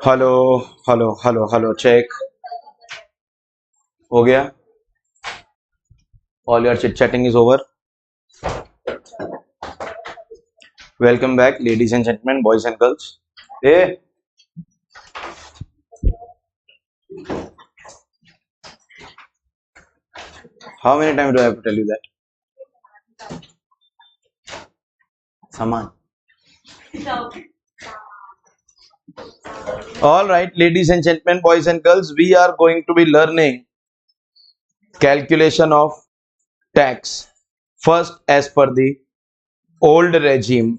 Hello hello hello hello check हो गया. All your chit chatting is over. Welcome back, ladies and gentlemen, boys and girls. Hey, how many times do I have to tell you that? Saman. All right, ladies and gentlemen, boys and girls, we are going to be learning calculation of tax first as per the old regime,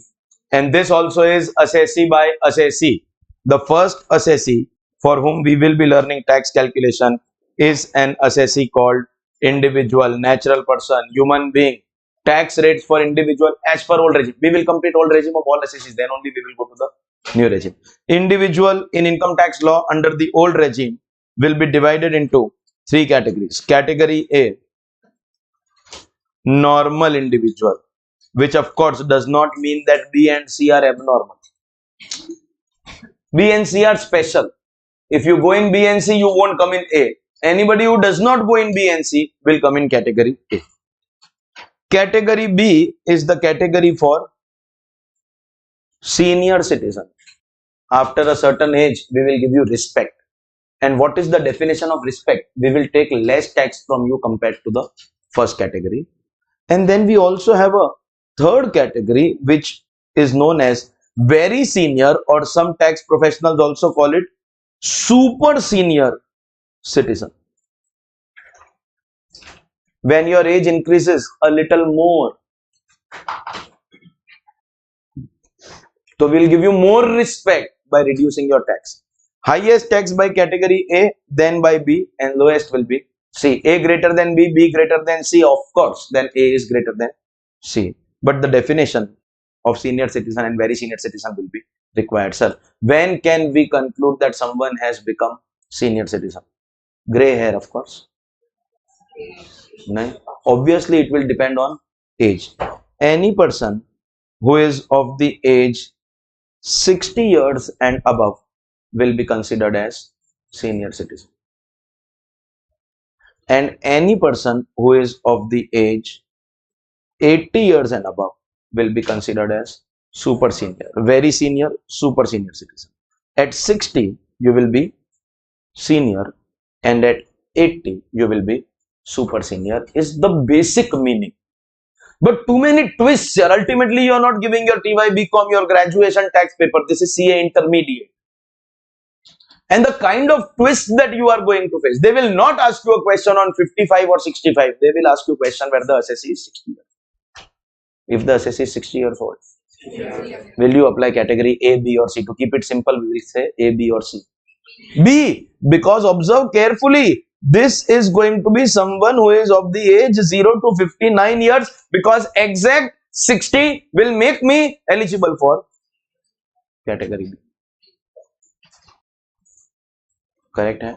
and this also is assessee by assessee. The first assessee for whom we will be learning tax calculation is an assessee called individual, natural person, human being. Tax rates for individual as per old regime. We will complete old regime of all assessees, then only we will go to the new regime. Individual in income tax law under the old regime will be divided into three categories. Category A, normal individual, which of course does not mean that B and C are abnormal. B and C are special. If you go in B and C, you won't come in A. Anybody who does not go in B and C will come in category A. Category B is the category for senior citizen. After a certain age, we will give you respect. And what is the definition of respect? We will take less tax from you compared to the first category. And then we also have a third category which is known as very senior, or some tax professionals also call it super senior citizen. When your age increases a little more, so we will give you more respect by reducing your tax. Highest tax by category A, then by B, and lowest will be C. A greater than B, B greater than C, of course, then A is greater than C. But the definition of senior citizen and very senior citizen will be required. Sir, when can we conclude that someone has become senior citizen? Gray hair, of course. No. Obviously, it will depend on age. Any person who is of the age 60 years and above will be considered as senior citizen. And any person who is of the age 80 years and above will be considered as super senior, very senior, super senior citizen. At 60, you will be senior, and at 80, you will be super senior, is the basic meaning. But too many twists here. Ultimately, you are not giving your TY BCom, your graduation tax paper. This is CA intermediate. And the kind of twist that you are going to face, they will not ask you a question on 55 or 65. They will ask you a question where the assessee is 60 years. If the assessee is 60 years old, will you apply category A, B or C? To keep it simple, we will say A, B or C. B, because observe carefully, this is going to be someone who is of the age 0 to 59 years, because exact 60 will make me eligible for category B. Correct? Hai?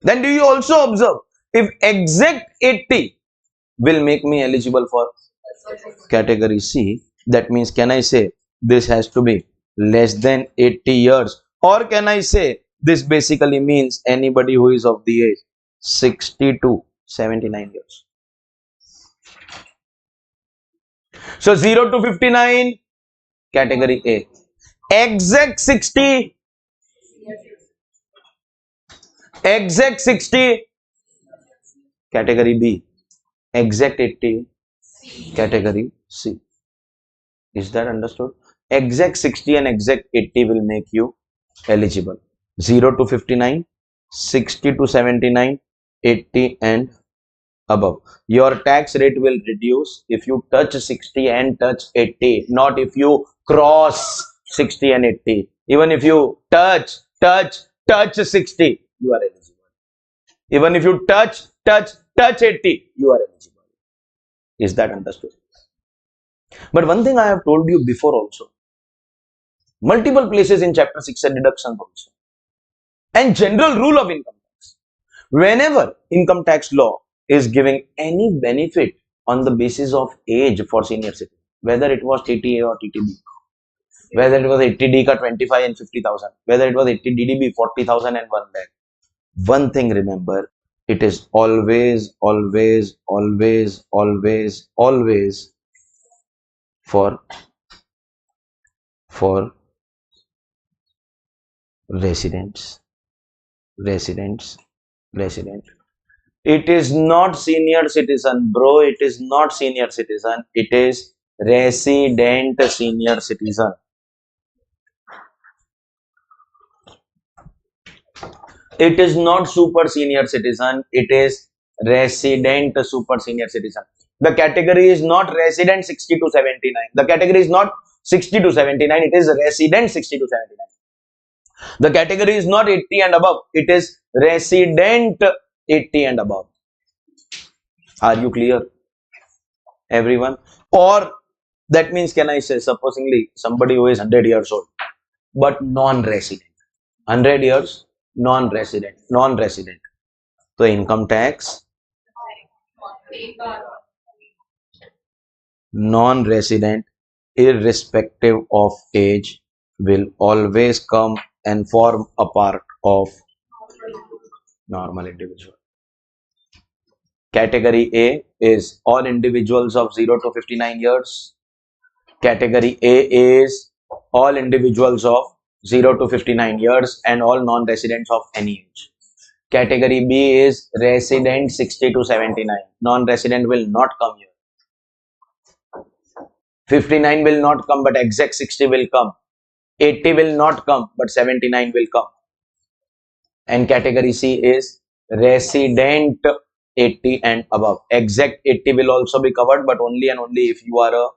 Then do you also observe, if exact 80 will make me eligible for category C, that means can I say this has to be less than 80 years, or can I say this basically means anybody who is of the age 60 to 79 years. So 0 to 59 category A, exact 60, exact 60 category B, exact 80 category C. Is that understood? Exact 60 and exact 80 will make you eligible. 0 to 59, 60 to 79, 80 and above. Your tax rate will reduce if you touch 60 and touch 80, not if you cross 60 and 80. Even if you touch 60, you are eligible. Even if you touch 80, you are eligible. Is that understood? But one thing I have told you before also, multiple places in chapter 6 are deductions also, and general rule of income tax. Whenever income tax law is giving any benefit on the basis of age for senior citizen, whether it was TTA or TTB, Whether it was 80D ka 25 and 50,000, whether it was 80 DDB 40,000 and 1 lakh. One thing remember, it is always, always, always, always, always for residents, residents, resident. It is not senior citizen, bro. It is not senior citizen. It is resident senior citizen. It is not super senior citizen. It is resident super senior citizen. The category is not resident 60 to 79. The category is not 60 to 79. It is resident 60 to 79. The category is not 80 and above. It is resident 80 and above. Are you clear, everyone? Or that means, can I say, supposingly somebody who is 100 years old but non-resident, 100 years, non-resident. So income tax, non-resident, irrespective of age, will always come and form a part of normal individual. Category A is all individuals of 0 to 59 years. Category A is all individuals of 0 to 59 years and all non-residents of any age. Category B is resident 60 to 79. Non-resident will not come here. 59 will not come, but exact 60 will come. 80 will not come, but 79 will come. And category C is resident 80 and above. Exact 80 will also be covered, but only and only if you are a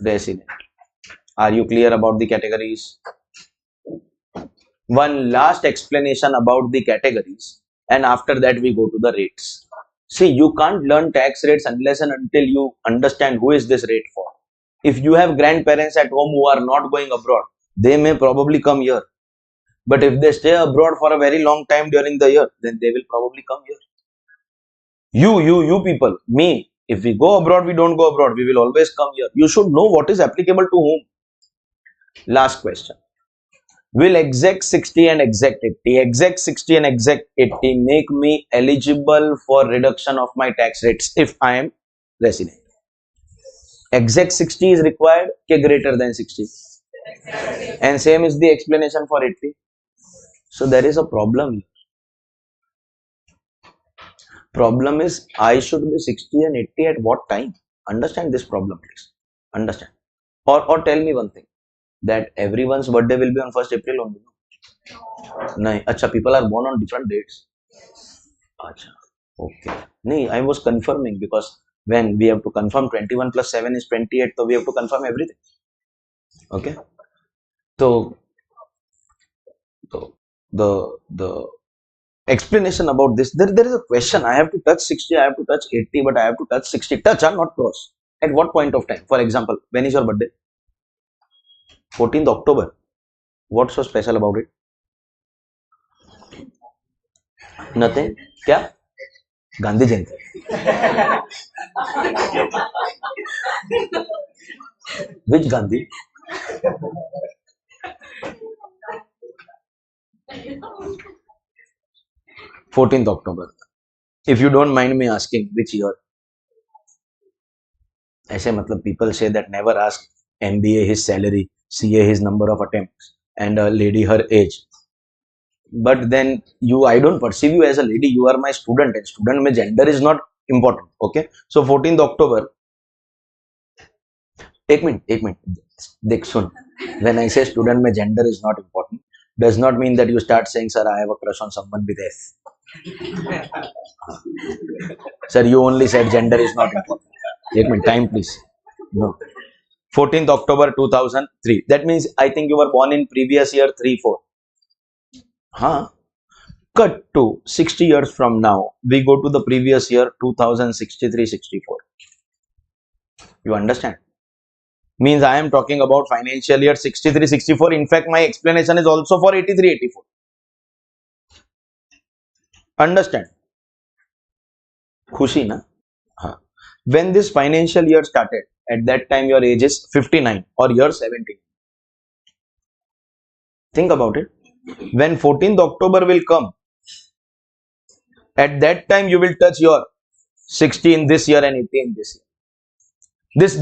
resident. Are you clear about the categories? One last explanation about the categories, and after that we go to the rates. See, you can't learn tax rates unless and until you understand who is this rate for. If you have grandparents at home who are not going abroad, they may probably come here. But if they stay abroad for a very long time during the year, then they will probably come here. You people, me, if we go abroad, we don't go abroad. We will always come here. You should know what is applicable to whom. Last question. Will exact 60 and exact 60 and exact 80 make me eligible for reduction of my tax rates if I am resident? Exact 60 is required, greater than 60. And same is the explanation for 80. So there is a problem here. Problem is, I should be 60 and 80 at what time? Understand this problem, please. Understand. Or tell me one thing, that everyone's birthday will be on 1st April only. No. Acha, people are born on different dates. Acha, okay. No, I was confirming, because when we have to confirm 21 plus 7 is 28, so we have to confirm everything. Okay. So the explanation about this, there is a question. I have to touch 60, I have to touch 80, but I have to touch 60. Touch, not cross. At what point of time? For example, when is your birthday? 14th October. What's so special about it? Nothing. Kya? Gandhi Jayanti. Which Gandhi? 14th October. If you don't mind me asking, which year? ऐसे मतलब people say that never ask MBA his salary, CA his number of attempts, and a lady her age. But then I don't perceive you as a lady. You are my student, and student mein gender is not important. Okay. So 14th October. एक minute देख सुन. When I say student mein gender is not important, does not mean that you start saying, sir, I have a crush on someone with S. Sir, you only said gender is not important. एक minute, time please. No. 14th October 2003. That means I think you were born in previous year 3-4. Huh? Cut to 60 years from now. We go to the previous year 2063-64. You understand? Means I am talking about financial year 63-64. In fact, my explanation is also for 83-84. Understand? Khushi na? Huh. When this financial year started, at that time your age is 59 or you're 17. Think about it. When 14th October will come, at that time you will touch your 60 in this year and 80 in this year.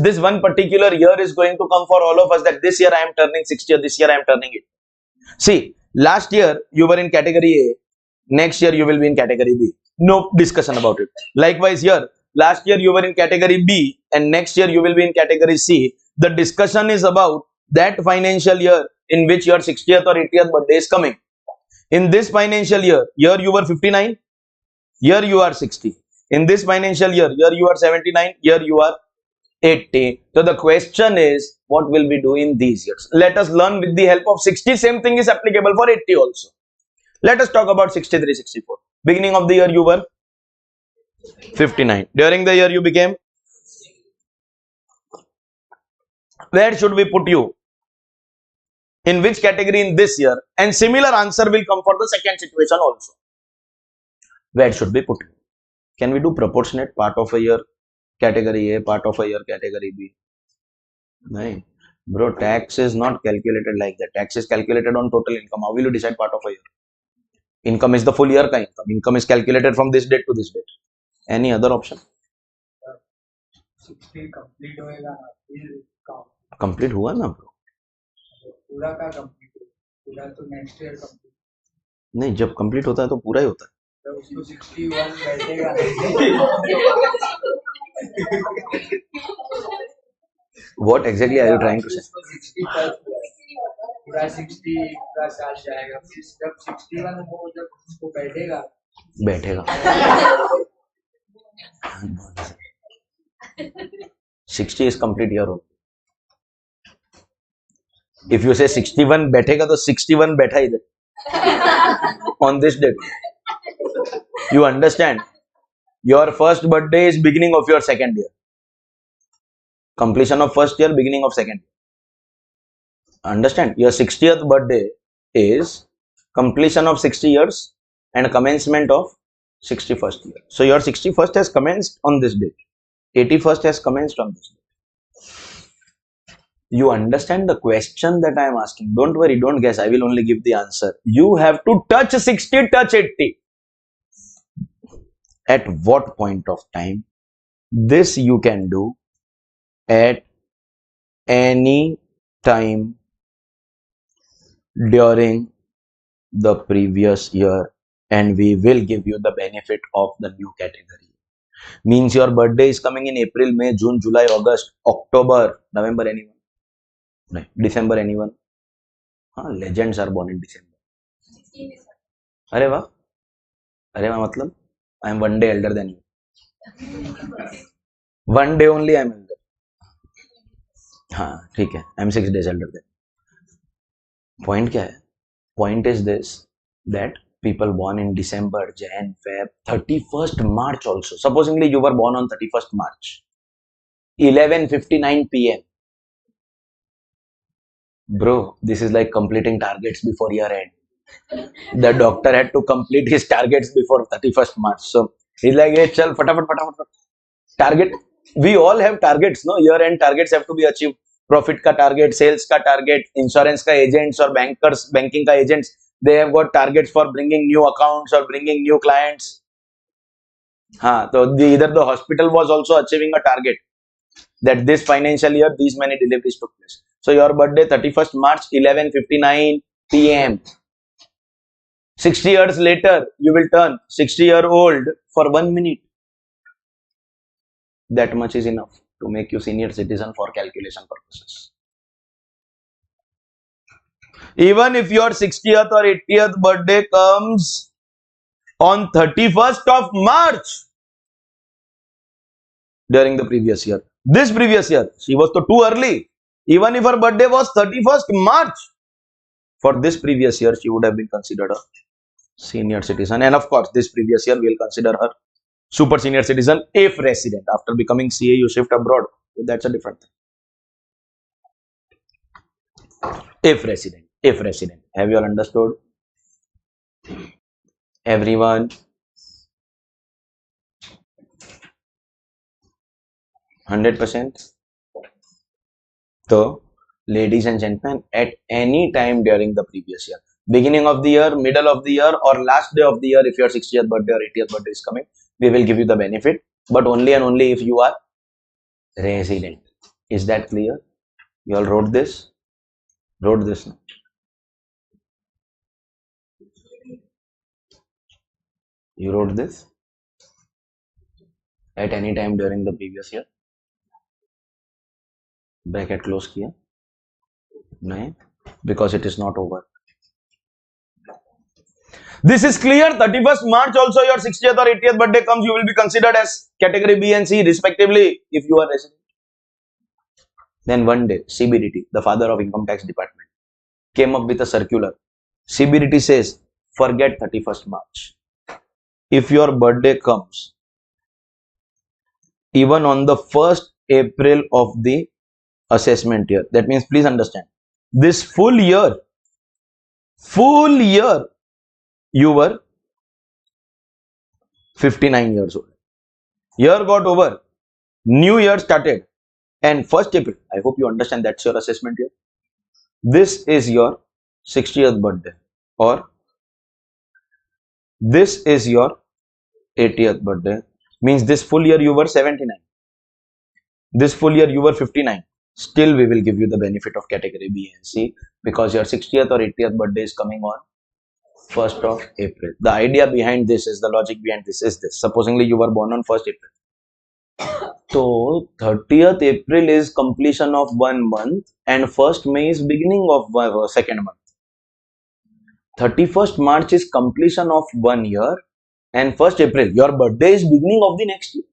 This one particular year is going to come for all of us, that this year I am turning 60 or this year I am turning it. See, last year you were in category A, next year you will be in category B. No discussion about it. Likewise here, last year you were in category B and next year you will be in category C. The discussion is about that financial year in which your 60th or 80th birthday is coming. In this financial year, here you were 59, here you are 60. In this financial year, here you are 79, here you are 80. So the question is, what will we do in these years? Let us learn with the help of 60. Same thing is applicable for 80 also. Let us talk about 63, 64. Beginning of the year you were 59. During the year you became, where should we put you? In which category in this year? And similar answer will come for the second situation also. Where should we put you? Can we do proportionate, part of a year category A, part of a year category B? No. Bro, tax is not calculated like that. Tax is calculated on total income. How will you decide part of a year? Income is the full year ka income. Income is calculated from this date to this date. Any other option? 60 complete होएगा ना, फिर count. Complete हुआ ना bro? पूरा का complete पूरा तो next year complete. नहीं, जब complete होता है तो पूरा ही होता है. तो उसको 61 बैठेगा. What exactly are you trying to say? 60 plus पूरा 60 पूरा साल जाएगा, फिर जब 61 हो जब उसको बैठेगा. बैठेगा. 60 is complete year only. If you say 61 बैठेगा तो 61 बैठा इधर on this date. You understand? Your first birthday is beginning of your second year. Completion of first year, beginning of second year. Understand? Your 60th birthday is completion of 60 years and commencement of 61st year. So your 61st has commenced on this date. 81st has commenced on this date. You understand the question that I am asking? Don't worry, don't guess. I will only give the answer. You have to touch 60, touch 80. At what point of time? This you can do at any time during the previous year, and we will give you the benefit of the new category. Means your birthday is coming in April, May, June, July, August, October, November, anyone? No. December, anyone? Legends are born in December. 16 December. अरे वाह, अरे वाह, मतलब I am one day elder than you. One day only I am elder. हाँ ठीक है, I am 6 days elder than you. Point क्या है? Point is this, that people born in December, Jan, Feb, 31st March also. Supposingly you were born on 31st March, 11:59 p.m. Bro, this is like completing targets before year end. The doctor had to complete his targets before 31st March. So he's like, hey, chal, fatapat. Target. We all have targets, no? Year end targets have to be achieved. Profit ka target, sales ka target, insurance ka agents or bankers, banking ka agents, they have got targets for bringing new accounts or bringing new clients. So either the hospital was also achieving a target that this financial year these many deliveries took place. So your birthday 31st March, 11:59 p.m. 60 years later, you will turn 60-year-old for 1 minute. That much is enough to make you senior citizen for calculation purposes. Even if your 60th or 80th birthday comes on 31st of March during the previous year, this previous year, she was too early. Even if her birthday was 31st March, for this previous year, she would have been considered a senior citizen. And of course, this previous year, we will consider her super senior citizen if resident. After becoming CA, you shift abroad. So that's a different thing. If resident. Have you all understood? Everyone? 100%? So, Ladies and gentlemen, at any time during the previous year, beginning of the year, middle of the year, or last day of the year, if your 60th birthday or 80th birthday is coming, we will give you the benefit, but only and only if you are resident. Is that clear? You all wrote this? Wrote this? No? You wrote this at any time during the previous year? Bracket close किया? नहीं, because it is not over. This is clear. 31st March also your 60th or 80th birthday comes, you will be considered as category B and C respectively if you are resident. Then one day, CBDT, the father of Income Tax Department, came up with a circular. CBDT says, forget 31st March. If your birthday comes even on the 1st April of the assessment year, that means please understand, this full year, you were 59 years old. Year got over, new year started, and 1st April, I hope you understand that's your assessment year. This is your 60th birthday, or this is your 80th birthday, means this full year you were 79. This full year you were 59. Still we will give you the benefit of category B and C because your 60th or 80th birthday is coming on 1st of April. The idea behind this is, the logic behind this is this. Supposingly you were born on 1st April. So 30th April is completion of 1 month and 1st May is beginning of 2nd month. 31st March is completion of 1 year and 1st April, your birthday is beginning of the next year.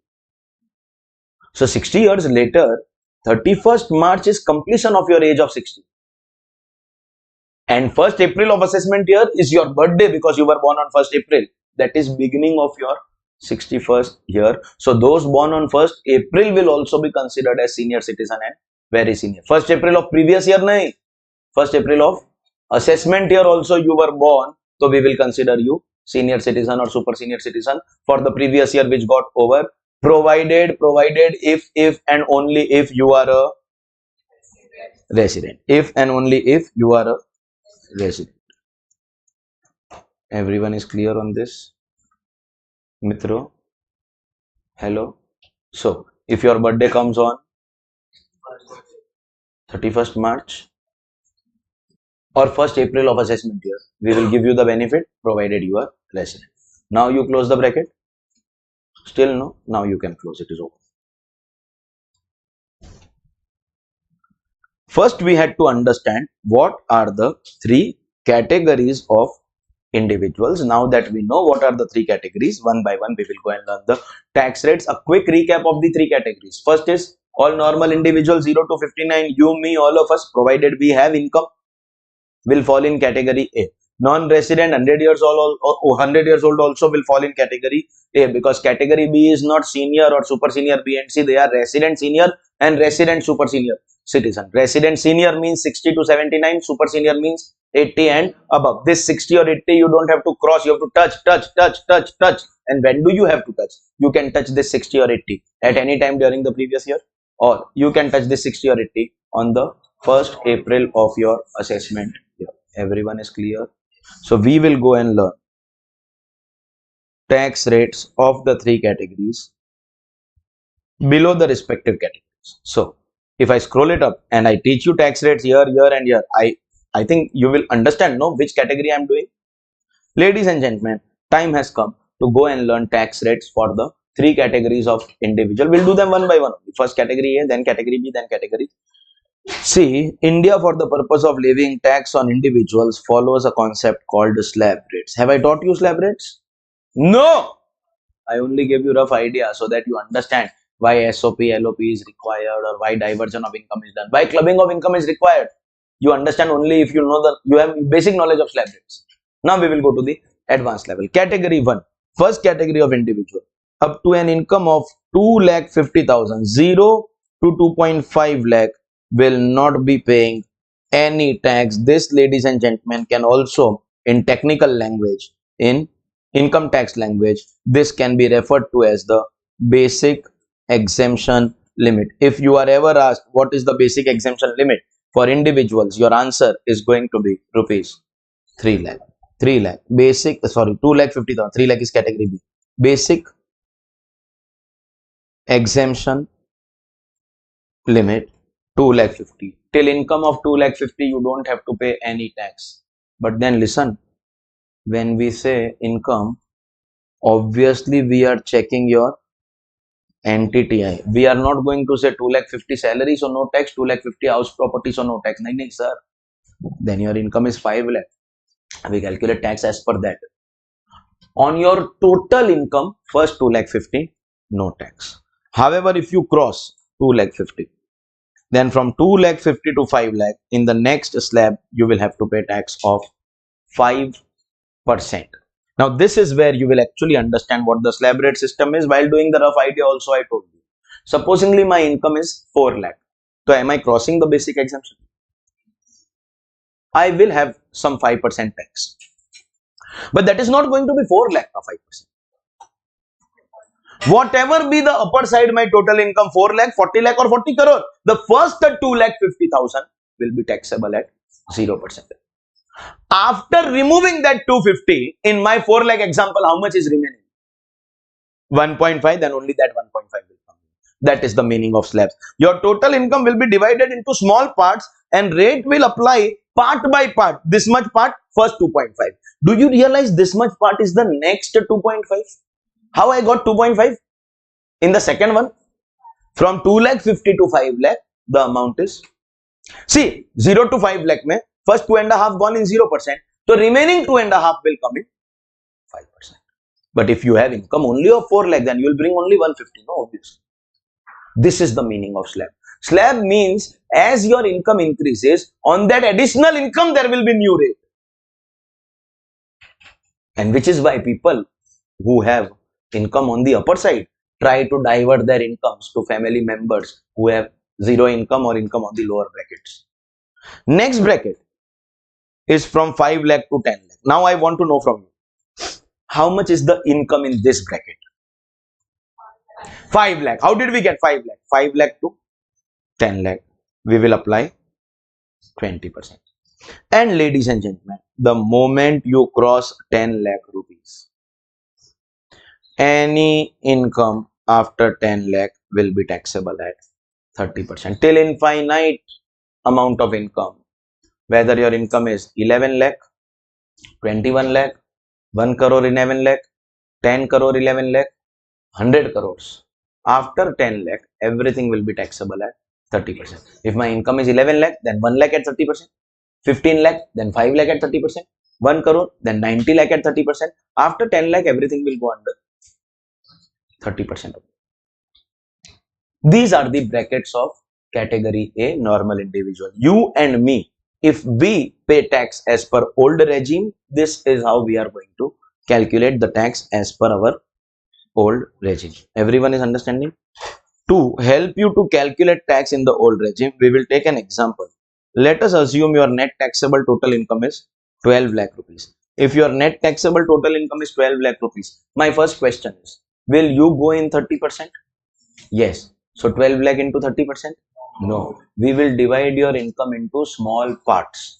So 60 years later, 31st March is completion of your age of 60. And 1st April of assessment year is your birthday because you were born on 1st April. That is beginning of your 61st year. So those born on 1st April will also be considered as senior citizen and very senior. 1st April of previous year, nahi. 1st April of assessment year also you were born. So we will consider you senior citizen or super senior citizen for the previous year which got over. Provided if and only if you are a resident. If and only if you are a resident. Everyone is clear on this? Mitro? Hello? So, if your birthday comes on 31st March or 1st April of assessment year, we will give you the benefit provided you are resident. Now you close the bracket. Still no? Now you can close. It is over. First, we had to understand what are the 3 categories of individuals. Now that we know what are the 3 categories, one by one we will go and learn the tax rates. A quick recap of the 3 categories. First is all normal individuals 0 to 59, you, me, all of us, provided we have income, will fall in category A. Non-resident 100 years old also will fall in category A because category B is not senior or super senior B and C. They are resident senior and resident super senior citizen. Resident senior means 60 to 79, super senior means 80 and above. This 60 or 80 you don't have to cross, you have to touch. And when do you have to touch? You can touch this 60 or 80 at any time during the previous year, or you can touch this 60 or 80 on the 1st April of your assessment year. Everyone is clear? So we will go and learn tax rates of the 3 categories below the respective categories. So if I scroll it up and I teach you tax rates year and year, I think you will understand which category I am doing. Ladies and gentlemen, time has come to go and learn tax rates for the 3 categories of individual. We'll do them one by one. First category A, then category B, then category. See, India for the purpose of levying tax on individuals follows a concept called slab rates. Have I taught you slab rates? No! I only gave you rough idea so that you understand why SOP, LOP is required or why diversion of income is done. Why clubbing of income is required. You understand only if you have basic knowledge of slab rates. Now we will go to the advanced level. Category 1. First category of individual. Up to an income of 2,50,000, 0 to 2.5 lakh will not be paying any tax. This, ladies and gentlemen, can also, in technical language, in income tax language, this can be referred to as the basic exemption limit. If you are ever asked what is the basic exemption limit, For individuals, your answer is going to be rupees 3 lakh. 3 lakh. Basic, sorry, 2 lakh 50,000. 3 lakh is category B. Basic exemption limit 2 lakh 50. Till income of 2 lakh 50, you don't have to pay any tax. But then listen, when we say income, obviously we are checking your NTTI. We are not going to say 2 lakh 50 salary, so no tax, 2 lakh 50 house property, so no tax. No, sir. Then your income is 5 lakh. We calculate tax as per that. On your total income, first 2 lakh 50, no tax. However, if you cross 2 lakh 50, then from 2 lakh 50 to 5 lakh, in the next slab, you will have to pay tax of 5%. Now, this is where you will actually understand what the slab rate system is. While doing the rough idea also, I told you. Supposingly, my income is 4 lakh. So, am I crossing the basic exemption? I will have some 5% tax. But that is not going to be 4 lakh or 5%. Whatever be the upper side, my total income 4 lakh, 40 lakh or 40 crore, the first 2 lakh 50,000 will be taxable at 0%. After removing that 250, in my 4 lakh example, how much is remaining? 1.5, then only that 1.5 will come. That is the meaning of slabs. Your total income will be divided into small parts and rate will apply part by part. This much part, first 2.5. Do you realize this much part is the next 2.5? How I got 2.5? In the second one, from 2 lakh 50 to 5 lakh, the amount is, see, 0 to 5 lakh mein, first 2.5 gone in 0%. So remaining 2.5 will come in 5%. But if you have income only of 4 lakh, then you will bring only 150. No, obviously. This is the meaning of slab. Slab means as your income increases, on that additional income, there will be new rate. And which is why people who have income on the upper side try to divert their incomes to family members who have zero income or income on the lower brackets. Next bracket is from 5 lakh to 10 lakh. Now I want to know from you, how much is the income in this bracket? 5 lakh. How did we get 5 lakh? 5 lakh to 10 lakh. We will apply 20%. And ladies and gentlemen, the moment you cross 10 lakh rupees, any income after 10 lakh will be taxable at 30%. Till infinite amount of income, whether your income is 11 lakh, 21 lakh, 1 crore 11 lakh, 10 crore 11 lakh, 100 crores. After 10 lakh, everything will be taxable at 30%. If my income is 11 lakh, then 1 lakh at 30%. 15 lakh, then 5 lakh at 30%. 1 crore, then 90 lakh at 30%. After 10 lakh, everything will go under 30%. These are the brackets of category A, normal individual. You and me, if we pay tax as per old regime, this is how we are going to calculate the tax as per our old regime. Everyone is understanding? To help you to calculate tax in the old regime, we will take an example. Let us assume your net taxable total income is 12 lakh rupees. If your net taxable total income is 12 lakh rupees, my first question is, will you go in 30%? Yes. So 12 lakh into 30%? No. We will divide your income into small parts.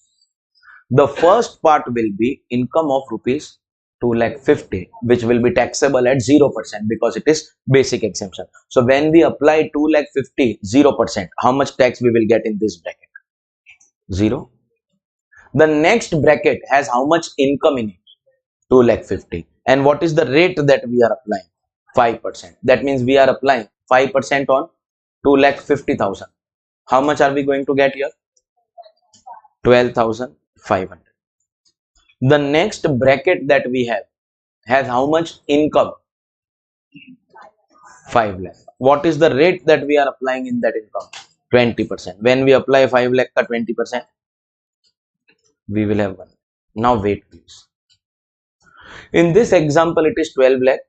The first part will be income of rupees 2 lakh 50, which will be taxable at 0% because it is basic exemption. So when we apply 2 lakh 50, 0%, how much tax we will get in this bracket? 0. The next bracket has how much income in it? 2 lakh 50. And what is the rate that we are applying? 5%. That means we are applying 5% on 2 lakh 50,000. How much are we going to get here? 12,500. The next bracket that we have has how much income? 5 lakh. What is the rate that we are applying in that income? 20%. When we apply 5 lakh ka 20%, we will have 1. Now wait please. In this example, it is 12 lakh.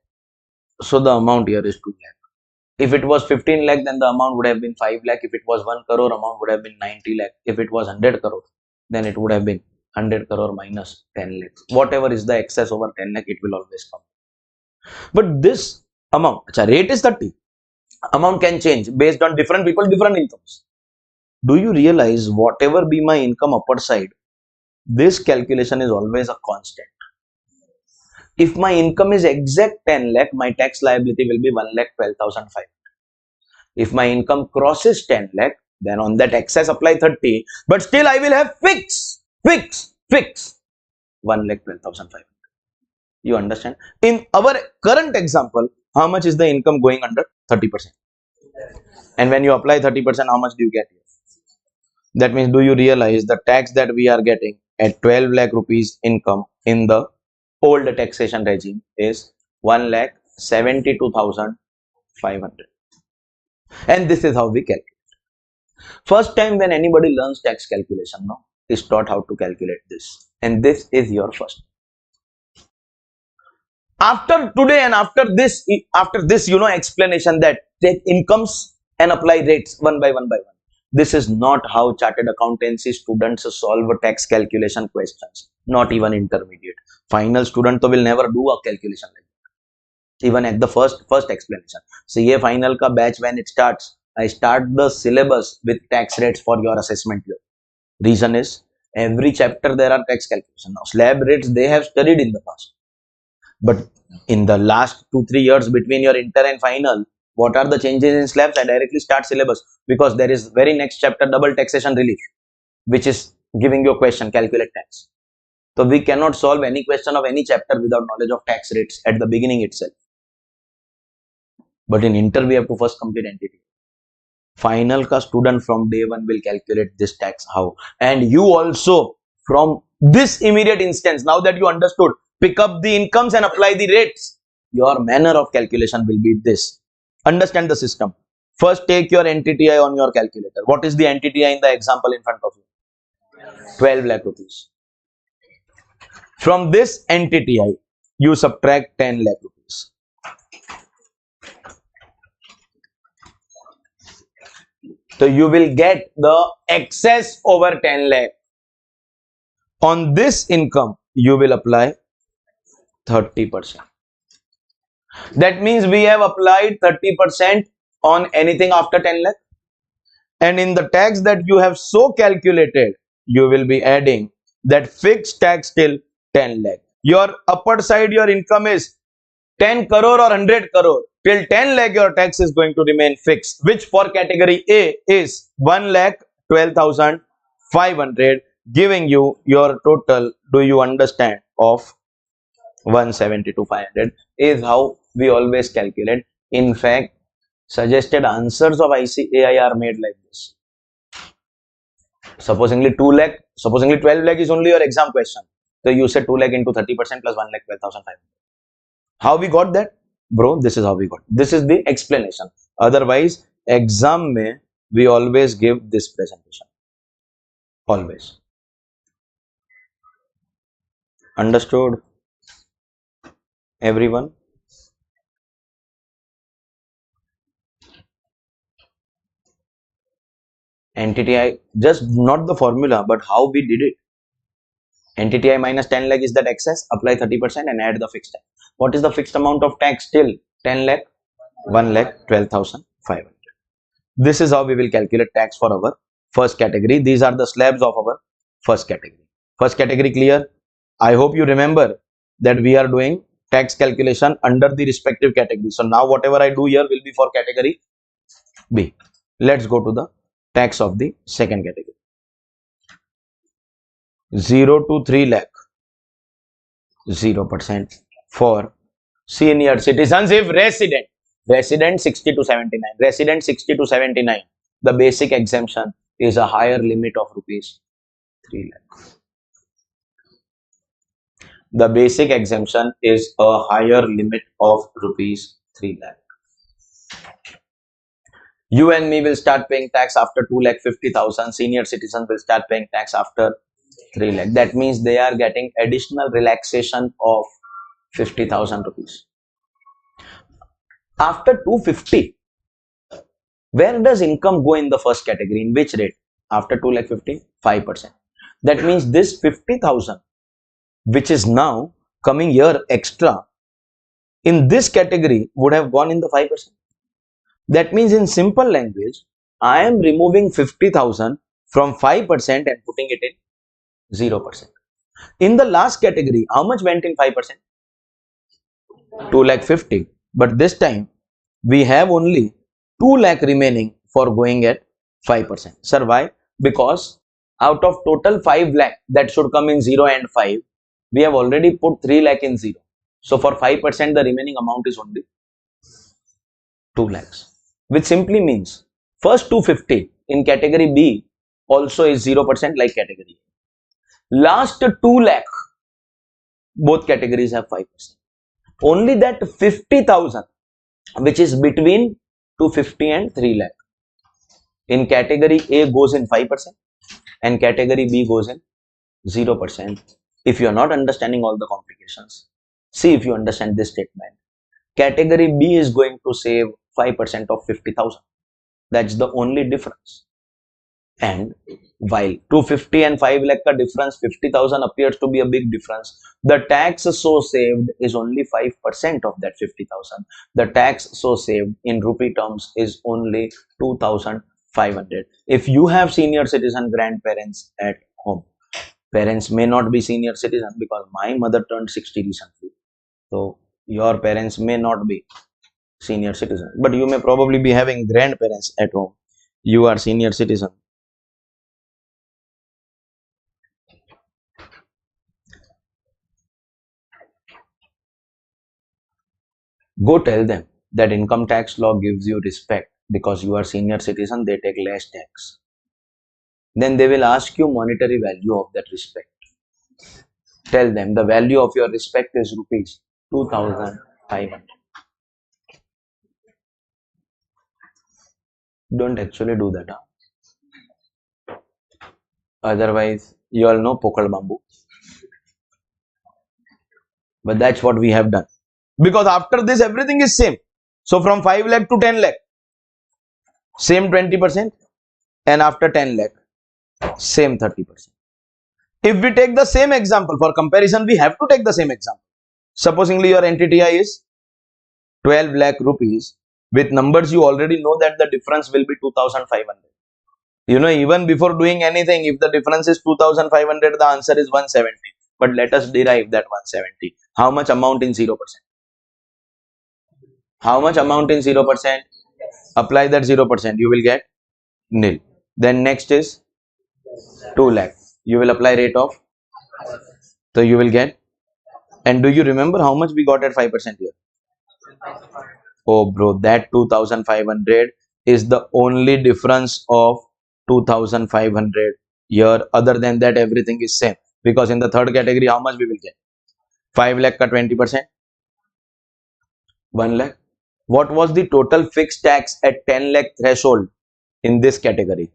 So the amount here is 2 lakh. If it was 15 lakh, then the amount would have been 5 lakh. If it was 1 crore, amount would have been 90 lakh. If it was 100 crore, then it would have been 100 crore minus 10 lakhs. Whatever is the excess over 10 lakh, it will always come. But this amount, rate is 30. Amount can change based on different people, different incomes. do you realize whatever be my income upper side, this calculation is always a constant. If my income is exact 10 lakh, my tax liability will be 1,12,500. If my income crosses 10 lakh, then on that excess apply 30, but still I will have fix 1,12,500. You understand? In our current example, how much is the income going under? 30%. And when you apply 30%, how much do you get here? That means, do you realize the tax that we are getting at 12 lakh rupees income in the old taxation regime is 1,72,500. And this is how we calculate. First time when anybody learns tax calculation, no, is taught how to calculate this. And this is your first. After today and after this, explanation that take incomes and apply rates one by one. This is not how chartered accountancy students solve tax calculation questions. Not even intermediate. Final student will never do a calculation like that. Even at the first explanation. CA final ka batch when it starts, I start the syllabus with tax rates for your assessment year. Reason is, every chapter there are tax calculation. Now, slab rates they have studied in the past. But in the last 2-3 years between your inter and final, what are the changes in slabs? I directly start syllabus because there is very next chapter double taxation relief, which is giving you a question, calculate tax. So we cannot solve any question of any chapter without knowledge of tax rates at the beginning itself. But in inter, we have to first complete entity. Final ka student from day one will calculate this tax how. And you also from this immediate instance, now that you understood, pick up the incomes and apply the rates. Your manner of calculation will be this. Understand the system. First, take your NTTI on your calculator. What is the NTTI in the example in front of you? 12 lakh rupees. From this NTTI, you subtract 10 lakh rupees. So you will get the excess over 10 lakh. On this income, you will apply 30%. That means we have applied 30% on anything after 10 lakh. And in the tax that you have so calculated, you will be adding that fixed tax till 10 lakh. Your upper side, your income is 10 crore or 100 crore. Till 10 lakh, your tax is going to remain fixed, which for category A is 1,12,500, giving you your total, do you understand, of 172,500 is how we always calculate. In fact, suggested answers of ICAI are made like this. Supposingly 2 lakh, supposingly 12 lakh is only your exam question. So you say 2 lakh into 30% plus 1,12,500. How we got that? Bro, this is how we got. This is the explanation. Otherwise, exam mein we always give this presentation. Always. Understood? Everyone? NTTI, just not the formula, but how we did it. NTTI minus 10 lakh is that excess, apply 30% and add the fixed tax. What is the fixed amount of tax till 10 lakh? 1,12,500. This is how we will calculate tax for our first category. These are the slabs of our first category. First category clear? I hope you remember that we are doing tax calculation under the respective category. So now whatever I do here will be for category B. Let's go to the tax of the second category. 0 to 3 lakh, 0% for senior citizens if resident. Resident 60 to 79. Resident 60 to 79. The basic exemption is a higher limit of rupees 3 lakh. The basic exemption is a higher limit of rupees 3 lakh. You and me will start paying tax after 2,50,000. Senior citizens will start paying tax after 3 lakh. That means they are getting additional relaxation of 50,000 rupees. After 250, where does income go in the first category? In which rate? After 2,50,000, 5%. That means this 50,000, which is now coming here extra, in this category would have gone in the 5%. That means in simple language, I am removing 50,000 from 5% and putting it in 0%. In the last category, how much went in 5%? 2 lakh 50. But this time, we have only 2 lakh remaining for going at 5%. Sir, why? Because out of total 5 lakh that should come in 0 and 5, we have already put 3 lakh in 0. So for 5%, the remaining amount is only 2 lakhs, which simply means first 250 in category B also is 0% like category A. Last 2 lakh, both categories have 5%. Only that 50,000, which is between 250 and 3 lakh, in category A goes in 5% and category B goes in 0%. If you are not understanding all the complications, see if you understand this statement. Category B is going to save 5% of 50,000. That's the only difference. And while 250 and 5 lakh ka difference, 50,000 appears to be a big difference, the tax so saved is only 5% of that 50,000. The tax so saved in rupee terms is only 2,500. If you have senior citizen grandparents at home, parents may not be senior citizen because my mother turned 60 recently. So your parents may not be senior citizen, but you may probably be having grandparents at home. You are senior citizen. Go tell them that income tax law gives you respect because you are senior citizen, they take less tax. Then they will ask you monetary value of that respect. Tell them the value of your respect is rupees 2,500. Don't actually do that. Huh? Otherwise, you all know pokal bamboo. But that's what we have done. Because after this, everything is same. So from 5 lakh to 10 lakh, same 20%. And after 10 lakh, same 30%. If we take the same example for comparison, we have to take the same example. Supposingly your NTTI is 12 lakh rupees. With numbers, you already know that the difference will be 2,500. You know, even before doing anything, if the difference is 2,500, the answer is 170. But let us derive that 170. How much amount in 0%? How much amount in 0%? Apply that 0%. You will get nil. Then next is 2 lakh. You will apply rate of. So you will get. And do you remember how much we got at 5% here? Oh bro, that 2,500 is the only difference of 2,500 here. Other than that, everything is same. Because in the third category, how much we will get? 5 lakh ka 20%? 1 lakh. What was the total fixed tax at 10 lakh threshold in this category?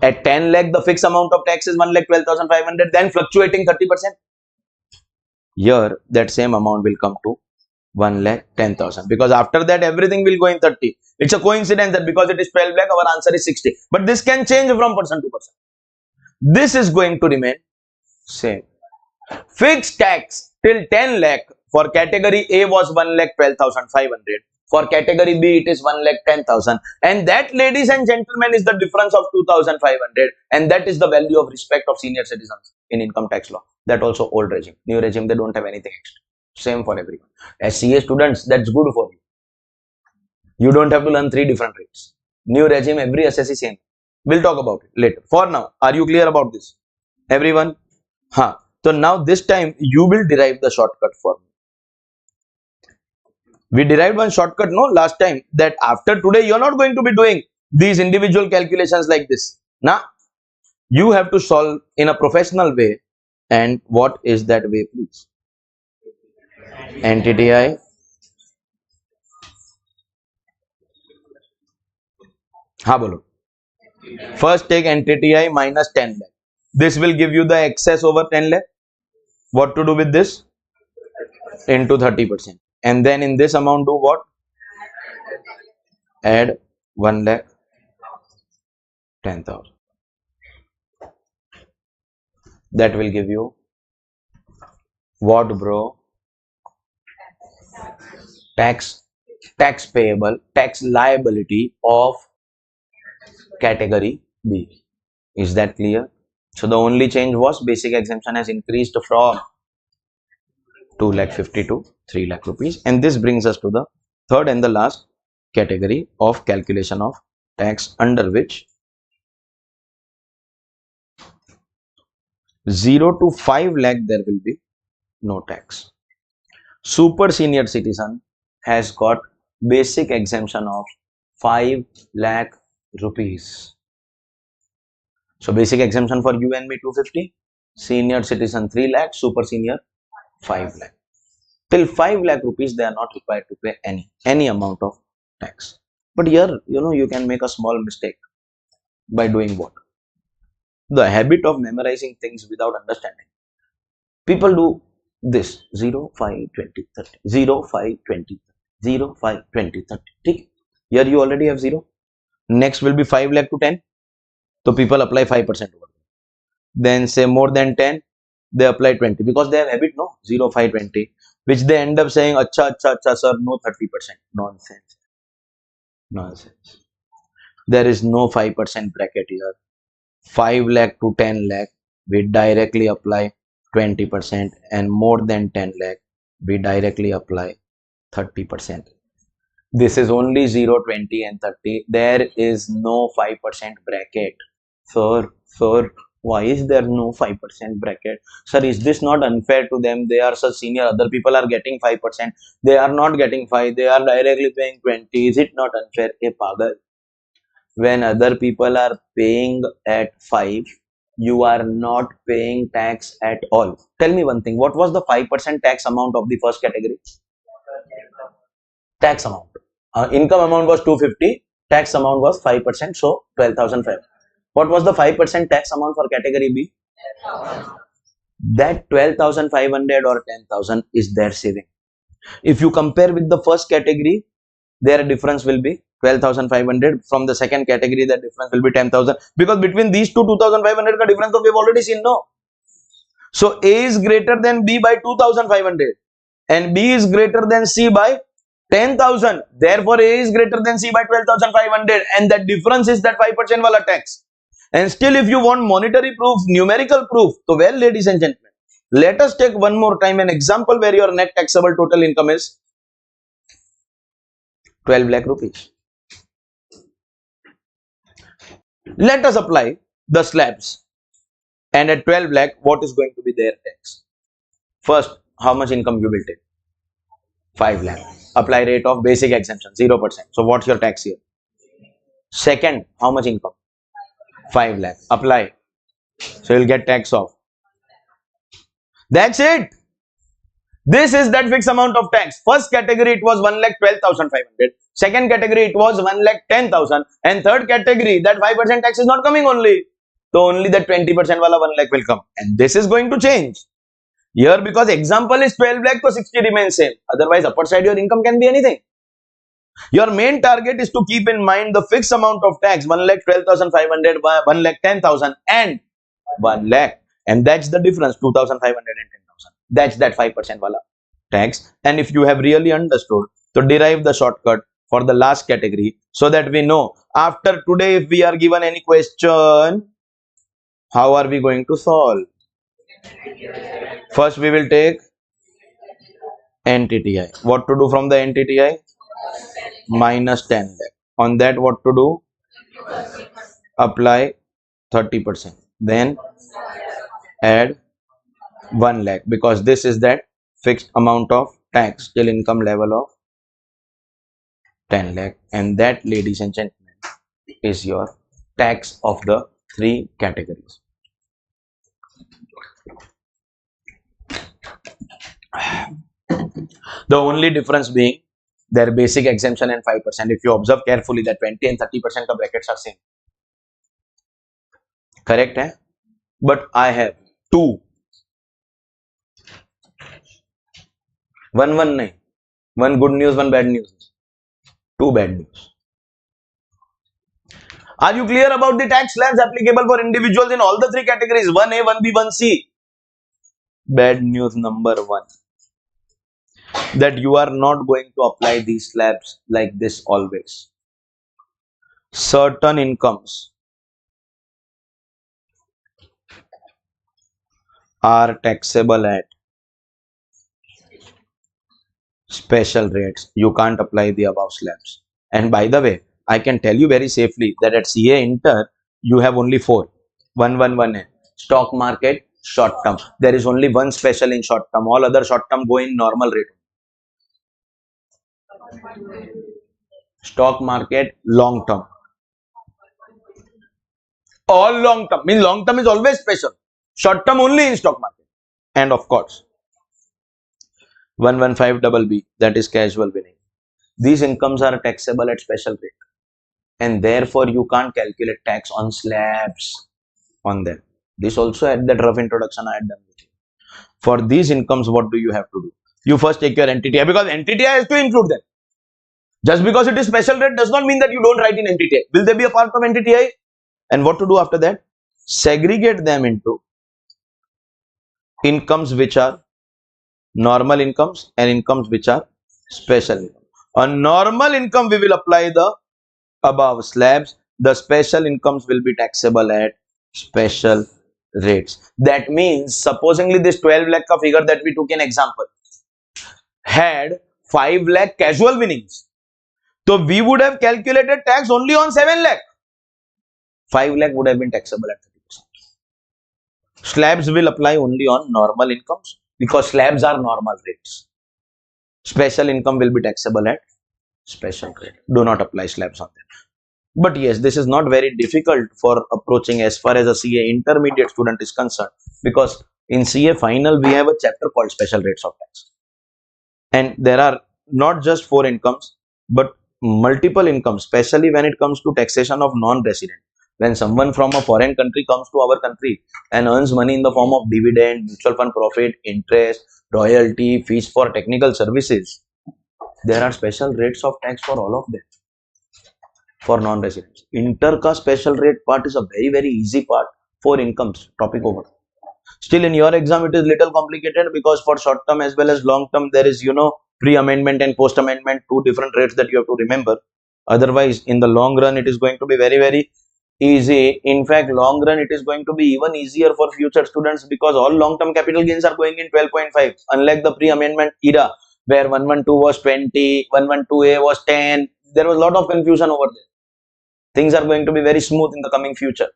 At 10 lakh, the fixed amount of tax is 1,12,500, then fluctuating 30%. Here, that same amount will come to 1,10,000 because after that, everything will go in 30. It's a coincidence that because it is 12 lakh, our answer is 60. But this can change from person to person. This is going to remain same. Fixed tax till 10 lakh for category A was 1,12,500. For category B, it is 1,10,000. And that, ladies and gentlemen, is the difference of 2,500. And that is the value of respect of senior citizens in income tax law. That also old regime. New regime, they don't have anything extra. Same for everyone. As CA students, that's good for you. You don't have to learn 3 different rates. New regime, every assessee same. We'll talk about it later. For now, are you clear about this? Everyone? Huh. So now this time you will derive the shortcut for me. We derived one shortcut, no, last time, that after today you are not going to be doing these individual calculations like this. Now, you have to solve in a professional way. And what is that way, please? NTTI. Ha bolo. First take NTTI minus 10 lakh. This will give you the excess over 10 lakh. What to do with this? Into 30%. And then in this amount do what? Add 1,10,000. That will give you what, bro? Tax payable, tax liability of category B. Is that clear? So the only change was basic exemption has increased from 2 lakh 50 to 3 lakh rupees, and this brings us to the third and the last category of calculation of tax, under which 0 to 5 lakh there will be no tax. Super senior citizen has got basic exemption of 5 lakh rupees. So basic exemption for you and me 250, senior citizen 3 lakh, super senior 5 lakh. Till 5 lakh rupees they are not required to pay any amount of tax. But here, you can make a small mistake by doing what? The habit of memorizing things without understanding. People do this 0, 5, 20, 30, 0, 5, 20, 30, 0, 5, 20, 30. Okay. Here you already have 0. Next will be 5 lakh to 10. So people apply 5% over there. Then say more than 10, they apply 20 because they have habit, no? 0, 5, 20, which they end up saying, acha, sir, no 30%. Nonsense. Nonsense. There is no 5% bracket here. 5 lakh to 10 lakh, we directly apply 20%, and more than 10 lakh, we directly apply 30%. This is only 0, 20 and 30. There is no 5% bracket. Sir, why is there no 5% bracket? Sir, is this not unfair to them? They are such senior, other people are getting 5%. They are not getting 5, they are directly paying 20. Is it not unfair? A pagal. When other people are paying at 5, you are not paying tax at all. Tell me one thing, what was the 5% tax amount of the first category? Tax amount. Income amount was 250, tax amount was 5%, so 12,500. What was the 5% tax amount for category B? That 12,500 or 10,000 is their saving. If you compare with the first category, their difference will be 12,500. From the second category, the difference will be 10,000. Because between these two, 2,500 ka difference we have already seen, no? So A is greater than B by 2,500 and B is greater than C by 10,000. Therefore, A is greater than C by 12,500, and that difference is that 5% wala tax. And still, if you want monetary proof, numerical proof, so well, ladies and gentlemen, let us take one more time an example where your net taxable total income is 12 lakh rupees. Let us apply the slabs, and at 12 lakh, what is going to be their tax? First, how much income you will take? 5 lakh. Apply rate of basic exemption 0%. So what's your tax here? Second, how much income? 5 lakh. Apply. So you'll get tax of. That's it. This is that fixed amount of tax. First category it was 1,12,500. Second category it was 1,10,000. And third category that 5% tax is not coming only. So only that 20% wala 1 lakh will come. And this is going to change. Here because example is 12 lakh, so 60 remains same. Otherwise upper side your income can be anything. Your main target is to keep in mind the fixed amount of tax 1,12,500, 1,10,000 and 1 lakh. And that's the difference 2,500 and 10,000. That's that 5% wala tax. And if you have really understood, so derive the shortcut for the last category so that we know after today if we are given any question, how are we going to solve? First we will take NTTI. What to do from the NTTI? Minus 10 lakh. On that what to do? Apply 30%. Then add 1 lakh because this is that fixed amount of tax till income level of 10 lakh, and that, ladies and gentlemen, is your tax of the 3 categories. The only difference being their basic exemption and 5%. If you observe carefully, that 20 and 30% of brackets are same. Correct, eh? But I have 2. One nahi. One good news, one bad news. 2 bad news. Are you clear about the tax slabs applicable for individuals in all the 3 categories? 1A, 1B, 1C. Bad news number 1. That you are not going to apply these slabs like this always. certain incomes are taxable at special rates. You can't apply the above slabs. And by the way, I can tell you very safely that at CA Inter, you have only four. 111A. Stock market, short term. There is only one special in short term. All other short term go in normal rate. Stock market, long term. All long term. Means long term is always special. Short term only in stock market. And of course, 115BB, that is casual winning. These incomes are taxable at special rate. And therefore, you can't calculate tax on slabs on them. This also at that rough introduction I had done with you. For these incomes, what do you have to do? You first take your NTTI because NTTI has to include them. Just because it is special rate does not mean that you don't write in NTTI. Will they be a part of NTTI? And what to do after that? Segregate them into incomes which are normal incomes and incomes which are special income. On normal income, we will apply the above slabs. The special incomes will be taxable at special rates. That means, supposingly this 12 lakh ka figure that we took in example had 5 lakh casual winnings. So we would have calculated tax only on 7 lakh. 5 lakh would have been taxable at 30%. Slabs will apply only on normal incomes because slabs are normal rates. Special income will be taxable at special rate. Do not apply slabs on them. But yes, this is not very difficult for approaching as far as a CA intermediate student is concerned, because in CA final we have a chapter called special rates of tax. And there are not just 4 incomes, but multiple incomes, especially when it comes to taxation of non-resident. When someone from a foreign country comes to our country and earns money in the form of dividend, mutual fund profit, interest, royalty, fees for technical services, there are special rates of tax for all of them for non-residents. Inter ka special rate part is a very easy part for incomes. Topic over. Still in your exam it is little complicated because for short term as well as long term there is pre-amendment and post-amendment, 2 different rates that you have to remember. Otherwise in the long run it is going to be very easy. In fact, long run it is going to be even easier for future students because all long-term capital gains are going in 12.5, unlike the pre-amendment era where 112 was 20, 112A was 10. There was a lot of confusion over there. Things are going to be very smooth in the coming future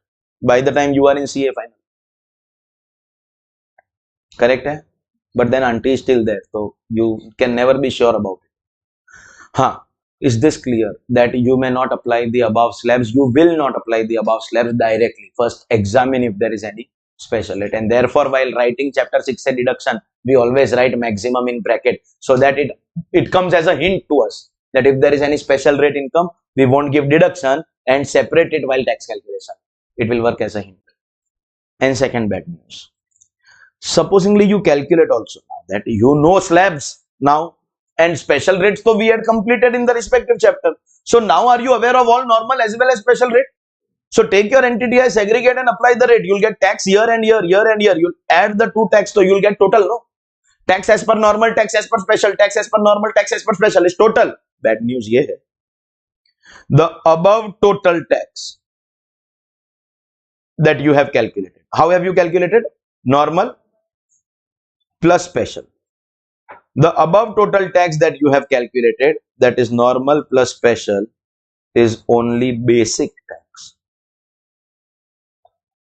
by the time you are in CA final. Correct? Hai? But then auntie is still there, so you can never be sure about it. Is this clear that you may not apply the above slabs? You will not apply the above slabs directly. First, examine if there is any special rate, and therefore, while writing chapter 6 deduction, we always write maximum in bracket so that it comes as a hint to us that if there is any special rate income, we won't give deduction and separate it while tax calculation. It will work as a hint. And second bad news. Supposingly you calculate also that slabs now and special rates, so we had completed in the respective chapter. So now are you aware of all normal as well as special rate? So take your NTTI, segregate and apply the rate. You'll get tax year and year. You'll add the 2 tax, so you'll get total, no? Tax as per normal, tax as per special, tax as per normal, tax as per special is total. Bad news ye hai. The above total tax that you have calculated. How have you calculated? Normal plus special. The above total tax that you have calculated, that is normal plus special, is only basic tax.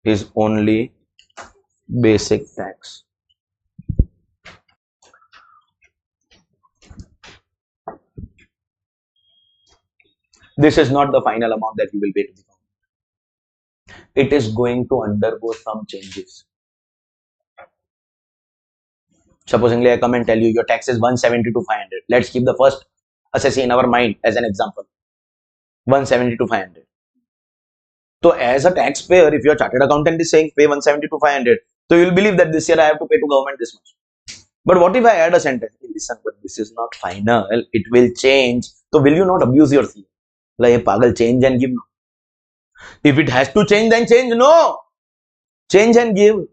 Is only basic tax. This is not the final amount that you will pay to the government. It is going to undergo some changes. Supposingly I come and tell you your tax is 170 to 500. Let's keep the first assessee in our mind as an example. 170 to 500. So as a taxpayer, if your chartered accountant is saying pay 170 to 500, so you will believe that this year I have to pay to government this much. But what if I add a sentence? Listen, but this is not final. It will change. So will you not abuse your fee? Like a pagal, change and give. If it has to change, then change. No. Change and give.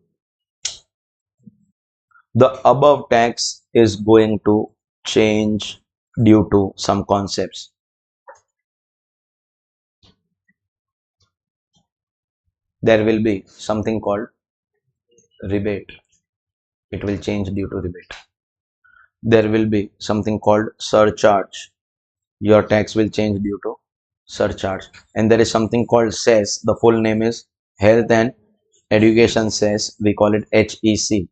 The above tax is going to change due to some concepts. There will be something called rebate. It will change due to rebate. There will be something called surcharge. Your tax will change due to surcharge. And there is something called cess. The full name is Health and Education Cess. We call it HEC.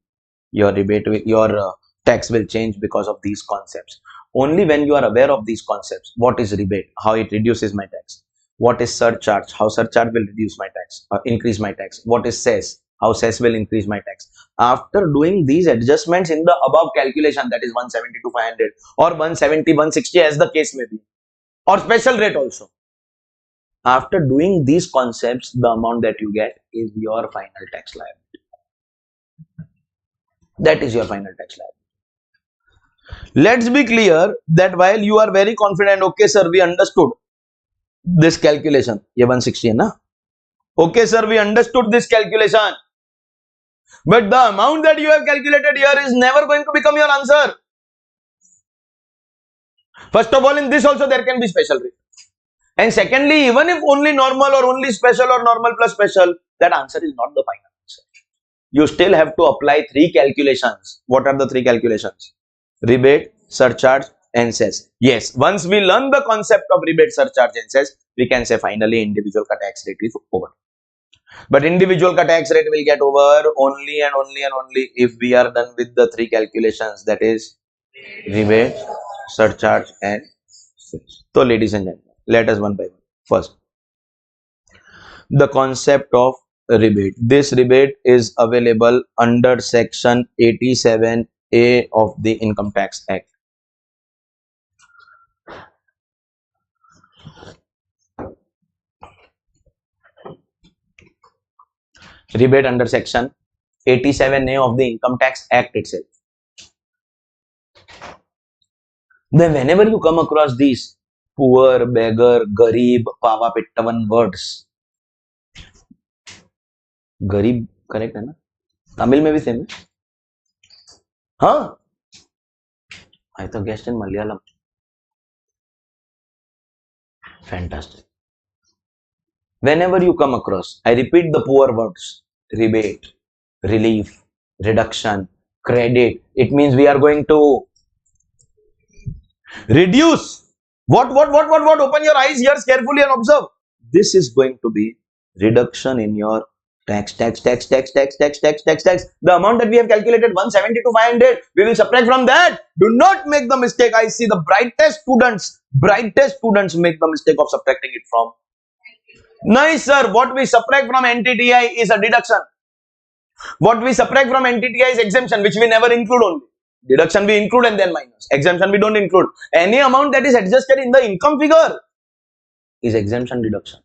Your tax will change because of these concepts. Only when you are aware of these concepts, what is rebate, how it reduces my tax, what is surcharge, how surcharge will reduce my tax, increase my tax, what is cess, how cess will increase my tax. After doing these adjustments in the above calculation, that is 170 to 500 or 170, 160 as the case may be, or special rate also. After doing these concepts, the amount that you get is your final tax liability. That is your final tax liability. Let's be clear that while you are very confident, okay sir, we understood this calculation, ये 160 है ना? Okay sir, we understood this calculation. But the amount that you have calculated here is never going to become your answer. First of all, in this also there can be special rate. And secondly, even if only normal or only special or normal plus special, that answer is not the final answer. You still have to apply three calculations. What are the three calculations? Rebate, surcharge and cess. Yes, once we learn the concept of rebate, surcharge and cess, we can say finally individual ka tax rate is over. But individual ka tax rate will get over only and only and only if we are done with the three calculations, that is rebate, surcharge and cess. So ladies and gentlemen, let us one by one. First, the concept of rebate. This rebate is available under section 87A of the Income Tax Act. Rebate under section 87A of the Income Tax Act itself. Then whenever you come across these poor, beggar, garib, pava pittavan words, गरीब correct है ना? तमिल में भी same है. हाँ, I thought guessed in Malayalam. Fantastic. Whenever you come across, I repeat the poor words: rebate, relief, reduction, credit. It means we are going to reduce. What? Open your eyes, ears carefully and observe. This is going to be reduction in your tax. The amount that we have calculated, 170 to 500, we will subtract from that. Do not make the mistake. I see the brightest students make the mistake of subtracting it from. No, sir. What we subtract from NTTI is a deduction. What we subtract from NTTI is exemption, which we never include only. Deduction we include and then minus. Exemption we don't include. Any amount that is adjusted in the income figure is exemption deduction.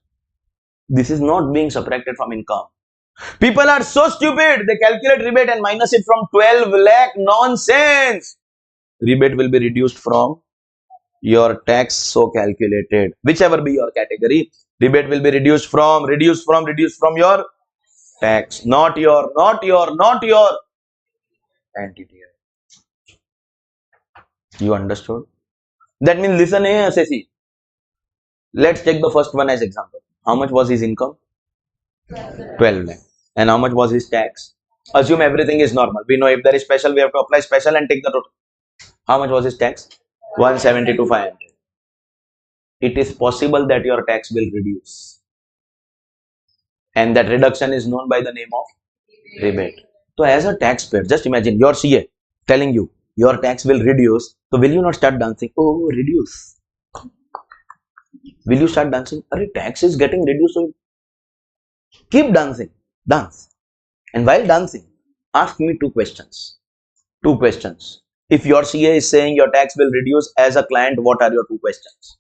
This is not being subtracted from income. People are so stupid. They calculate rebate and minus it from 12 lakh. Nonsense. Rebate will be reduced from your tax so calculated. Whichever be your category, rebate will be reduced from your tax. Not your NTTI. You understood? That means listen here, Sesi. Let's take the first one as example. How much was his income? 12 lakh. And how much was his tax? Assume everything is normal. We know if there is special, we have to apply special and take the total. How much was his tax? 170 to 500. It is possible that your tax will reduce. And that reduction is known by the name of rebate. So as a taxpayer, just imagine your CA telling you your tax will reduce. So will you not start dancing? Oh, reduce. Will you start dancing? Arey, tax is getting reduced. So keep dancing. Dance. And while dancing, ask me two questions. If your CA is saying your tax will reduce, as a client, what are your two questions?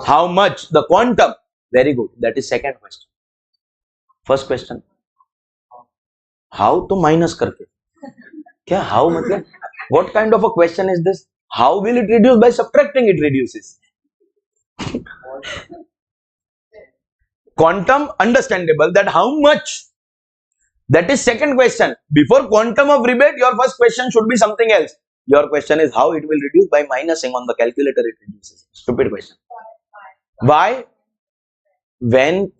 How much? The quantum. Very good. That is second question. First question. How to minus karke? Kya how matlab? What kind of a question is this? How will it reduce? By subtracting it reduces. Quantum, understandable. That how much? That is second question. Before quantum of rebate, your first question should be something else. Your question is how it will reduce. By minusing on the calculator, it reduces. Stupid question. Why? When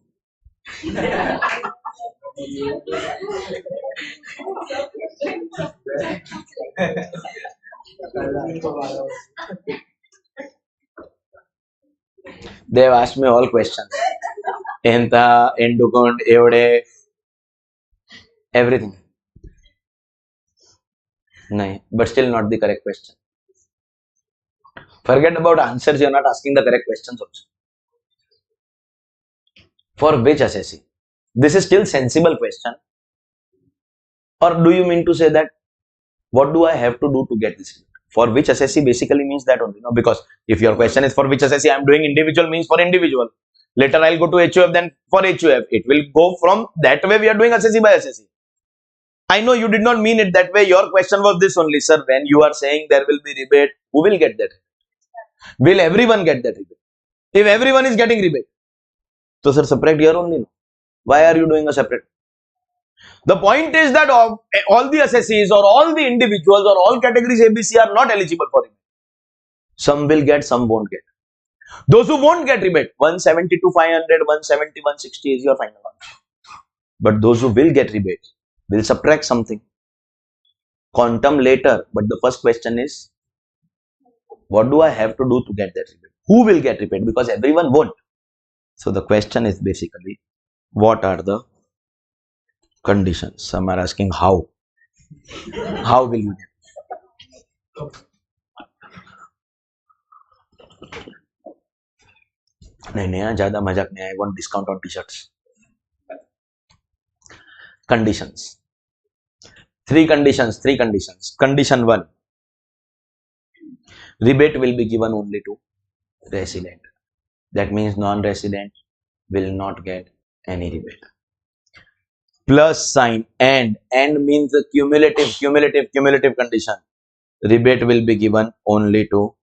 They have asked me all questions. Enta, endukund, evade, everything. No, but still not the correct question. Forget about answers, you're not asking the correct questions also. For which assessee? This is still sensible question. Or do you mean to say that what do I have to do to get this? For which assessee basically means that only, no? Because if your question is for which assessee, I am doing individual means for individual. Later I'll go to HUF, then for HUF. It will go from that way we are doing assessee by assessee. I know you did not mean it that way. Your question was this only, sir. When you are saying there will be rebate, who will get that? Will everyone get that rebate? If everyone is getting rebate, so sir, separate here only. No? Why are you doing a separate? The point is that all the assessees or all the individuals or all categories ABC are not eligible for rebate. Some will get, some won't get. Those who won't get rebate, 170 to 500, 170, 160 is your final answer. But those who will get rebate will subtract something. Quantum later, but the first question is, what do I have to do to get that rebate? Who will get rebate? Because everyone won't. So the question is basically, what are the conditions? Some are asking how. How will you get? नहीं ज्यादा मजाक नहीं. I want discount on t-shirts. Conditions. Three conditions. Condition 1. Rebate will be given only to resident. That means non-resident will not get any rebate. Plus sign and means the cumulative condition. Rebate will be given only to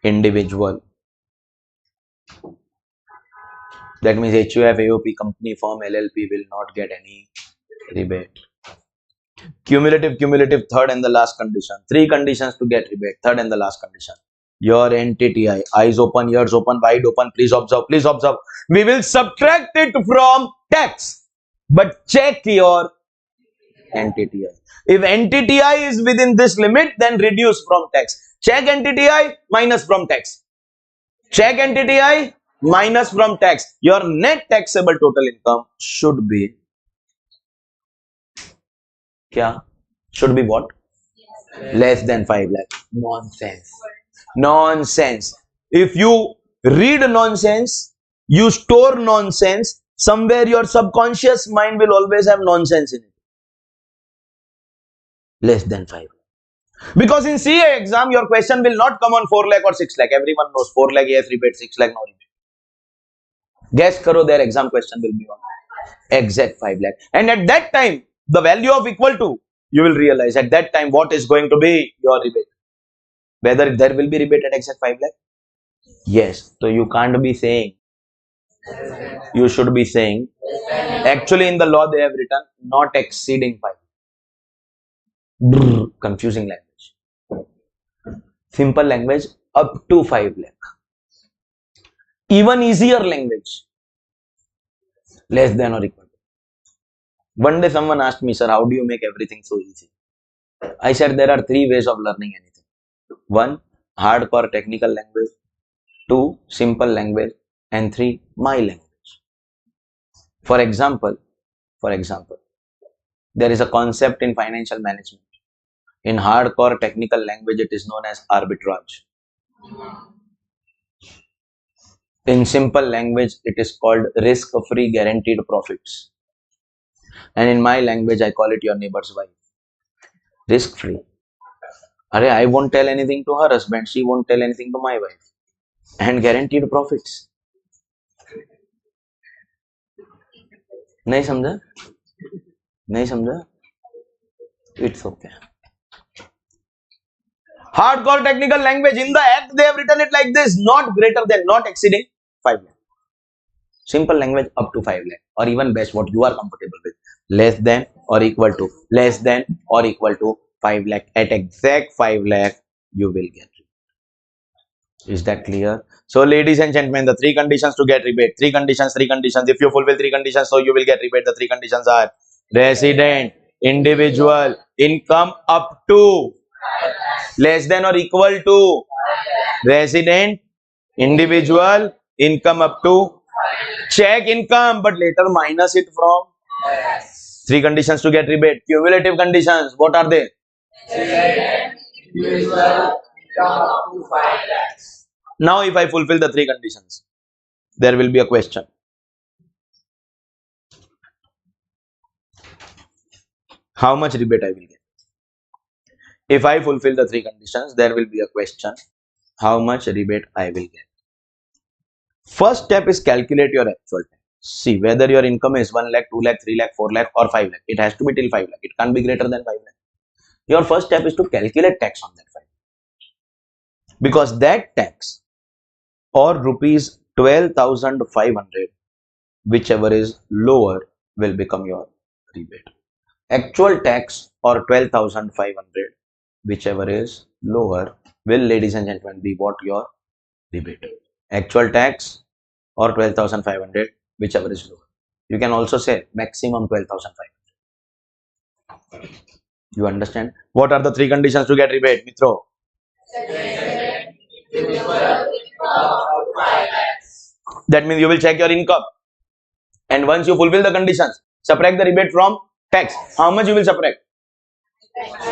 individual. That means HUF, AOP, company, firm, LLP will not get any rebate. Cumulative, third and the last condition. Three conditions to get rebate. Third and the last condition. Your entity, eyes open, ears open, wide open. Please observe. We will subtract it from tax, but check your entity. If entity is within this limit, then reduce from tax. Check entity minus from tax. Check entity minus from tax. Your net taxable total income should be should be what? Less than 5 lakh. Nonsense. If you read nonsense, you store nonsense, somewhere your subconscious mind will always have nonsense in it. Less than 5 lakh. Because in CA exam, your question will not come on 4 lakh or 6 lakh. Everyone knows 4 lakh yes rebate, 6 lakh no rebate. Guess karo, their exam question will be on exact 5 lakh. And at that time, the value of equal to, you will realize at that time what is going to be your rebate. Whether there will be rebate at exact 5 lakh? Yes. So you can't be saying, you should be saying, actually in the law they have written not exceeding 5 lakh. Confusing language. Simple language, up to 5 lakh. Even easier language, less than or equal to. One day someone asked me, sir, how do you make everything so easy? I said there are 3 ways of learning anything. 1, hardcore technical language. 2, simple language. And 3, my language. For example, there is a concept in financial management. In hardcore technical language, it is known as arbitrage. In simple language, it is called risk-free guaranteed profits. And in my language, I call it your neighbor's wife. Risk-free. I won't tell anything to her husband. She won't tell anything to my wife. And guaranteed profits. नहीं समझा? It's okay. Hardcore technical language, in the act they have written it like this: not greater than, not exceeding 5 lakh. Simple language, up to 5 lakh, or even best what you are comfortable with, less than or equal to 5 lakh. At exact 5 lakh you will get it. Is that clear? So, ladies and gentlemen, the three conditions to get rebate. Three conditions, three conditions. If you fulfill three conditions, so you will get rebate. The three conditions are resident, individual, income up to, less than or equal to, resident, individual, income up to, check income, but later minus it from. Three conditions to get rebate. Cumulative conditions. What are they? Individual, income up to 5 lakhs. Now, if I fulfill the three conditions, there will be a question. How much rebate I will get? If I fulfill the three conditions, there will be a question. How much rebate I will get? First step is calculate your actual tax. See whether your income is 1 lakh, 2 lakh, 3 lakh, 4 lakh or 5 lakh. It has to be till 5 lakh. It can't be greater than 5 lakh. Your first step is to calculate tax on that 5 lakh. Because that tax or rupees 12,500, whichever is lower, will become your rebate. Actual tax or 12,500, whichever is lower, will, ladies and gentlemen, be what your rebate. Actual tax or 12,500, whichever is lower. You can also say maximum 12,500. You understand? What are the three conditions to get rebate, Mitro? That means you will check your income, and once you fulfill the conditions, subtract the rebate from tax. How much you will subtract?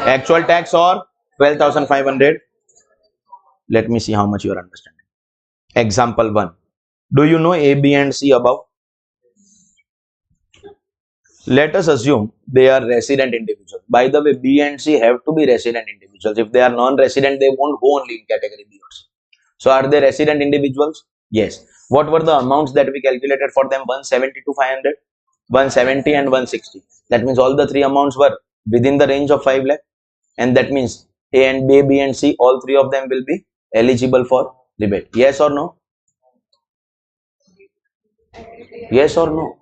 Actual tax or 12,500. Let me see how much you are understanding. Example 1. Do you know A, B and C above? Let us assume they are resident individuals. By the way, B and C have to be resident individuals. If they are non-resident, they won't go only in category B or C. So are they resident individuals? Yes. What were the amounts that we calculated for them? 170 to 500, 170 and 160. That means all the three amounts were within the range of 5 lakh. And that means A and B, B and C, all three of them will be eligible for rebate. Yes or no? Yes or no?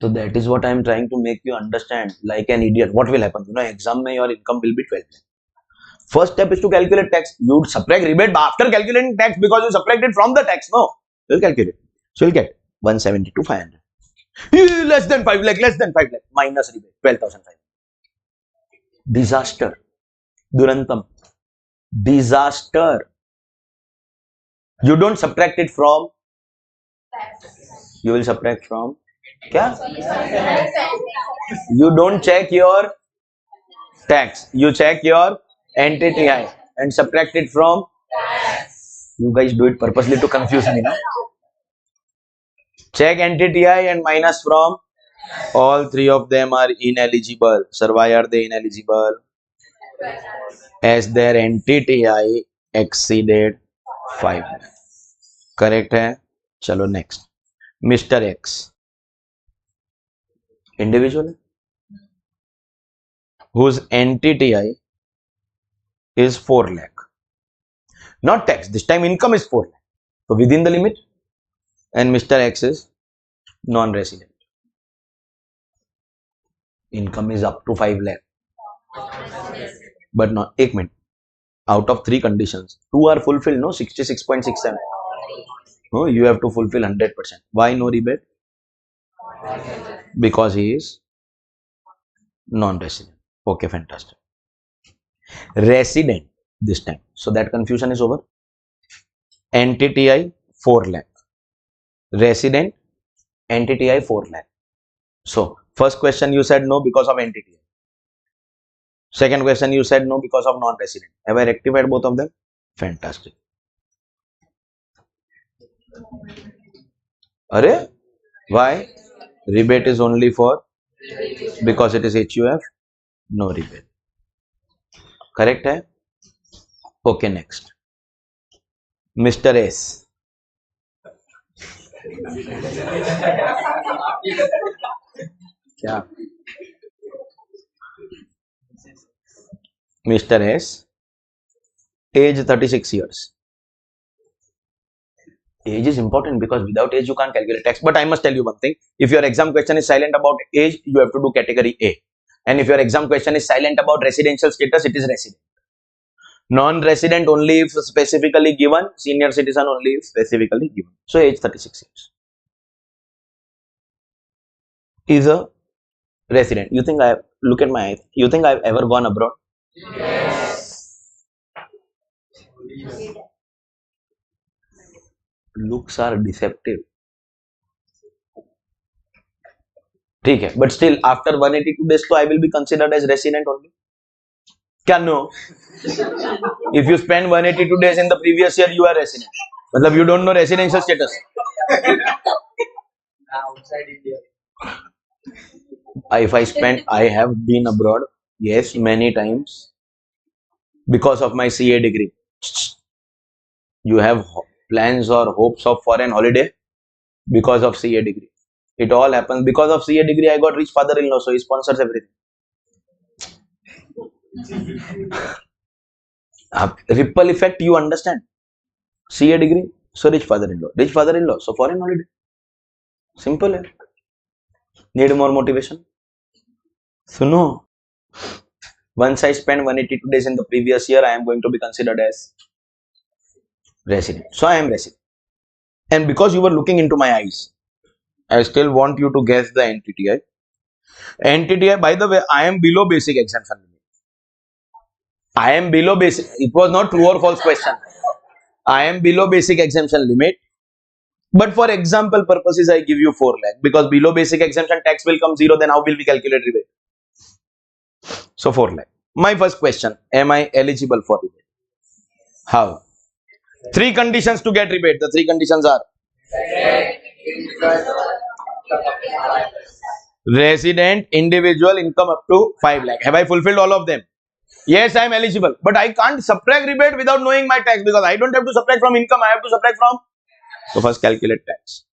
So that is what I am trying to make you understand. Like an idiot, what will happen? You know, exam mein your income will be 12 lakh. First step is to calculate tax. You subtract rebate after calculating tax because you subtract it from the tax. No, you will calculate. So you'll get 170 to 500. Less than 5 lakh, less than 5 lakh. Minus rebate, 12,500. Disaster. Durantam. Disaster. You don't subtract it from. You will subtract from. Kya? You don't check your tax. You check your NTTI and subtract it from. You guys do it purposely to confuse me, no? Check NTTI and minus from. All three of them are ineligible. Sir, why are they ineligible? As their NTTI exceeded 5 lakh. Correct hai? Chalo next. Mr. X. Individual whose NTTI is 4 lakh. Not tax. This time income is 4 lakh. So within the limit. And Mr. X is non-resident. Income is up to 5 lakh. But not, 1 minute. Out of 3 conditions, 2 are fulfilled, no? 66.67. No, you have to fulfill 100%. Why no rebate? Because he is non-resident. Okay, fantastic. Resident this time. So that confusion is over. NTTI 4 lakh. Resident, NTTI 4 lakh. So first question you said no because of NTTI. Second question you said no because of non-resident. Have I rectified both of them? Fantastic. Arey? Why? Rebate is only for, because it is HUF, no rebate. Correct hai? Okay, next. Mr. S. Kya? Mr. S. Age 36 years. Age is important because without age you can't calculate tax. But I must tell you one thing. If your exam question is silent about age, you have to do category A. And if your exam question is silent about residential status, it is resident. Non-resident only if specifically given, senior citizen only if specifically given. So age 36 years is a resident. You think I look at my eyes? You think I've ever gone abroad? Looks are deceptive. ठीक है, but still after 182 days, so I will be considered as resident only. Can no? If you spend 182 days in the previous year, you are resident. मतलब you don't know residential status. Outside India. If I spend, I have been abroad, yes, many times because of my CA degree. You have plans or hopes of foreign holiday because of CA degree. It all happens because of CA degree. I got rich father-in-law, so he sponsors everything. Ripple effect, you understand? CA degree, so rich father-in-law, so foreign holiday. Simple है. Need more motivation? So no. Once I spend 182 days in the previous year, I am going to be considered as resident. So I am resident. And because you were looking into my eyes, I still want you to guess the NTTI. NTTI, by the way, I am below basic exemption limit. I am below basic. It was not true or false question. I am below basic exemption limit. But for example purposes, I give you 4 lakh because below basic exemption tax will come 0. Then how will we calculate rebate? So 4 lakh. My first question: am I eligible for rebate? How? 3 conditions to get rebate. The 3 conditions are: resident, individual, income up to 5 lakh. Have I fulfilled all of them? Yes, I am eligible. But I can't subtract rebate without knowing my tax because I don't have to subtract from income. I have to subtract from. So first calculate tax.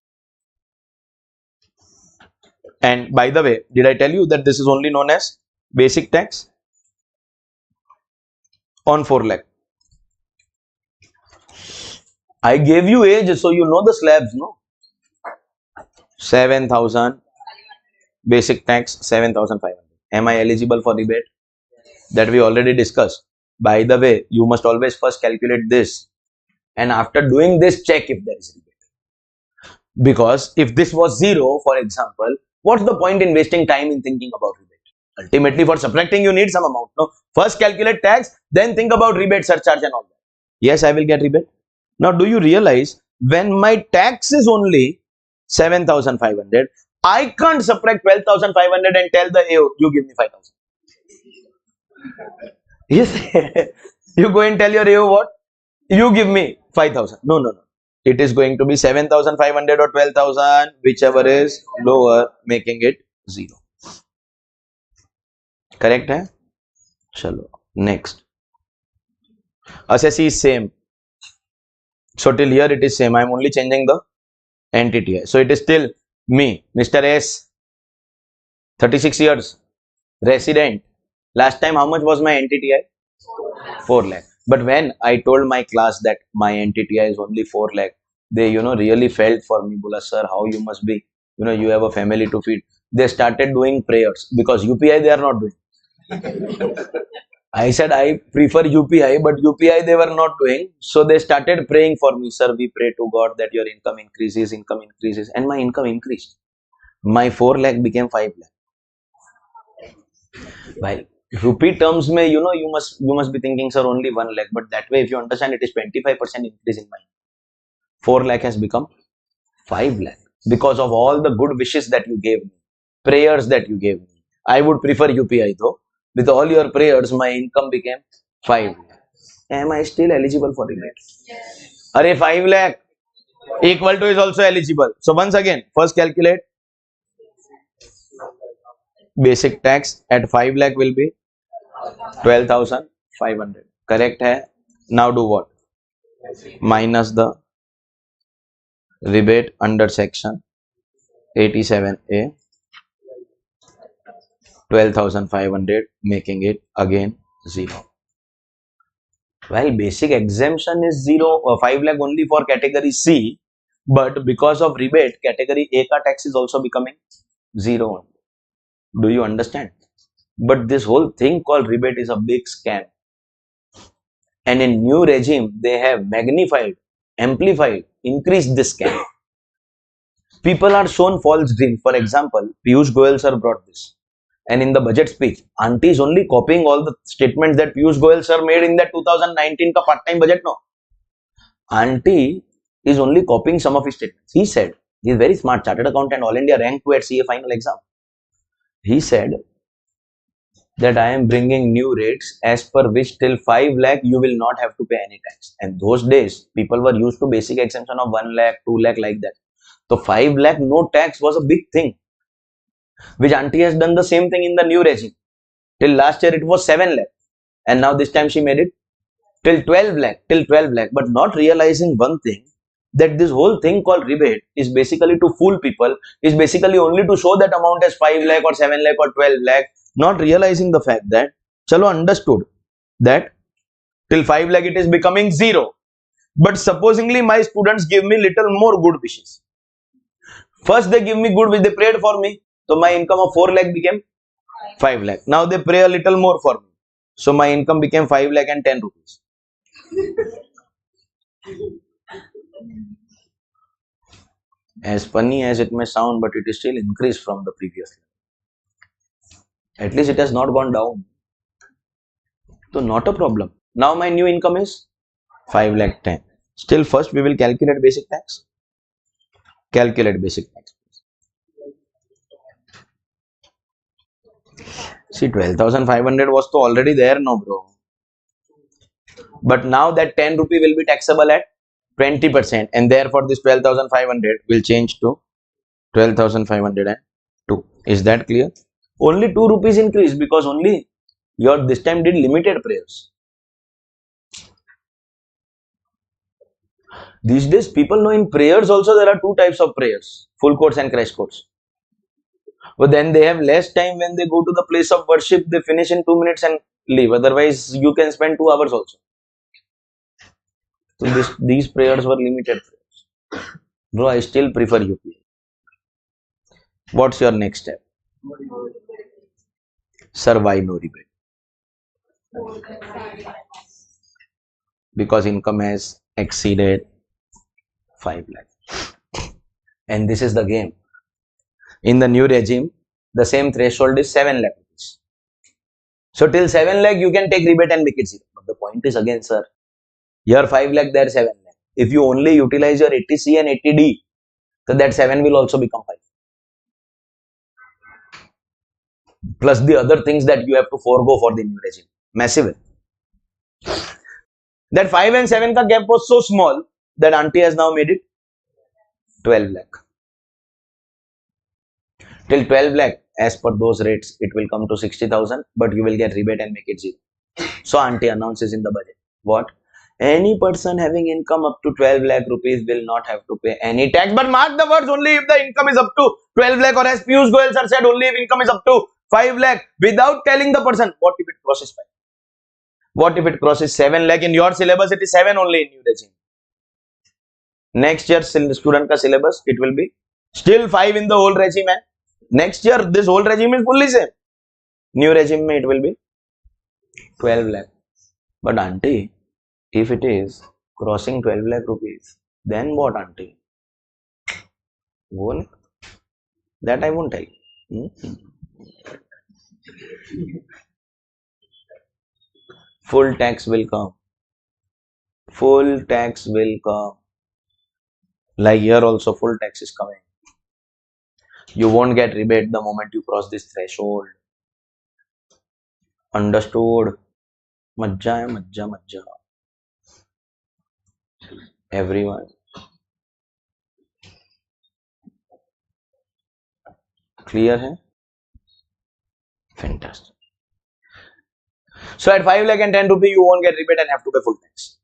And by the way, did I tell you that this is only known as basic tax on 4 lakh? I gave you age, so you know the slabs, no? 7,000 basic tax, 7,500. Am I eligible for rebate? That we already discussed. By the way, you must always first calculate this, and after doing this, check if there is rebate. Because if this was 0, for example, what's the point in wasting time in thinking about rebate? Ultimately, for subtracting, you need some amount. No, first calculate tax, then think about rebate, surcharge, and all that. Yes, I will get rebate. Now, do you realize when my tax is only 7,500, I can't subtract 12,500 and tell the AO, you give me 5,000. Yes, you go and tell your AO what? You give me 5,000. No, no, no. It is going to be 7,500 or 12,000, whichever is lower, making it 0. Correct hai? Chalo. Next. Assessee is same. So till here it is same. I am only changing the entity. So it is still me, Mr. S, 36 years, resident. Last time how much was my NTTI? 4 lakh. But when I told my class that my NTTI is only 4 lakh, they really felt for me. Bola, sir, how you must be, you have a family to feed. They started doing prayers because UPI they are not doing. I said I prefer UPI, but UPI they were not doing. So they started praying for me. Sir, we pray to God that your income increases, and my income increased. My 4 lakh became 5 lakh. While rupee terms mein, you must be thinking, sir, only 1 lakh. But that way, if you understand, it is 25% increase in mine. 4 lakh has become 5 lakh because of all the good wishes that you gave me, prayers that you gave me. I would prefer UPI though. With all your prayers, my income became 5 lakh. Am I still eligible for rebate? Yes. Arey 5 lakh equal to is also eligible. So once again, first calculate basic tax at 5 lakh will be 12,500. Correct hai? Now do what? Minus the rebate under section 87A, 12,500, making it again 0. Well, basic exemption is 0, 5 lakh only for category C, but because of rebate, category A ka tax is also becoming 0. Do you understand? But this whole thing called rebate is a big scam. And in new regime, they have magnified, amplified, increased this scam. People are shown false dreams. For example, Piyush Goyal sir brought this. And in the budget speech, auntie is only copying all the statements that Piyush Goyal sir made in that 2019 ka part-time budget. No, auntie is only copying some of his statements. He said, he is very smart, chartered accountant, all India rank 2 at CA final exam. He said that I am bringing new rates as per which till 5 lakh you will not have to pay any tax. And those days, people were used to basic exemption of 1 lakh, 2 lakh like that. So 5 lakh no tax was a big thing, which auntie has done the same thing in the new regime. Till last year it was 7 lakh, and now this time she made it till 12 lakh, but not realizing one thing, that this whole thing called rebate is basically to fool people, is basically only to show that amount as 5 lakh or 7 lakh or 12 lakh, not realizing the fact that, chalo understood that till 5 lakh it is becoming zero, but supposingly my students give me little more good wishes. First they give me good wish, they prayed for me, so my income of 4 lakh became 5 lakh. Now they pray a little more for me, so my income became 5 lakh and 10 rupees. As funny as it may sound, but it is still increased from the previous level. At least it has not gone down. So not a problem. Now my new income is 5 lakh 10. Still first we will calculate basic tax. Calculate basic tax. See, 12,500 was to already there, no bro. But now that 10 rupee will be taxable at 20%, and therefore this 12,500 will change to 12,502. Is that clear? Only 2 rupees increase because only your this time did limited prayers. These days people know in prayers also there are two types of prayers, full course and crash course. But then they have less time when they go to the place of worship, they finish in 2 minutes and leave. Otherwise you can spend 2 hours also. So these prayers were limited prayers. Bro, I still prefer UPI. What's your next step? Sir, why no rebate? Because income has exceeded 5 lakh. And this is the game. In the new regime, the same threshold is 7 lakh rupees. So till 7 lakh, you can take rebate and make it zero. But the point is again, sir, here 5 lakh, there 7 lakh. If you only utilize your 80C and 80D, so that 7 will also become 5. Plus the other things that you have to forego for the new regime. Massive. That 5 and 7 ka gap was so small that auntie has now made it 12 lakh. Till 12 lakh, as per those rates, it will come to 60,000, but you will get rebate and make it zero. So auntie announces in the budget, what? Any person having income up to 12 lakh rupees will not have to pay any tax. But mark the words, only if the income is up to 12 lakh, or as Piyush Goyal sir said, only if income is up to 5 lakh, without telling the person. What if it crosses 5? What if it crosses 7 lakh? In your syllabus, it is 7 only in new regime. Next year, student ka syllabus, it will be still 5 in the old regime, and next year, this whole regime is fully same. New regime, it will be 12 lakh. But auntie, if it is crossing 12 lakh rupees, then what, auntie? That I won't tell you. Full tax will come. Full tax will come. Like here also, full tax is coming. You won't get rebate the moment you cross this threshold. Understood? Majja hai, majja, majja. Everyone. Clear hai? Fantastic. So at 5 lakh and 10 rupee, you won't get rebate and have to pay full tax.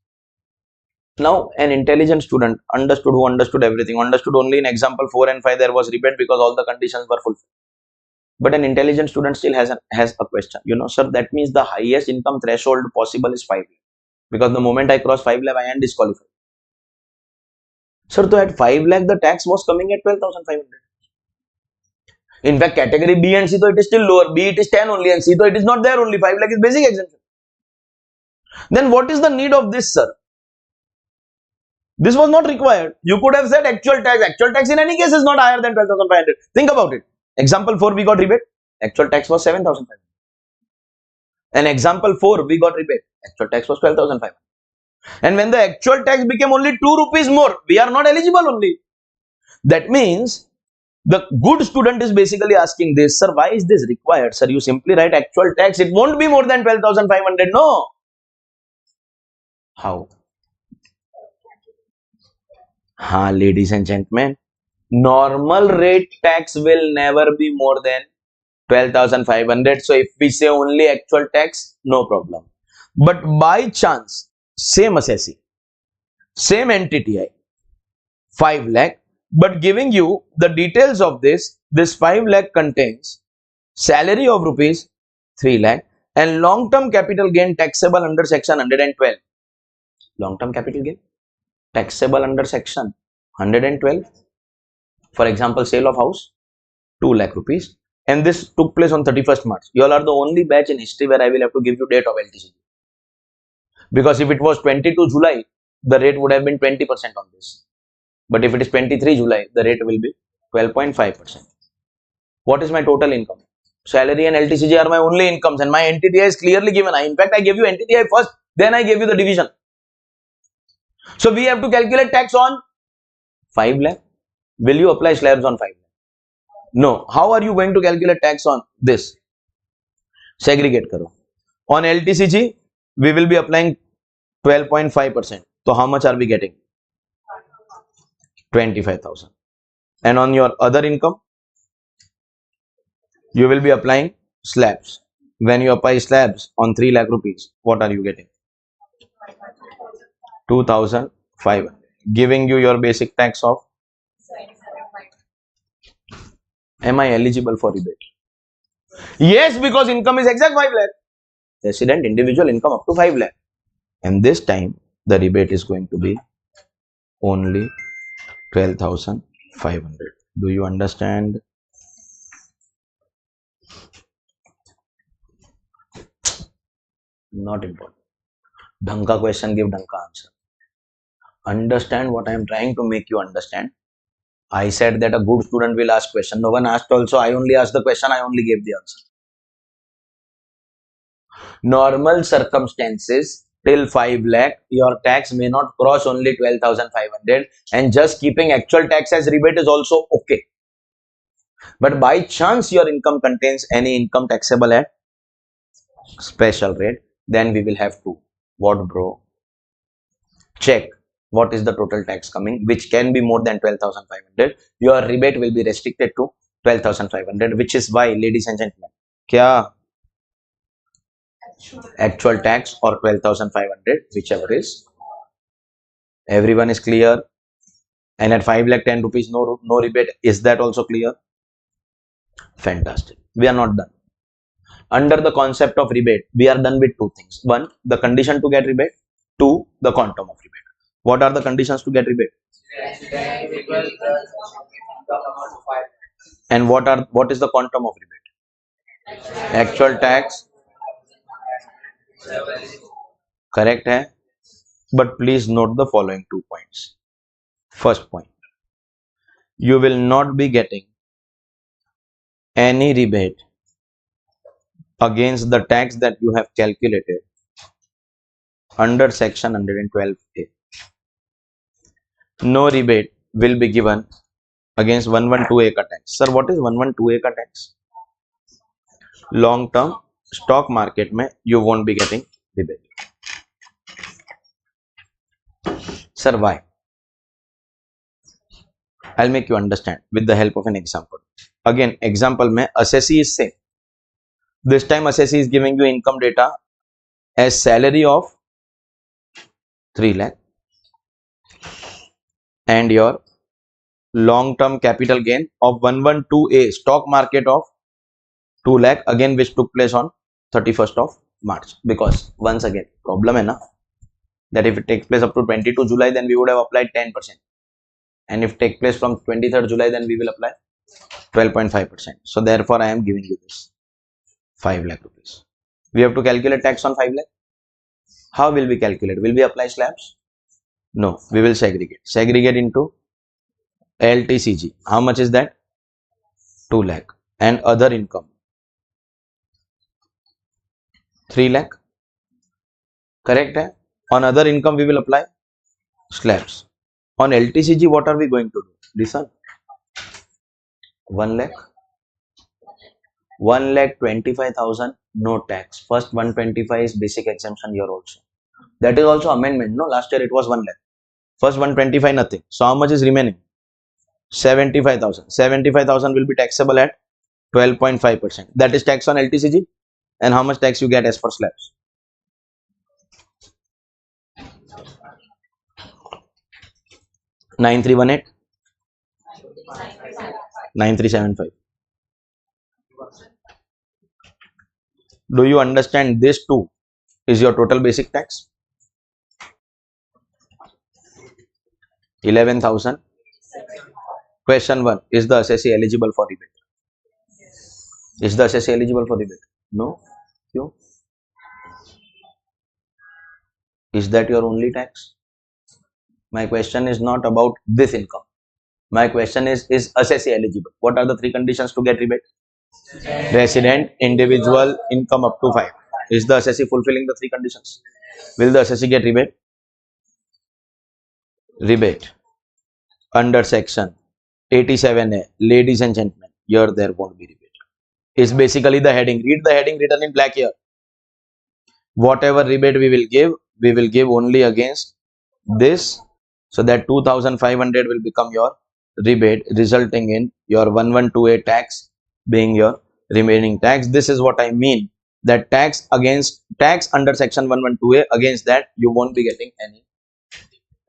Now, an intelligent student who understood everything, understood only in example 4 and 5 there was rebate because all the conditions were fulfilled. But an intelligent student still has a question. You know, sir, that means the highest income threshold possible is 5 lakh. Because the moment I cross 5 lakh, I am disqualified. Sir, so at 5 lakh, the tax was coming at 12,500. In fact, category B and C, so it is still lower. B, it is 10 only, and C, so it is not there only. 5 lakh is basic exemption. Then what is the need of this, sir? This was not required. You could have said actual tax. Actual tax in any case is not higher than 12,500. Think about it. Example 4, we got rebate. Actual tax was 7,500. And example 4, we got rebate. Actual tax was 12,500. And when the actual tax became only 2 rupees more, we are not eligible only. That means the good student is basically asking this, sir, why is this required? Sir, you simply write actual tax. It won't be more than 12,500. No. How? Ladies and gentlemen, normal rate tax will never be more than 12,500. So if we say only actual tax, no problem. But by chance, same assessee, same NTTI, 5 lakh, but giving you the details of this 5 lakh contains salary of rupees 3 lakh and long-term capital gain taxable under section 112. Long-term capital gain taxable under section 112. For example, sale of house, 2 lakh rupees. And this took place on 31st March. You all are the only batch in history where I will have to give you date of LTCG. Because if it was 22 July, the rate would have been 20% on this. But if it is 23 July, the rate will be 12.5%. What is my total income? Salary and LTCG are my only incomes and my NTTI is clearly given. In fact, I gave you NTTI first, then I gave you the division. So we have to calculate tax on 5 lakh. Will you apply slabs on 5 lakh? No. How are you going to calculate tax on this? Segregate karo. On LTCG, we will be applying 12.5%. So how much are we getting? 25,000. And on your other income, you will be applying slabs. When you apply slabs on 3 lakh rupees, what are you getting? 2,500. Giving you your basic tax of. Am I eligible for rebate? Yes, because income is exact 5 lakh. Resident individual income up to 5 lakh. And this time, the rebate is going to be only 12,500. Do you understand? Not important. Dhang ka question, give dhang ka answer. Understand what I am trying to make you understand. I said that a good student will ask question. No one asked also. I only asked the question. I only gave the answer. Normal circumstances till 5 lakh, your tax may not cross only 12,500 and just keeping actual tax as rebate is also okay. But by chance your income contains any income taxable at special rate, then we will have to, what bro? Check what is the total tax coming, which can be more than 12,500. Your rebate will be restricted to 12,500, which is why, ladies and gentlemen, kya? Actual tax or 12,500, whichever is. Everyone is clear? And at 5 lakh 10 rupees, no rebate. Is that also clear? Fantastic. We are not done. Under the concept of rebate, we are done with two things. One, the condition to get rebate. Two, the quantum of rebate. What are the conditions to get rebate? And what is the quantum of rebate? Actual tax. Correct hai? But please note the following 2 points. First point, you will not be getting any rebate against the tax that you have calculated under section 112A. No rebate will be given against 112A ka tax. Sir, what is 112A ka tax? Long term stock market mein you won't be getting rebate. Sir, why? I'll make you understand with the help of an example. Again, example mein assessee is same. This time assessee is giving you income data as salary of 3 lakh and your long-term capital gain of 112A stock market of 2 lakh, again which took place on 31st of March. Because once again, problem hai na, that if it takes place up to 22 July, then we would have applied 10%. And if it takes place from 23rd July, then we will apply 12.5%. So therefore, I am giving you this 5 lakh rupees. We have to calculate tax on 5 lakh. How will we calculate? Will we apply slabs? No, we will segregate. Segregate into LTCG. How much is that? 2 lakh. And other income 3 lakh. Correct? Hai? On other income, we will apply slabs. On LTCG, what are we going to do? Listen. 1 lakh. 1,25,000, no tax. First 125 is basic exemption here also. That is also amendment. No, last year it was 1 lakh. First 125, nothing. So how much is remaining? 75,000. 75,000 will be taxable at 12.5%. That is tax on LTCG. And how much tax you get as per slabs? 9318, 9375. Do you understand this too is your total basic tax? 11,000. Question 1. Is the assessee eligible for rebate? Is the assessee eligible for rebate? No. You? Is that your only tax? My question is not about this income. My question is assessee eligible? What are the 3 conditions to get rebate? Resident, individual, income up to 5. Is the assessee fulfilling the 3 conditions? Will the assessee get rebate? Rebate. Under section 87A, ladies and gentlemen, here there won't be rebate. Is basically the heading. Read the heading written in black here. Whatever rebate we will give only against this. So that 2,500 will become your rebate, resulting in your 1128 tax being your remaining tax. This is what I mean, that tax under section 112A, against that you won't be getting any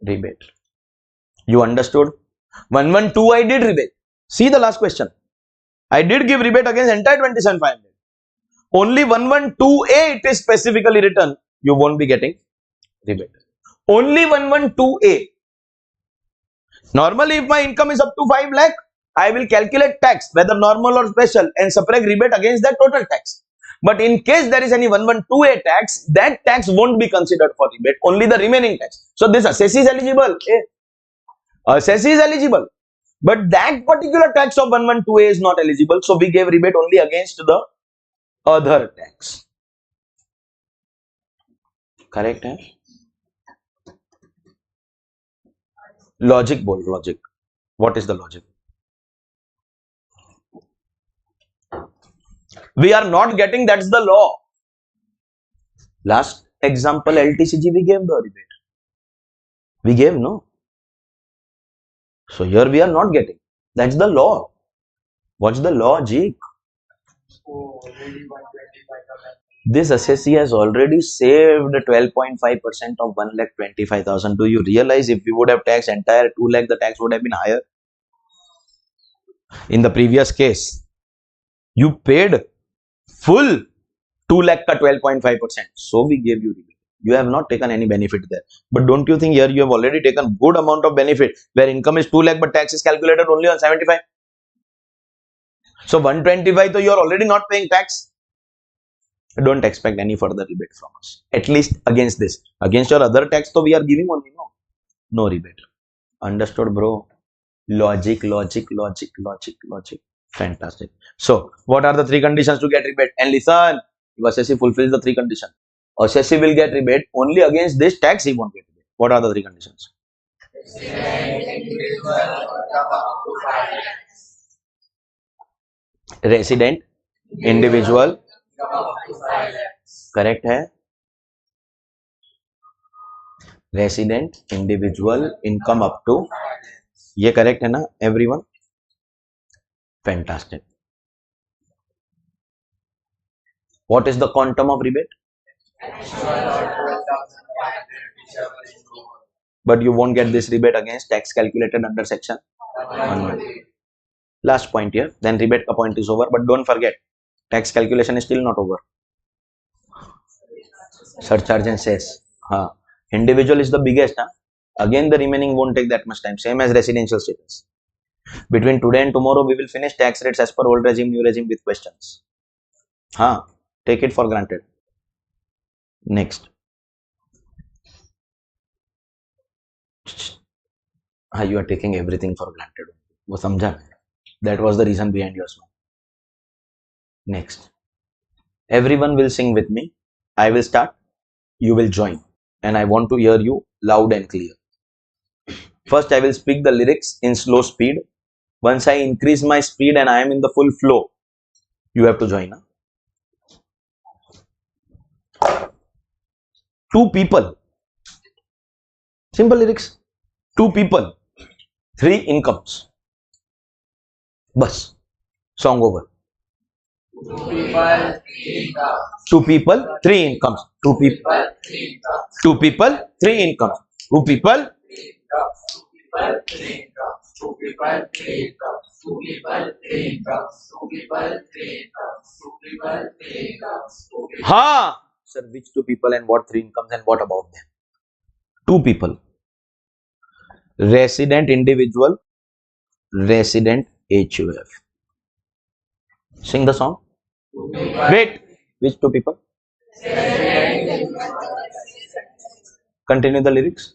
rebate. You understood? 112 I did rebate. See the last question. I did give rebate against entire 27,500. Only 112A it is specifically written, you won't be getting rebate. Only 112A. Normally, if my income is up to 5 lakh, I will calculate tax, whether normal or special, and subtract rebate against that total tax. But in case there is any 112A tax, that tax won't be considered for rebate, only the remaining tax. So this assessee is eligible. Assessee is eligible. But that particular tax of 112A is not eligible. So we gave rebate only against the other tax. Correct? Hai? Logic bol, logic. What is the logic? We are not getting, that's the law. Last example, LTCG, we gave the rebate. We gave, no. So here we are not getting. That's the law. What's the logic? So already 125,000. This assessee has already saved 12.5% of 1,25,000. Do you realize if we would have taxed entire 2 lakh, the tax would have been higher? In the previous case, you paid full 2 lakh ka 12.5%. So we gave you rebate. You have not taken any benefit there. But don't you think here you have already taken good amount of benefit, where income is 2 lakh but tax is calculated only on 75? So 125, so you are already not paying tax. Don't expect any further rebate from us. At least against this. Against your other tax, so we are giving only no rebate. Understood, bro? Logic. Fantastic. So, what are the 3 conditions to get rebate? And listen, if assessee fulfills the 3 conditions, assessee will get rebate only against this tax, he won't get rebate. What are the 3 conditions? Resident, individual, correct है? Resident, individual, income up to, ये correct है ना everyone? Fantastic. What is the quantum of rebate? But you won't get this rebate against tax calculated under section 112. Last point here, then rebate ka point is over. But don't forget, tax calculation is still not over. Surcharge and cess. Individual is the biggest. Again, the remaining won't take that much time. Same as residential status. Between today and tomorrow, we will finish tax rates as per old regime, new regime with questions. Take it for granted. Next. You are taking everything for granted. वो समझा मैं. That was the reason behind your smile. Next. Everyone will sing with me. I will start. You will join. And I want to hear you loud and clear. First, I will speak the lyrics in slow speed. Once I increase my speed and I am in the full flow, you have to join. Two people. Simple lyrics. Two people. Three incomes. Bus. Song over. Two people, three incomes. Two people, two people, three incomes. Two people, ha. Sir, which two people and what three incomes and what about them? Two people. Resident individual, resident HUF. Sing the song. Wait, which two people? Continue the lyrics.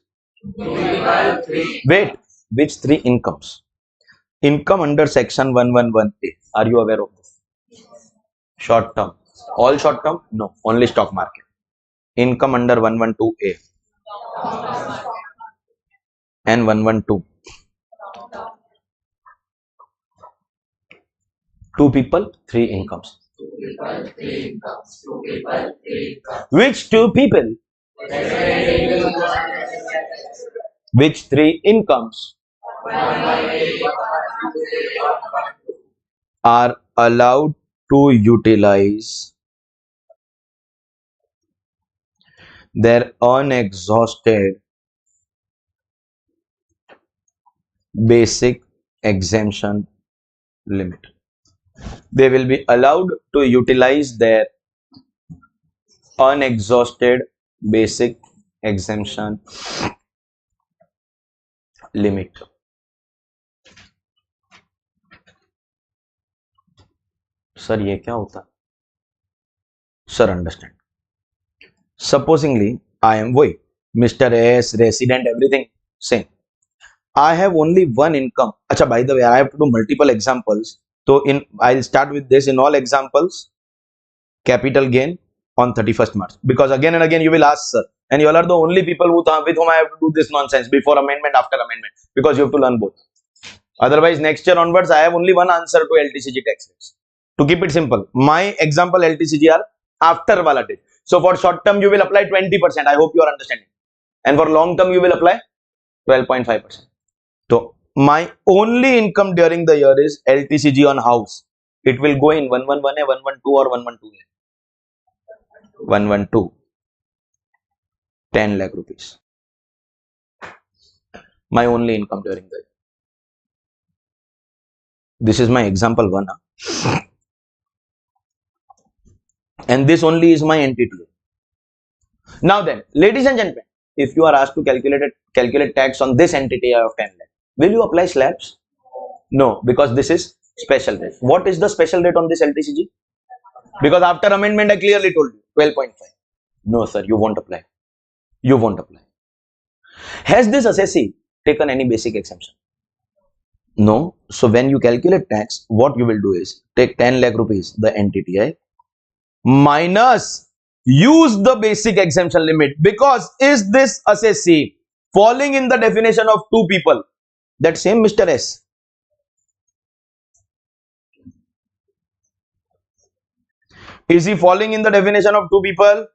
Wait, which three incomes? Income under section 111A. Are you aware of this? Short term. All short term? No, only stock market. Income under 112A and 112. Two people, three incomes. Which two people? Which three incomes are allowed to utilize their unexhausted basic exemption limit? They will be allowed to utilize their unexhausted basic exemption limit. Sir, ये क्या होता? Sir, understand. Supposingly, I am Mr. S, resident, everything same. I have only one income. Acha, by the way, I have to do multiple examples. So I'll start with this. In all examples, capital gain on 31st March. Because again and again you will ask, sir, and you all are the only people with whom I have to do this nonsense before amendment, after amendment, because you have to learn both. Otherwise, next year onwards, I have only one answer to LTCG tax rates. To keep it simple, my example LTCG are after wala date. So for short term, you will apply 20%. I hope you are understanding. And for long term, you will apply 12.5%. So my only income during the year is LTCG on house. It will go in 111A, 112 or 112A. 112. 10 lakh rupees. My only income during the year. This is my example 1. And this only is my entity. Now then, ladies and gentlemen, if you are asked to calculate tax on this entity of 10 lakh, will you apply slabs? No, because this is special rate. What is the special rate on this LTCG? Because after amendment, I clearly told you 12.5. No, sir, you won't apply. You won't apply. Has this assessee taken any basic exemption? No. So when you calculate tax, what you will do is take 10 lakh rupees, the NTTI, minus use the basic exemption limit. Because is this assessee falling in the definition of two people? That same Mr. S. Is he falling in the definition of two people?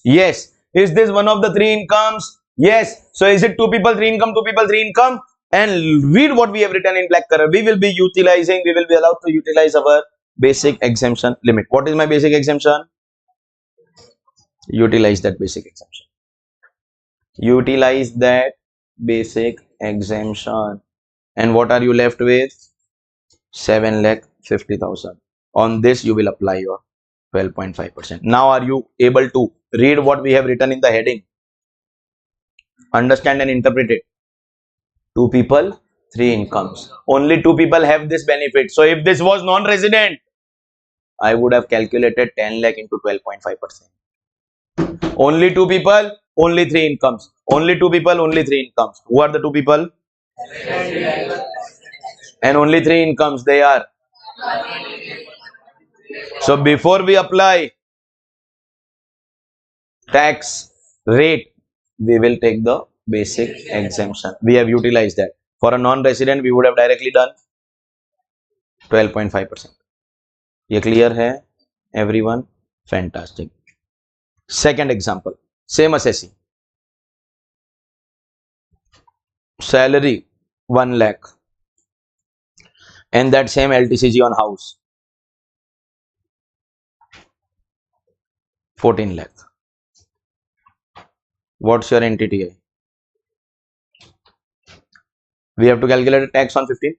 Yes. Is this one of the three incomes? Yes. So is it two people, three income, two people, three income? And read what we have written in black color. We will be allowed to utilize our basic exemption limit. What is my basic exemption? Utilize that basic exemption. Utilize that basic exemption. And what are you left with? 7,50,000. On this, you will apply your 12.5%. Now, are you able to read what we have written in the heading? Understand and interpret it. Two people, three incomes. Only two people have this benefit. So, if this was non-resident, I would have calculated 10 lakh into 12.5%. Only two people, only 3 incomes. Only 2 people, only 3 incomes. Who are the 2 people? And only 3 incomes they are. So before we apply tax rate, we will take the basic exemption. We have utilized that. For a non-resident, we would have directly done 12.5%. ये clear है everyone? Fantastic. Second example, same assessee, salary 1 lakh, and that same LTCG on house 14 lakh. What's your NTTI? We have to calculate a tax on 15.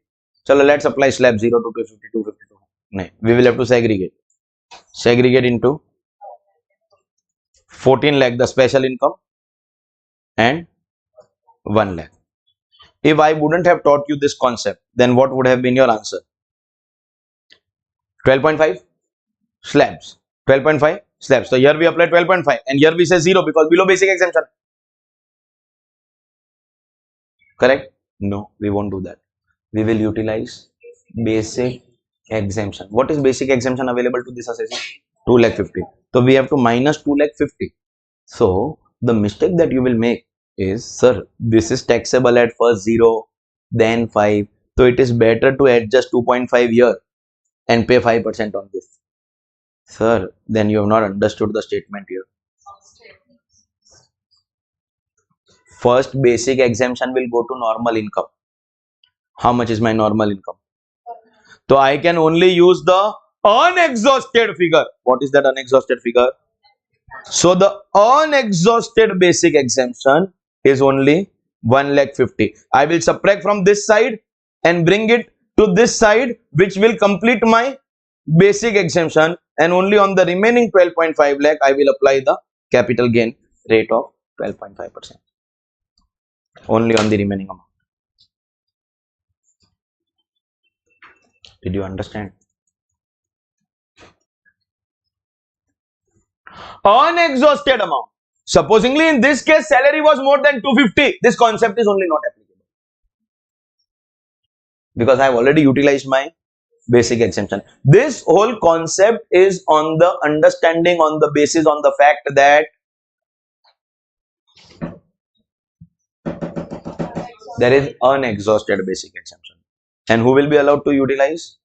Chalo, let's apply slab 0 to 250, 252. No, we will have to segregate into 14 lakh the special income and 1 lakh. If I wouldn't have taught you this concept, then what would have been your answer? 12.5 slabs. 12.5 slabs. So here we apply 12.5 and here we say 0 because below basic exemption. Correct? No, we won't do that. We will utilize basic exemption. What is basic exemption available to this assessment? 2 lakh 50. So we have to minus 2 lakh 50. So the mistake that you will make is, sir, this is taxable at first 0, then 5. So it is better to adjust 2.5 here and pay 5% on this. Sir, then you have not understood the statement here. First basic exemption will go to normal income. How much is my normal income? So I can only use the unexhausted figure. What is that unexhausted figure? So the unexhausted basic exemption is only 1 lakh 50. I will subtract from this side and bring it to this side, which will complete my basic exemption, and only on the remaining 12.5 lakh I will apply the capital gain rate of 12.5%. Only on the remaining amount. Did you understand? Unexhausted amount. Supposingly in this case salary was more than 250. This concept is only not applicable because I have already utilized my basic exemption. This whole concept is on the understanding, on the basis, on the fact that there is unexhausted basic exemption. And who will be allowed to utilize?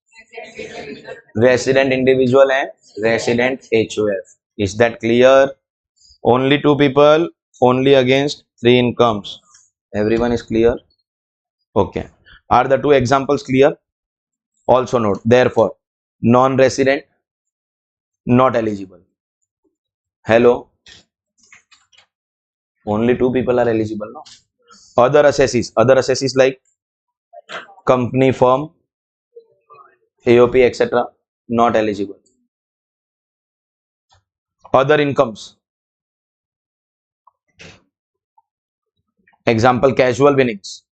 Resident individual and resident HOF. Is that clear? Only 2 people, only against 3 incomes. Everyone is clear? Okay. Are the 2 examples clear? Also note, therefore, non-resident not eligible. Hello? Only 2 people are eligible, no? Other assessees like company, firm, AOP, etc. not eligible. Other incomes. Example, casual winnings.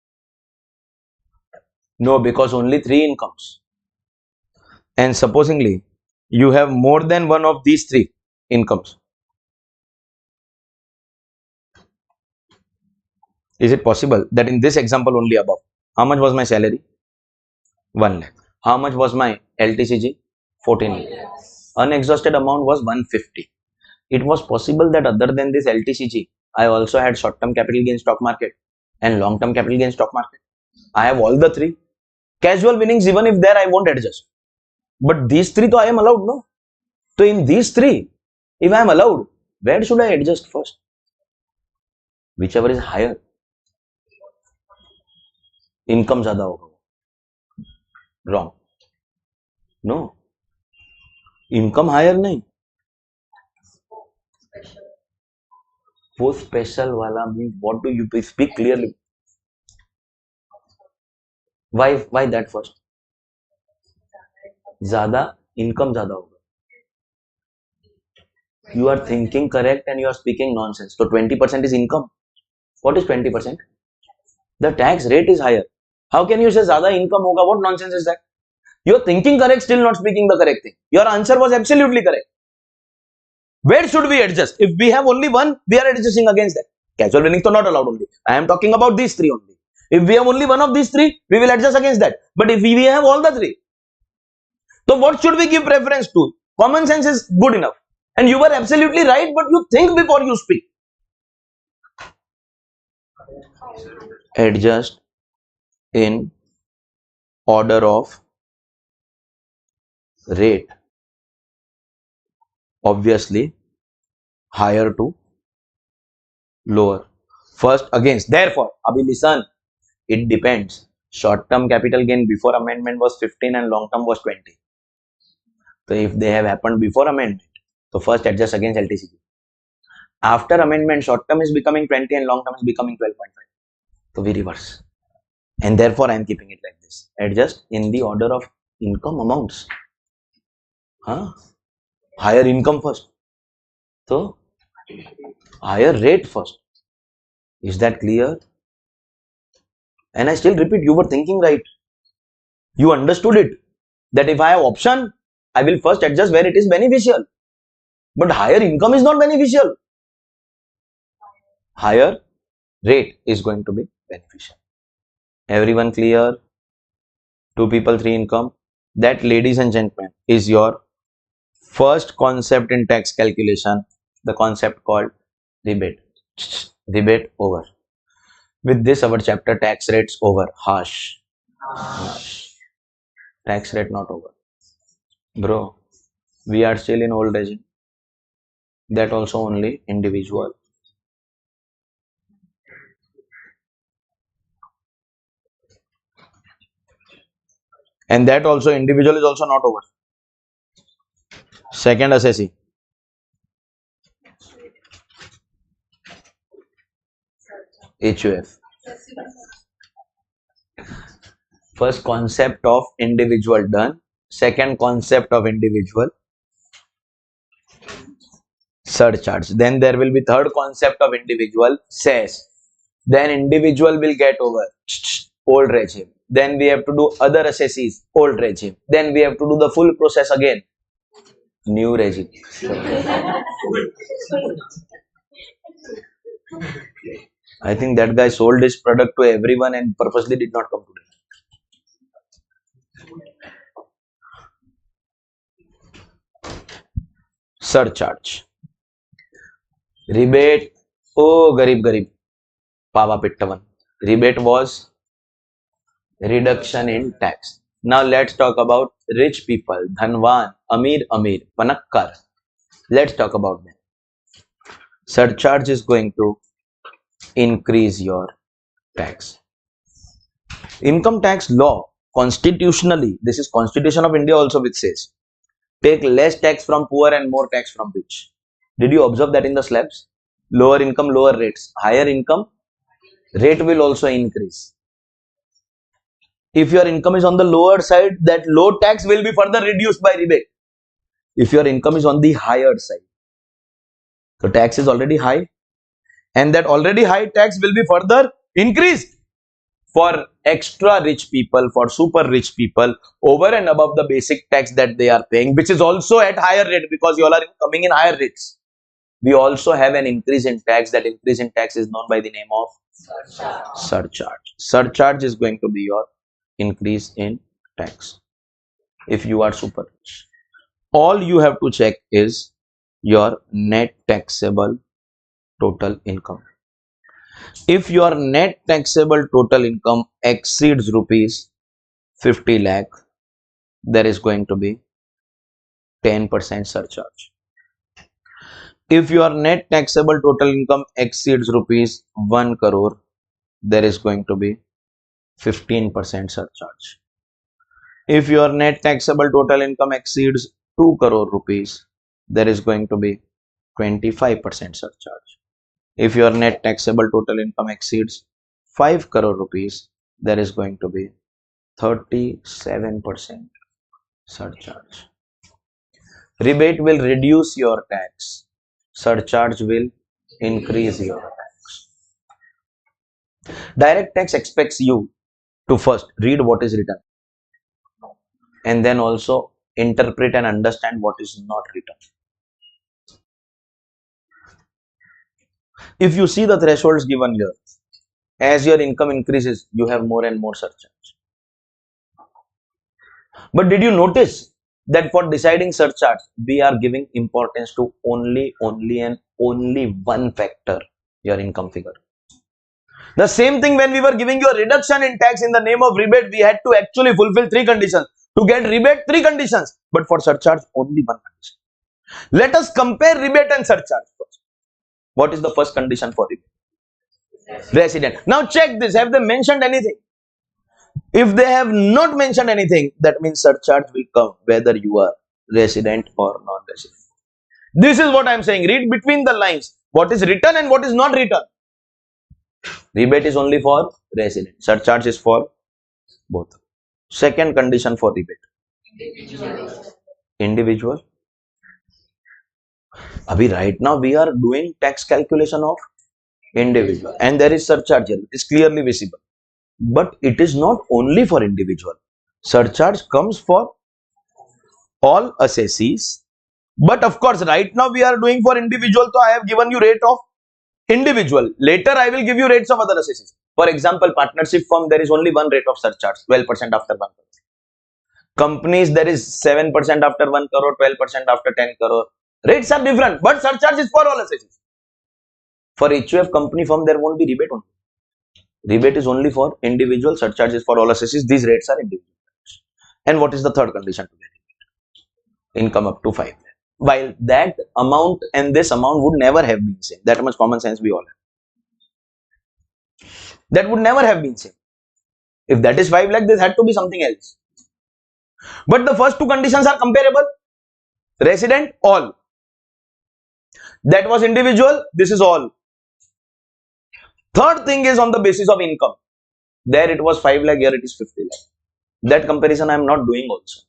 No, because only 3 incomes. And supposingly, you have more than one of these 3 incomes. Is it possible that in this example only above, how much was my salary? 1 lakh. How much was my LTCG? 14 lakh. Unexhausted amount was 150. It was possible that other than this LTCG, I also had short-term capital gain stock market and long-term capital gain stock market. I have all the 3. Casual winnings, even if there, I won't adjust. But these 3, I am allowed, no? So in these 3, if I am allowed, where should I adjust first? Whichever is higher. Income ज़्यादा होगा. Wrong. No. Income higher नहीं. वो special वाला means what do you speak clearly? Why that first? ज़्यादा income ज़्यादा होगा. You are thinking correct and you are speaking nonsense. So 20% is income. What is 20%? The tax rate is higher. How can you say ज़्यादा income होगा? What nonsense is that? You are thinking correct, still not speaking the correct thing. Your answer was absolutely correct. Where should we adjust? If we have only one, we are adjusting against that. Casual winnings are not allowed only. I am talking about these three only. If we have only one of these three, we will adjust against that. But if we have all the three, so what should we give preference to? Common sense is good enough. And you were absolutely right, but you think before you speak. Adjust in order of rate. Obviously, higher to lower. First against. Therefore, Abhi listen, it depends. Short-term capital gain before amendment was 15 and long-term was 20. So if they have happened before amendment, so first adjust against LTCG. After amendment, short-term is becoming 20 and long-term is becoming 12.5. So we reverse. And therefore, I am keeping it like this. Adjust in the order of income amounts. Higher income first. So, higher rate first. Is that clear? And I still repeat, you were thinking right. You understood it. That if I have option, I will first adjust where it is beneficial. But higher income is not beneficial. Higher rate is going to be beneficial. Everyone clear? 2 people, 3 income. That, ladies and gentlemen, is your first concept in tax calculation. The concept called rebate. Rebate over. With this, our chapter tax rates over. Harsh. Tax rate not over. Bro, we are still in old regime. That also only individual. And that also individual is also not over. Second assessee. HUF. First concept of individual done. Second concept of individual surcharge. Then there will be third concept of individual cess. Then individual will get over old regime. Then we have to do other assessees, old regime. Then we have to do the full process again, new regime. I think that guy sold his product to everyone and purposely did not come today. Surcharge. Rebate. Oh, garib. Pava Pittavan. Rebate was reduction in tax. Now let's talk about rich people. Dhanwan, Amir, Panakkar. Let's talk about them. Surcharge is going to increase your tax. Income tax law, constitutionally, this is Constitution of India also which says, take less tax from poor and more tax from rich. Did you observe that in the slabs? Lower income, lower rates. Higher income, rate will also increase. If your income is on the lower side, that low tax will be further reduced by rebate. If your income is on the higher side, the tax is already high, and that already high tax will be further increased for extra rich people, for super rich people, over and above the basic tax that they are paying, which is also at higher rate because you all are coming in higher rates. We also have an increase in tax. That increase in tax is known by the name of surcharge. Surcharge is going to be your increase in tax. If you are super rich, all you have to check is your net taxable total income. If your net taxable total income exceeds rupees 50 lakh, there is going to be 10% surcharge. If your net taxable total income exceeds rupees 1 crore, there is going to be 15% surcharge. If your net taxable total income exceeds 2 crore rupees, there is going to be 25% surcharge. If your net taxable total income exceeds 5 crore rupees, there is going to be 37% surcharge. Rebate will reduce your tax. Surcharge will increase your tax. Direct tax expects you to first read what is written and then also interpret and understand what is not written. If you see the thresholds given here, as your income increases, you have more and more surcharge. But did you notice that for deciding surcharge, we are giving importance to only and only one factor, your income figure. The same thing when we were giving you a reduction in tax in the name of rebate, we had to actually fulfill 3 conditions. To get rebate, 3 conditions. But for surcharge, only 1 condition. Let us compare rebate and surcharge first. What is the first condition for rebate? Resident. Now check this. Have they mentioned anything? If they have not mentioned anything, that means surcharge will come whether you are resident or non-resident. This is what I am saying. Read between the lines. What is written and what is not written. Rebate is only for resident. Surcharge is for both. Second condition for rebate. Individual. Abhi right now we are doing tax calculation of individual and there is surcharge here. It is clearly visible. But it is not only for individual. Surcharge comes for all assessees. But of course, right now we are doing for individual. So I have given you rate of individual. Later I will give you rates of other assessees. For example, partnership firm, there is only one rate of surcharge, 12% after 1 crore. Companies, there is 7% after 1 crore, 12% after 10 crore. Rates are different, but surcharge is for all assessees. For HUF company firm, there won't be rebate only. Rebate is only for individual, surcharge is for all assessees. These rates are individual. And what is the third condition to get rebate? Income up to 5 lakh. While that amount and this amount would never have been same. That much common sense we all have. That would never have been same. If that is 5 lakh, this had to be something else. But the first 2 conditions are comparable. Resident, all. That was individual, this is all. Third thing is on the basis of income. There it was 5 lakh, here it is 50 lakh. That comparison I am not doing also.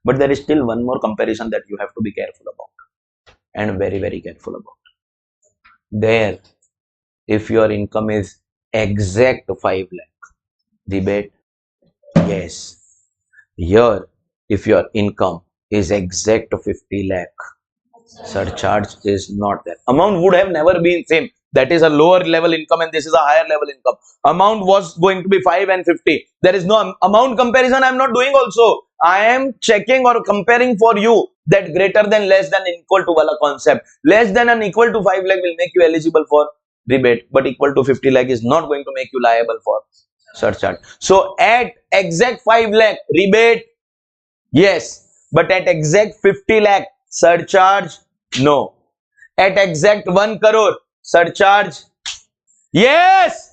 But there is still one more comparison that you have to be careful about. And very, very careful about. There, if your income is exact 5 lakh, rebate, yes. Here, if your income is exact 50 lakh, surcharge is not there. Amount would have never been same. That is a lower level income and this is a higher level income. Amount was going to be 5 and 50. There is no amount comparison I am not doing also. I am checking or comparing for you that greater than, less than, equal to wala concept. Less than and equal to 5 lakh will make you eligible for rebate, but equal to 50 lakh is not going to make you liable for surcharge. So at exact 5 lakh rebate, yes, but at exact 50 lakh surcharge, no. At exact 1 crore surcharge, yes.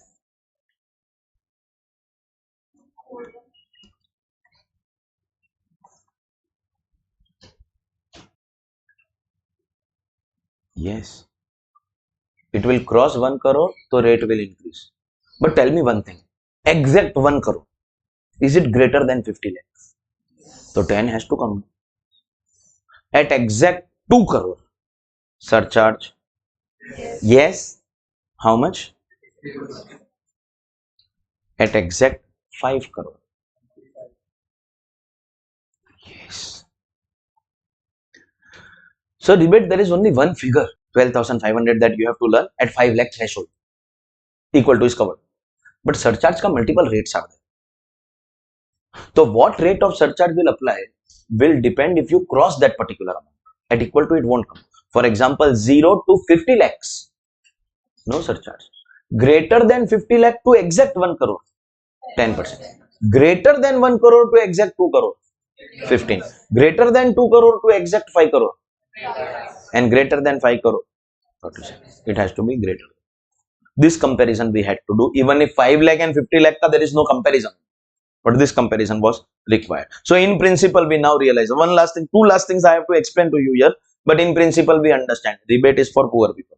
Yes. It will cross 1 crore, so rate will increase. But tell me one thing. Exact 1 crore. Is it greater than 50 lakhs? So 10 has to come. At exact 2 crore. Surcharge. Yes. How much? At exact 5 crore. Yes. So rebate, there is only one figure, 12,500 that you have to learn at 5 lakh threshold. Equal to is covered. But surcharge ka multiple rates are there. So what rate of surcharge will apply will depend if you cross that particular amount. At equal to it won't come. For example, 0 to 50 lakhs. No surcharge. Greater than 50 lakh to exact 1 crore. 10%. Greater than 1 crore to exact 2 crore. 15. Greater than 2 crore to exact 5 crore. And greater than 5 crore. It has to be greater. This comparison we had to do. Even if 5 lakh and 50 lakh, there is no comparison. But this comparison was required. So in principle, we now realize one last thing, 2 last things I have to explain to you here. But in principle, we understand rebate is for poor people.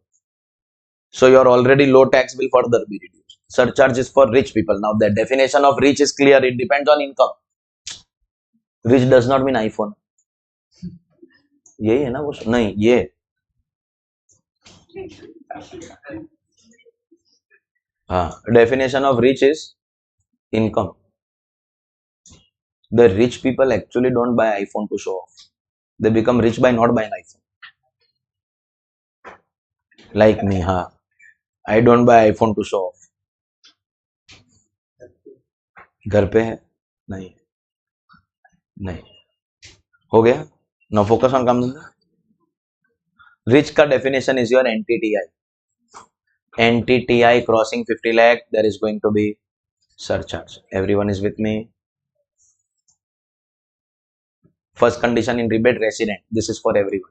So your already low tax will further be reduced. Surcharge is for rich people. Now the definition of rich is clear. It depends on income. Rich does not mean iPhone. यही है ना वो नहीं ये हाँ definition of rich is income. The rich people actually don't buy iPhone to show off. They become rich by not buying iPhone. Like me, हाँ. I don't buy iPhone to show off. घर पे है? नहीं, नहीं. हो गया? Now focus on काम धंधा. Rich का definition is your NTTI. NTTI crossing 50 lakh, there is going to be surcharge. Everyone is with me? First condition in rebate, resident. This is for everyone.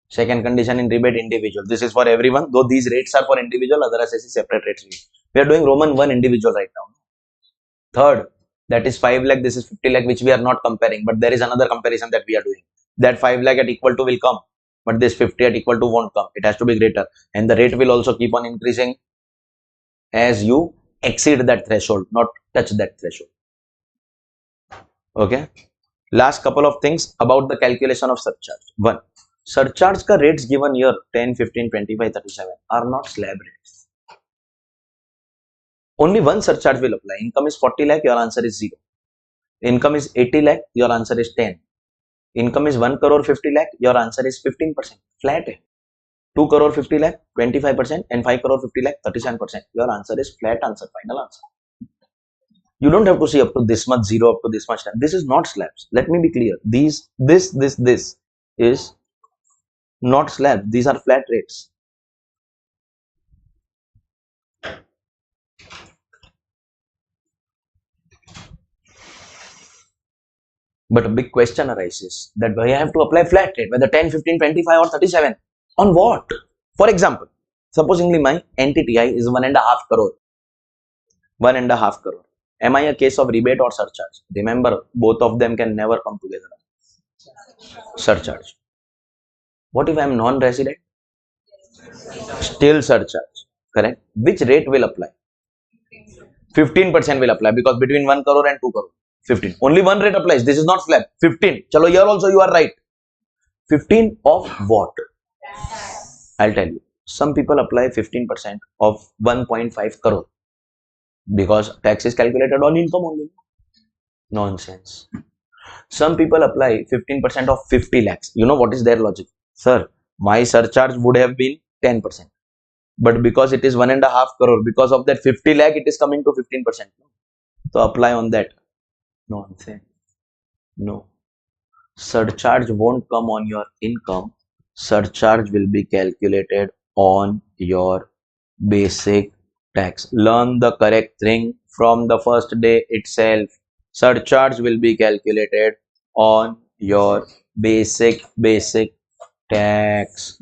Second condition in rebate, individual. This is for everyone. Though these rates are for individual, other assets is separate rates. We are doing Roman 1 individual right now. Third, that is 5 lakh. This is 50 lakh, which we are not comparing. But there is another comparison that we are doing. That 5 lakh at equal to will come. But this 50 at equal to won't come. It has to be greater. And the rate will also keep on increasing as you exceed that threshold, not touch that threshold. Okay. Last couple of things about the calculation of surcharge. One, surcharge ka rates given here 10, 15, 25, 37 are not slab rates. Only one surcharge will apply. Income is 40 lakh, your answer is 0. Income is 80 lakh, your answer is 10. Income is 1 crore 50 lakh, your answer is 15%. Flat hai. 2 crore 50 lakh, 25%, and 5 crore 50 lakh, 37%. Your answer is flat answer, final answer. You don't have to see up to this much 0, up to this much time. This is not slabs. Let me be clear. This is not slab. These are flat rates. But a big question arises that why I have to apply flat rate, whether 10, 15, 25 or 37. On what? For example, supposingly my NTTI is 1.5 crore. 1.5 crore. Am I a case of rebate or surcharge? Remember, both of them can never come together. Surcharge. What if I am non-resident? Still surcharge. Correct. Which rate will apply? 15% will apply because between 1 crore and 2 crore. 15. Only one rate applies. This is not slab. 15. Chalo, here also you are right. 15 of what? I'll tell you. Some people apply 15% of 1.5 crore because tax is calculated on income only. Nonsense. Some people apply 15% of 50 lakhs. You know what is their logic? Sir, my surcharge would have been 10%. But because it is 1.5 crore, because of that 50 lakh, it is coming to 15%. So apply on that. Nonsense. No. Surcharge won't come on your income. Surcharge will be calculated on your basic tax. Learn the correct thing from the first day itself. Surcharge will be calculated on your basic tax.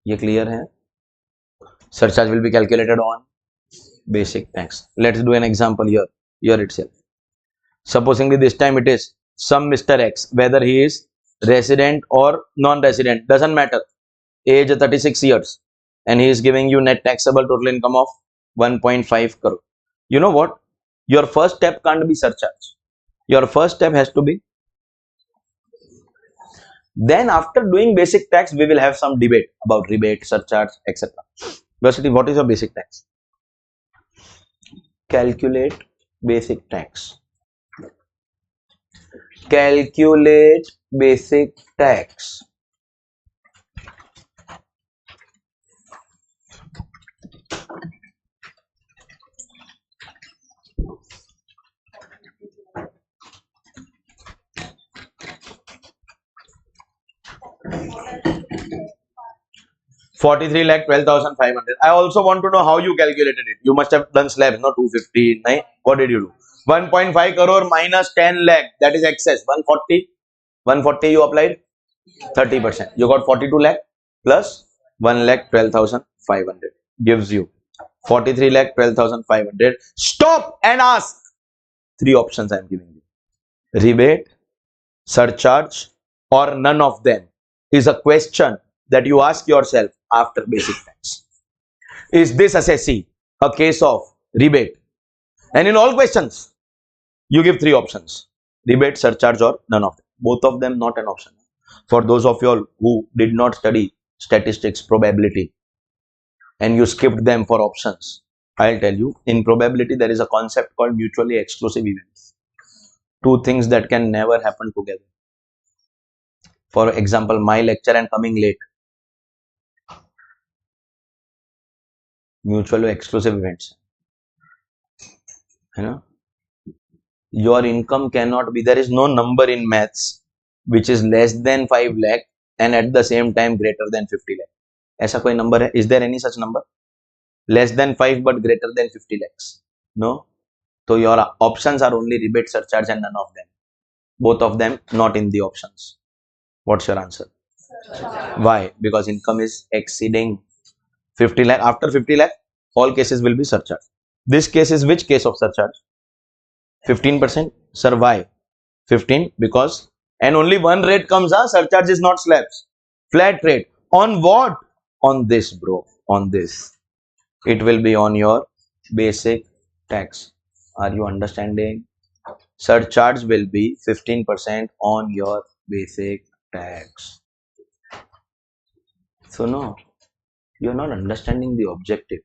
ये clear है? Surcharge will be calculated on basic tax. Let's do an example here itself. Supposingly this time it is some Mr. X, whether he is resident or non-resident, doesn't matter. Age 36 years and he is giving you net taxable total income of 1.5 crore. You know what? Your first step can't be surcharge. Your first step has to be. Then after doing basic tax, we will have some debate about rebate, surcharge, etc. Varsity, what is your basic tax? Calculate basic tax. Calculate basic tax. $43 lakh 12,500. I also want to know how you calculated it. You must have done slabs, no 250. Nahin? What did you do? 1.5 crore minus 10 lakh. That is excess. 140. 140 you applied. 30%. You got 42 lakh plus 1 lakh 12,500. Gives you 43 lakh 12,500. Stop and ask. 3 options I am giving you. Rebate, surcharge, or none of them is a question that you ask yourself after basic tax. Is this assessee a case of rebate? And in all questions, you give 3 options. Rebate, surcharge, or none of them. Both of them not an option. For those of you all who did not study statistics, probability, and you skipped them for options, I'll tell you, in probability, there is a concept called mutually exclusive events. 2 things that can never happen together. For example, my lecture and coming late. Mutual exclusive events. You know, your income cannot be, there is no number in maths which is less than 5 lakh and at the same time greater than 50 lakh. ऐसा कोई number है? Is there any such number? Less than 5 but greater than 50 lakhs? No. So your options are only rebate, surcharge and none of them. Both of them not in the options. What's your answer? Surcharge. Why? Because income is exceeding 50 lakh. After 50 lakh, all cases will be surcharge. This case is which case of surcharge? 15%. Sir, why? 15 because and only one rate comes. Surcharge is not slabs. Flat rate. On what? On this, bro. On this. It will be on your basic tax. Are you understanding? Surcharge will be 15% on your basic tax. So no, you're not understanding the objective.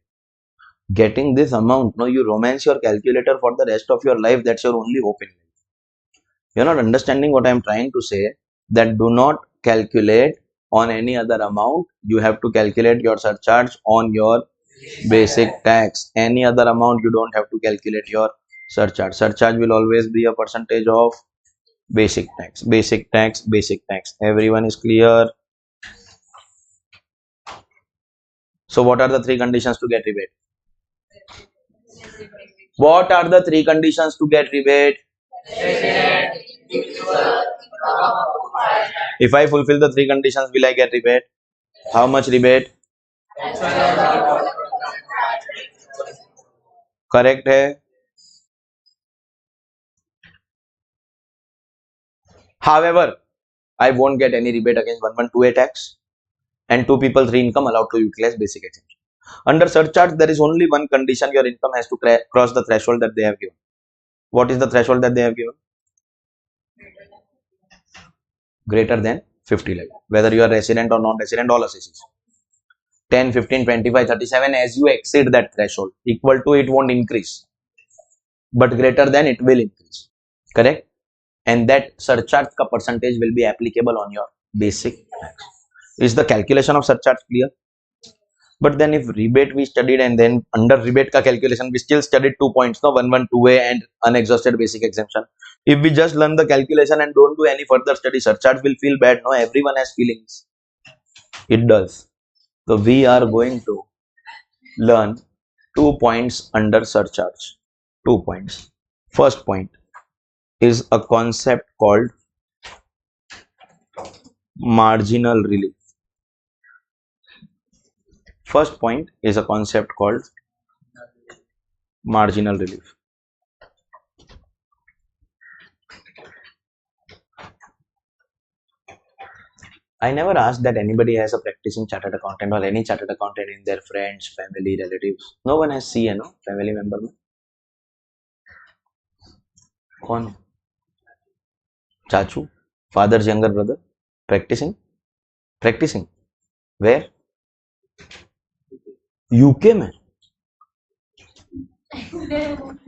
Getting this amount, no, you romance your calculator for the rest of your life. That's your only hope in life. You're not understanding what I'm trying to say. That do not calculate on any other amount. You have to calculate your surcharge on your basic tax. Any other amount you don't have to calculate your surcharge. Surcharge will always be a percentage of basic tax. Basic tax, basic tax. Everyone is clear? So what are the three conditions to get rebate? What are the three conditions to get rebate? If I fulfill the three conditions, will I get rebate? How much rebate? Correct है? However, I won't get any rebate against 1128 tax and 2 people 3 income allowed to utilize basic exemption. Under surcharge, there is only one condition: your income has to cross the threshold that they have given. What is the threshold that they have given? Greater than 50 lakh. Whether you are resident or non-resident, all assesses. 10, 15, 25, 37, as you exceed that threshold, equal to it won't increase, but greater than it will increase. Correct? And that surcharge ka percentage will be applicable on your basic tax. Is the calculation of surcharge clear? But then if rebate we studied and then under rebate ka calculation we still studied 2 points, no, 112A and unexhausted basic exemption. If we just learn the calculation and don't do any further study, surcharge will feel bad. No, everyone has feelings. It does. So we are going to learn 2 points under surcharge. 2 points. First point is a concept called marginal relief. First point is a concept called marginal relief. I never asked that anybody has a practicing chartered accountant or any chartered accountant in their friends, family, relatives. No one has seen, no family member में. कौन? चाचू, father's younger brother, practicing. Where? UK में.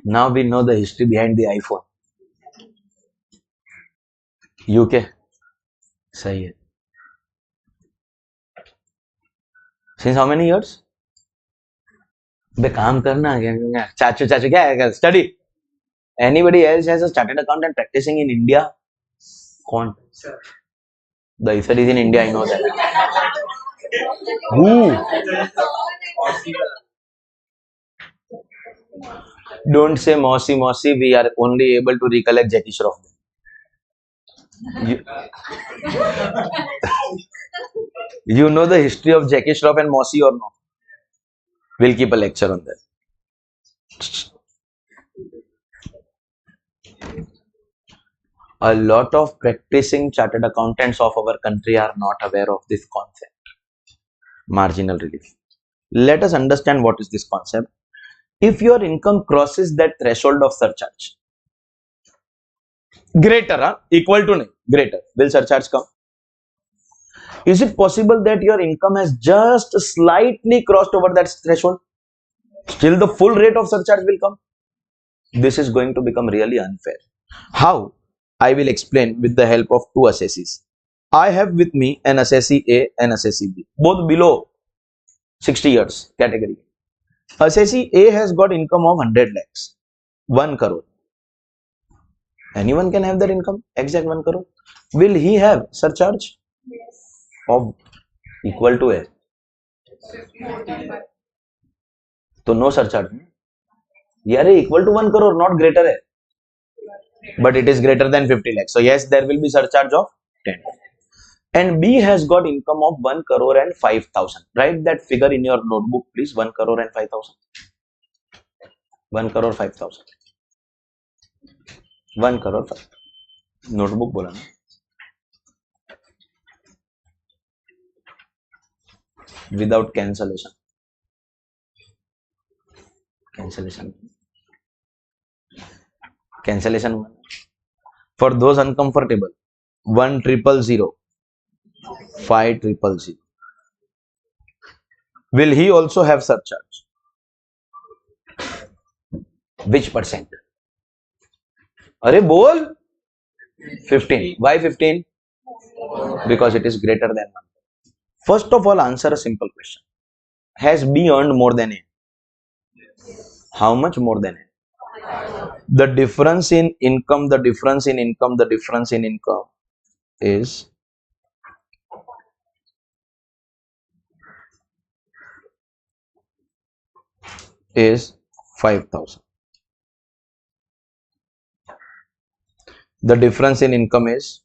Now we know the history behind the iPhone. UK. सही है. Since how many years? बे काम करना क्या? चाचू क्या है? Study. Anybody else has a chartered accountant practicing in India? कौन? The Ether is in India, I know that. Who? Don't say Mossy. We are only able to recollect Jackie Shroff. You know the history of Jackie Shroff and Mossy or no? We'll keep a lecture on that. A lot of practicing chartered accountants of our country are not aware of this concept. Marginal relief. Let us understand what is this concept. If your income crosses that threshold of surcharge, greater, equal to nahi, greater, will surcharge come? Is it possible that your income has just slightly crossed over that threshold? Still the full rate of surcharge will come? This is going to become really unfair. How? I will explain with the help of two assessees. I have with me an assessee A and assessee B, both below 60 years category. Assessee A has got income of 100 lakhs, 1 crore. Anyone can have that income, exact 1 crore. Will he have surcharge of equal to A? So no surcharge. Yeah, equal to 1 crore, not greater है. But it is greater than 50 lakhs. So yes, there will be surcharge of 10. And B has got income of 1 crore and 5,000. Write that figure in your notebook, please. 1 crore and 5,000. 1 crore 5,000. 1 crore 5. Notebook बोला ना. Without cancellation. Cancellation. For those uncomfortable, 1,000,000, 5,000,000. Will he also have surcharge? Which percent? अरे बोल 15. Why 15? Because it is greater than 1. First of all, answer a simple question. Has B earned more than A? How much more than A? The difference in income is 5,000. The difference in income is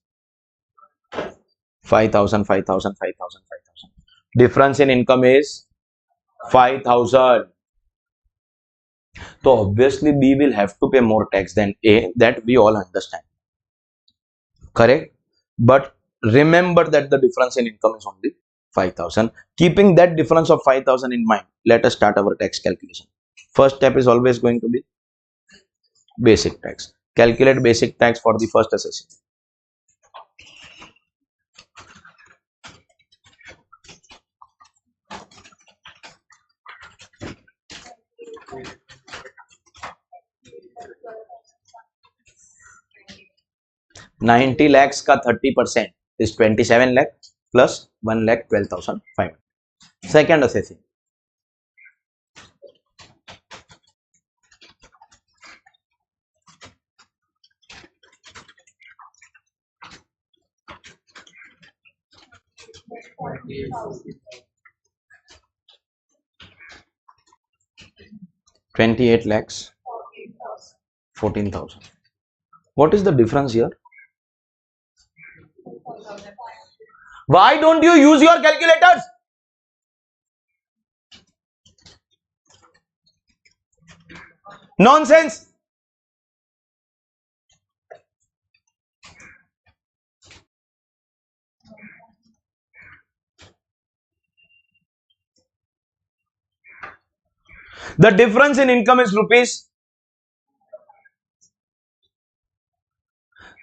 5,000, 5,000, 5,000, 5,000. Difference in income is 5,000. So obviously B will have to pay more tax than A. That we all understand. Correct? But remember that the difference in income is only 5,000. Keeping that difference of 5,000 in mind, let us start our tax calculation. First step is always going to be basic tax. Calculate basic tax for the first assessee. $90 lakhs का 30% is 27 lakh plus 1,12,500. Second assessee. $28 lakhs, 14,000. What is the difference here? Why don't you use your calculators? Nonsense. The difference in income is rupees.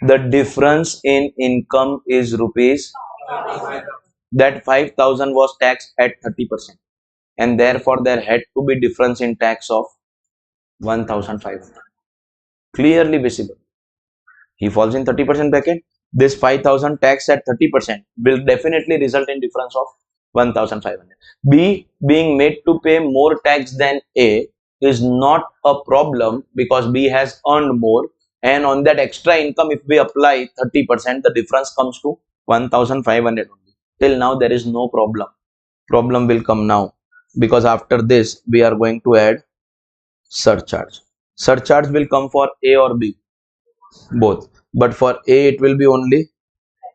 The difference in income is rupees. That 5,000 was taxed at 30%. And therefore there had to be difference in tax of 1,500. Clearly visible. He falls in 30% bracket. This 5,000 tax at 30% will definitely result in difference of 1,500. B being made to pay more tax than A is not a problem because B has earned more, and on that extra income if we apply 30%, the difference comes to 1,500 only. Till now there is no problem. Problem will come now because after this we are going to add surcharge. Surcharge will come for A or B, both, but for A it will be only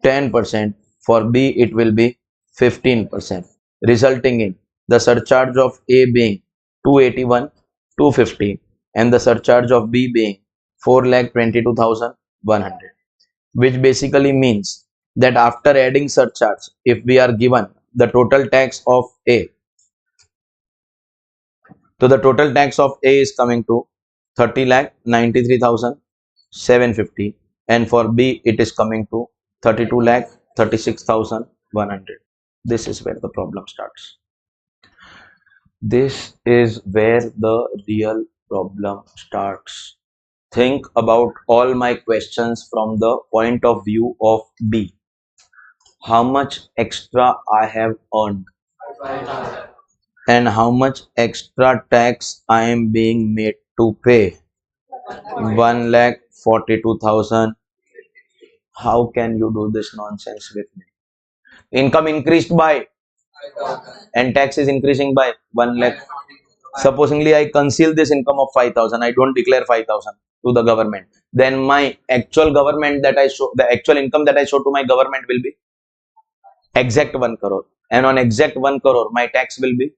10%, for B it will be 15%, resulting in the surcharge of A being 281, 250 and the surcharge of B being 4,22,100, which basically means that after adding surcharge, if we are given the total tax of A, so the total tax of A is coming to 30,93,750 and for B it is coming to 32,36,100. This is where the problem starts. This is where the real problem starts. Think about all my questions from the point of view of B. how much extra I have earned 5,000. and how much extra tax I am being made to pay. 1,42,000. How can you do this nonsense with me? Income increased by 5,000. and tax is increasing by 1 lakh. Supposingly, I conceal this income of 5,000. I don't declare 5,000 to the government. Then my actual government that I show, the actual income that I show to my government will be exact 1 crore. And on exact 1 crore, my tax will be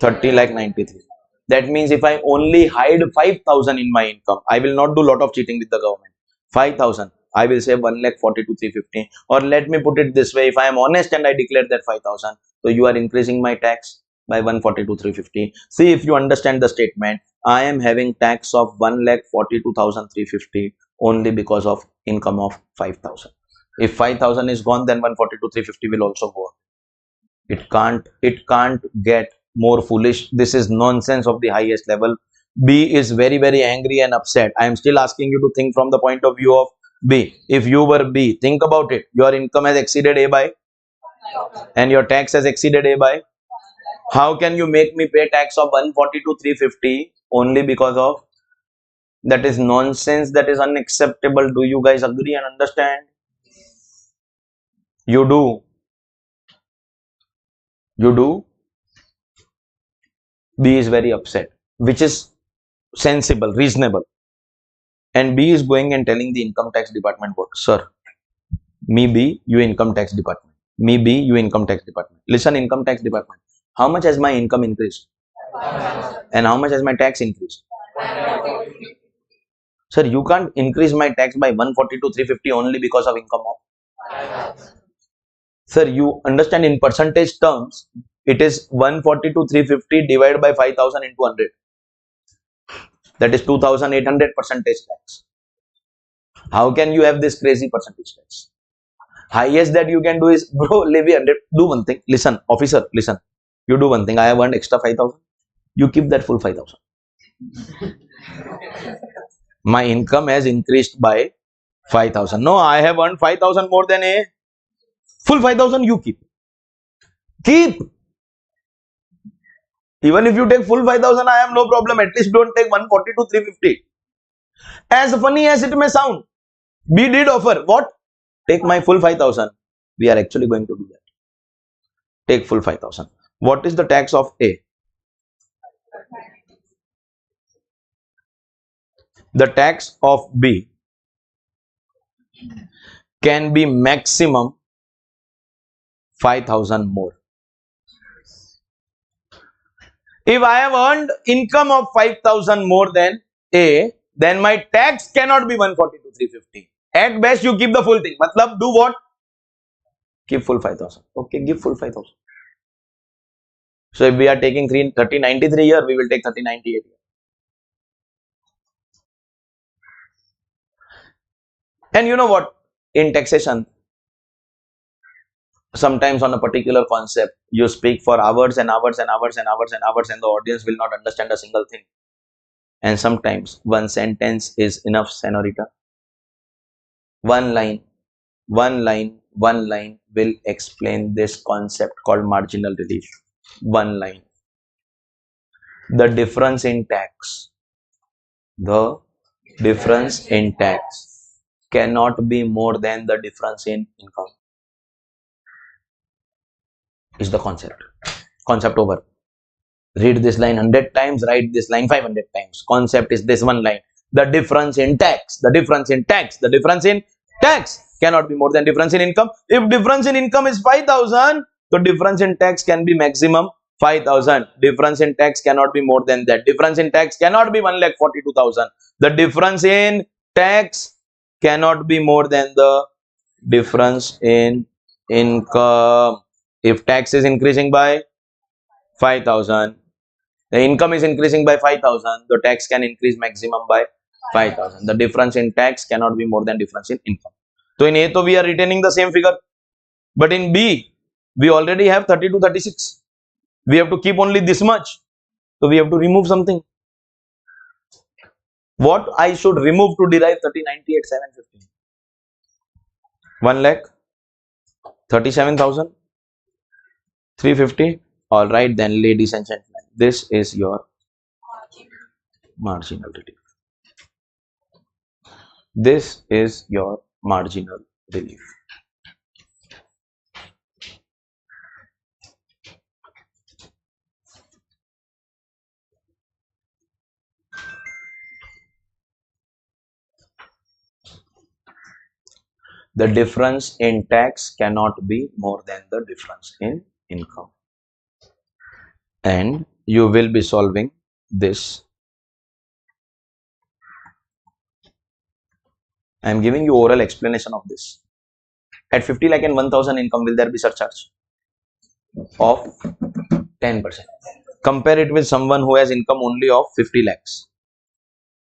30 lakh 93. That means if I only hide 5,000 in my income, I will not do lot of cheating with the government. 5,000, I will say 1 lakh 42,350. Or let me put it this way, if I am honest and I declare that 5,000, so you are increasing my tax by 142,350. See, if you understand the statement, I am having tax of 1 lakh 42,350 only because of income of 5,000. If 5,000 is gone, then 142,350 will also go. It can't get more foolish. This is nonsense of the highest level. B is very, very angry and upset. I am still asking you to think from the point of view of B. If you were B, think about it. Your income has exceeded A by and your tax has exceeded A by. How can you make me pay tax of 142,350 only because of? That is nonsense. That is unacceptable. Do you guys agree and understand? You do. You do. B is very upset, which is sensible, reasonable. And B is going and telling the income tax department what? Sir, me B, you income tax department. Me B, you income tax department. Listen, income tax department. How much has my income increased? And how much has my tax increased? Sir, you can't increase my tax by 142,350 only because of income of. Sir, you understand in percentage terms, it is 142,350 divided by 5,000 into 100. That is 2,800 percentage tax. How can you have this crazy percentage tax? Highest that you can do is, bro, levy 100. Do one thing. Listen, officer, listen. You do one thing. I have earned extra 5,000. You keep that full 5,000. My income has increased by 5,000. No, I have earned 5,000 more than a full 5,000. You keep. Keep. Even if you take full 5,000, I have no problem. At least don't take 142,350. As funny as it may sound, we did offer what? Take my full 5,000. We are actually going to do that. Take full 5,000. What is the tax of A? The tax of B can be maximum 5,000 more. If I have earned income of 5,000 more than A, then my tax cannot be 142,350. At best, you keep the full thing. Matlab, do what? Keep full 5,000. Okay, give full 5,000. So if we are taking 3093 here, we will take 3098 here. And you know what? In taxation, sometimes on a particular concept, you speak for hours and hours and hours and hours and hours, and the audience will not understand a single thing. And sometimes one sentence is enough, senorita. One line will explain this concept called marginal relief. One line. The difference in tax. The difference in tax cannot be more than the difference in income. Is the concept. Concept over. Read this line 100 times, write this line 500 times. Concept is this one line. The difference in tax, the difference in tax, the difference in tax cannot be more than difference in income. If difference in income is 5,000, the difference in tax can be maximum 5,000. Difference in tax cannot be more than that. Difference in tax cannot be 1,42,000. The difference in tax cannot be more than the difference in income. If tax is increasing by 5,000, the income is increasing by 5,000, the tax can increase maximum by 5,000. The difference in tax cannot be more than difference in income. So in A, we are retaining the same figure. But in B, we already have 30 to 36. We have to keep only this much. So we have to remove something. What I should remove to derive 3098,750? 1 lakh 37,350. All right, then, ladies and gentlemen, this is your marginal relief. This is your marginal relief. The difference in tax cannot be more than the difference in income. And you will be solving this. I am giving you oral explanation of this. At 50 lakh and 1000 income, will there be surcharge of 10%? Compare it with someone who has income only of 50 lakhs.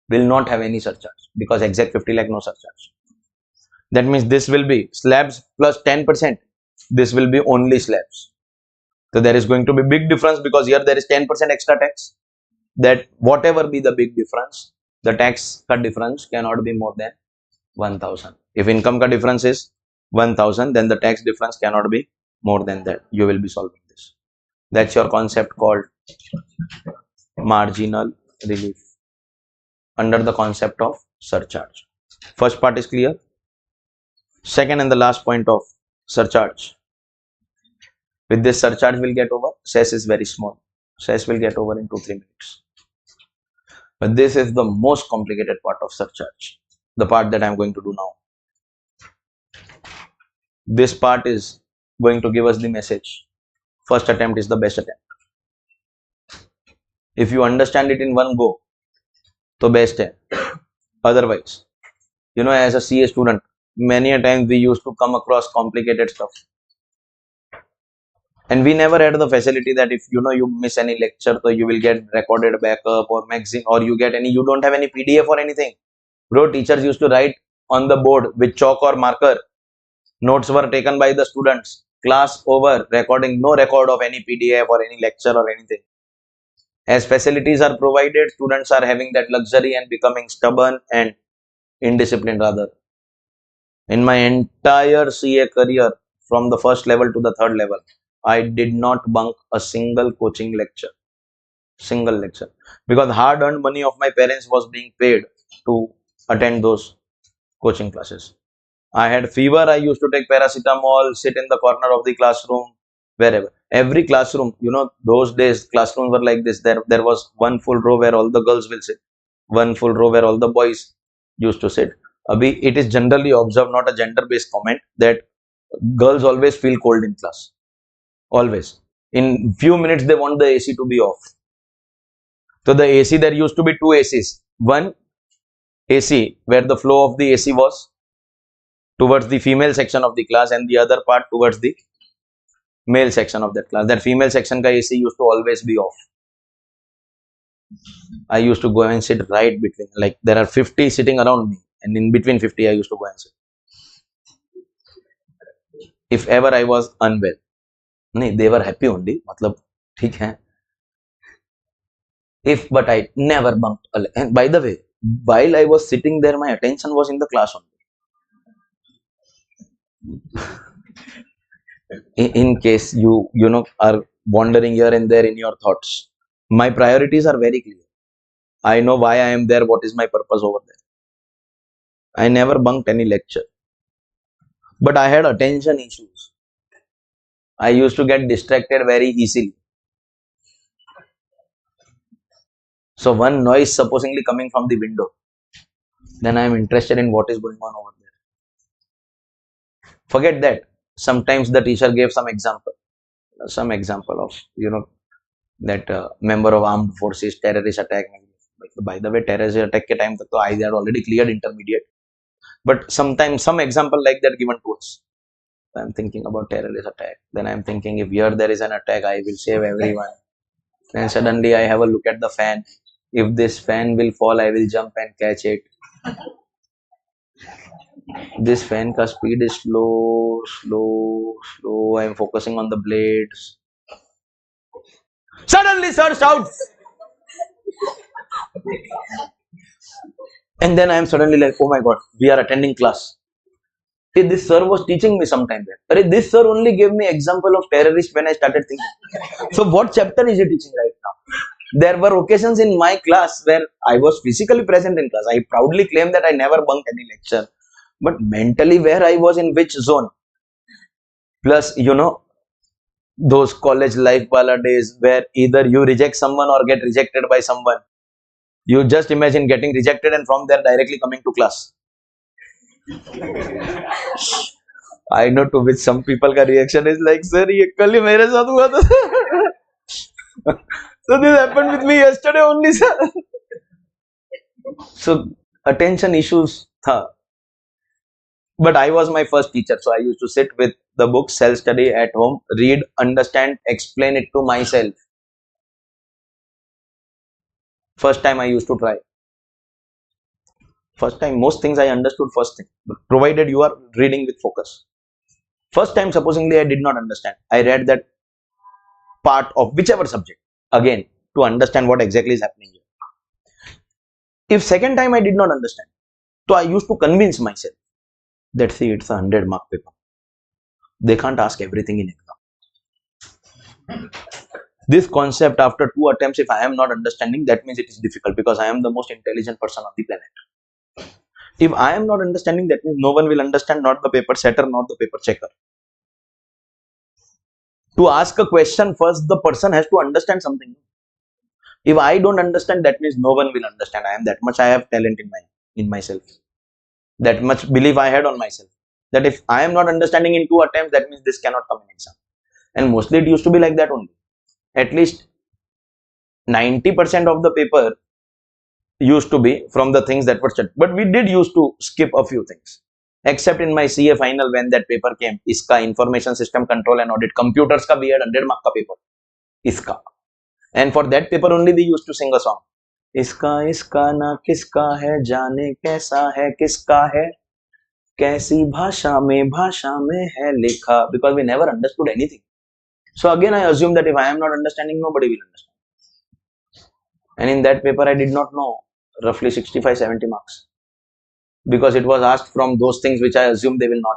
Will not have any surcharge because exact 50 lakh no surcharge. That means this will be slabs plus 10%. This will be only slabs. So there is going to be big difference because here there is 10% extra tax. That whatever be the big difference, the tax cut difference cannot be more than 1000. If income cut difference is 1000, then the tax difference cannot be more than that. You will be solving this. That's your concept called marginal relief under the concept of surcharge. First part is clear. Second and the last point of surcharge. With this, surcharge will get over. Cess is very small. Cess will get over in 2-3 minutes. But this is the most complicated part of surcharge. The part that I am going to do now. This part is going to give us the message. First attempt is the best attempt. If you understand it in one go, तो best है. Otherwise, as a CA student, many a times we used to come across complicated stuff. And we never had the facility that if you miss any lecture, so you will get recorded backup or magazine, or you don't have any PDF or anything. Bro, teachers used to write on the board with chalk or marker. Notes were taken by the students. Class over, recording, no record of any PDF or any lecture or anything. As facilities are provided, students are having that luxury and becoming stubborn and indisciplined rather. In my entire CA career, from the first level to the third level, I did not bunk a single coaching lecture. Single lecture. Because hard-earned money of my parents was being paid to attend those coaching classes. I had fever, I used to take paracetamol, sit in the corner of the classroom, wherever. Every classroom, those days classrooms were like this. There was one full row where all the girls will sit. One full row where all the boys used to sit. It is generally observed, not a gender-based comment, that girls always feel cold in class. Always. In few minutes, they want the AC to be off. So the AC, there used to be two ACs. One AC where the flow of the AC was towards the female section of the class and the other part towards the male section of that class. That female section ka AC used to always be off. I used to go and sit right between, like there are 50 sitting around me, and in between 50 I used to go and sit. If ever I was unwell, they were happy only, matlab, theek hai. But I never bunked. And by the way, while I was sitting there, my attention was in the class only. In case you are wandering here and there in your thoughts, my priorities are very clear. I know why I am there, what is my purpose over there. I never bunked any lecture. But I had attention issues. I used to get distracted very easily. So one noise supposedly coming from the window, then I am interested in what is going on over there. Forget that. Sometimes the teacher gave some example of that member of armed forces terrorist attack. By the way, terrorist attack ke time tak to I had already cleared intermediate. But sometimes some example like that given to us. I am thinking about terrorist attack. Then I am thinking if here there is an attack, I will save everyone. Then suddenly I have a look at the fan. If this fan will fall, I will jump and catch it. This fan ka speed is slow. I am focusing on the blades. Suddenly sir shouts. And then I am suddenly like, oh my god, we are attending class. This sir was teaching me sometime there. This sir only gave me example of terrorist when I started thinking. So what chapter is he teaching right now? There were occasions in my class where I was physically present in class. I proudly claim that I never bunked any lecture. But mentally, where I was in which zone? Plus, those college life wala days where either you reject someone or get rejected by someone. You just imagine getting rejected and from there directly coming to class. I know to which some people का reaction is like, sir, ये कल ही मेरे साथ हुआ था. So this happened with me yesterday only, sir. So attention issues tha. But I was my first teacher, so I used to sit with the book, self-study at home, read, understand, explain it to myself. First time I used to try. First time, most things I understood first thing, but provided you are reading with focus. First time, supposingly, I did not understand. I read that part of whichever subject again to understand what exactly is happening here. If second time I did not understand, so I used to convince myself that see, it's a 100-mark paper. They can't ask everything in exam. This concept after 2 attempts, if I am not understanding, that means it is difficult because I am the most intelligent person on the planet. If I am not understanding, that means no one will understand, not the paper setter, not the paper checker. To ask a question first, the person has to understand something. If I don't understand, that means no one will understand. I am that much, I have talent in myself. That much belief I had on myself. That if I am not understanding in 2 attempts, that means this cannot come in exam. And mostly it used to be like that only. At least 90% of the paper used to be from the things that were studied. But we did used to skip a few things. Except in my CA final when that paper came, ISCA, Information System Control and Audit, computers ka we had 100-mark ka paper, ISCA. And for that paper only we used to sing a song. इसका इसका ना किसका है, जाने कैसा है किसका है, कैसी भाषा में है लिखा, because we never understood anything. So again I assume that if I am not understanding, nobody will understand. And in that paper I did not know roughly 65-70 marks. Because it was asked from those things which I assume they will not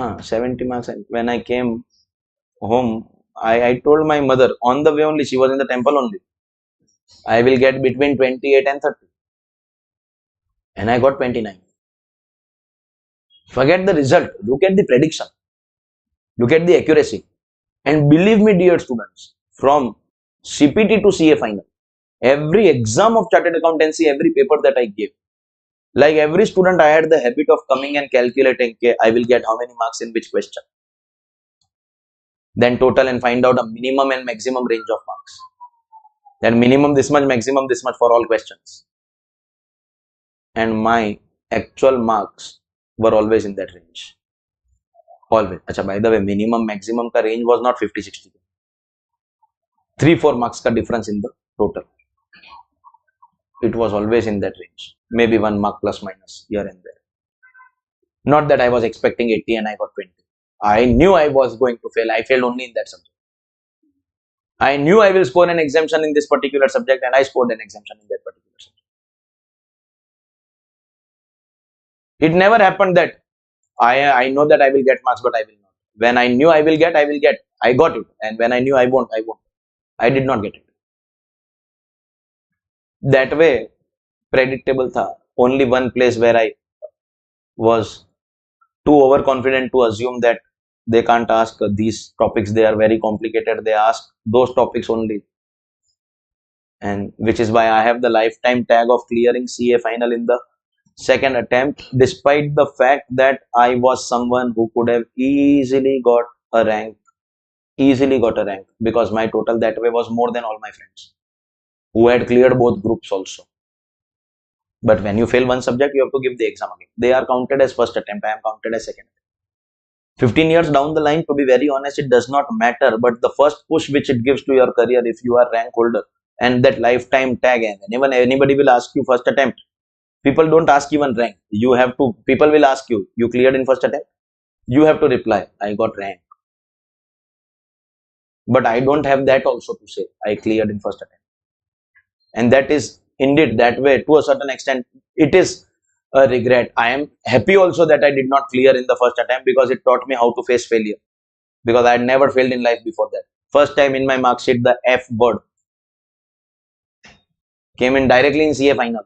ask. 70 marks. When I came home, I told my mother on the way only, she was in the temple only, I will get between 28 and 30. And I got 29. Forget the result. Look at the prediction. Look at the accuracy. And believe me, dear students, from CPT to CA final, every exam of Chartered Accountancy, every paper that I gave, like every student, I had the habit of coming and calculating, okay, I will get how many marks in which question. Then total and find out a minimum and maximum range of marks. Then minimum this much, maximum this much for all questions. And my actual marks were always in that range. Always. Achha, by the way, minimum, maximum ka range was not 50-60. 3-4 marks ka difference in the total. It was always in that range. Maybe 1 mark plus minus here and there. Not that I was expecting 80 and I got 20. I knew I was going to fail. I failed only in that subject. I knew I will score an exemption in this particular subject and I scored an exemption in that particular subject. It never happened that I know that I will get marks, but I will not. When I knew I will get, I got it. And when I knew I won't. I did not get it. That way, predictable tha. Only one place where I was too overconfident to assume that they can't ask these topics, they are very complicated, they ask those topics only. And which is why I have the lifetime tag of clearing CA final in the second attempt, despite the fact that I was someone who could have easily got a rank, because my total that way was more than all my friends who had cleared both groups also. But when you fail one subject, you have to give the exam again. They are counted as first attempt, I am counted as second attempt. 15 years down the line, to be very honest, it does not matter, but the first push which it gives to your career, if you are rank holder and that lifetime tag, and anybody will ask you first attempt, people don't ask even rank. You have to, people will ask you, you cleared in first attempt? You have to reply, I got rank. But I don't have that also to say, I cleared in first attempt. And that is Indeed, that way, to a certain extent, it is a regret. I am happy also that I did not clear in the first attempt, because it taught me how to face failure. Because I had never failed in life before that. First time in my mark sheet, the F word came in directly in CA final.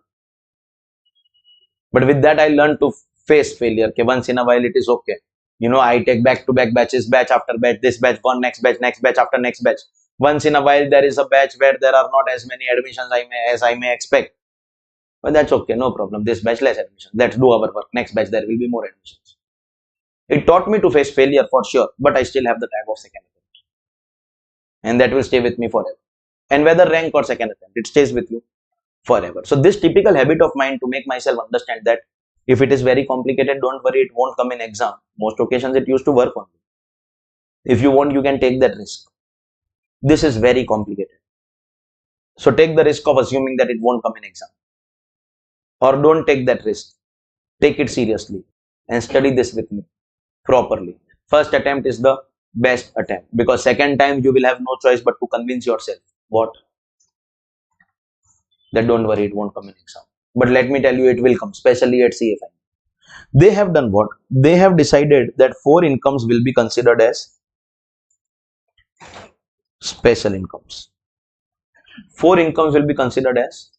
But with that, I learned to face failure. Okay, once in a while, it is okay. You know, I take back-to-back batches, batch after batch, this batch, one next batch after next batch. Once in a while, there is a batch where there are not as many admissions as I may expect. But that's okay, no problem. This batch less admission. Let's do our work. Next batch, there will be more admissions. It taught me to face failure for sure, but I still have the tag of second attempt. And that will stay with me forever. And whether rank or second attempt, it stays with you forever. So this typical habit of mine to make myself understand that if it is very complicated, don't worry, it won't come in exam. Most occasions it used to work on you. If you want, you can take that risk. This is very complicated. So take the risk of assuming that it won't come in exam. Or don't take that risk. Take it seriously and study this with me properly. First attempt is the best attempt, because second time you will have no choice but to convince yourself what? That don't worry, it won't come in exam. But let me tell you, it will come, especially at CA final. They have done what? They have decided that 4 incomes will be considered as special incomes. 4 incomes will be considered as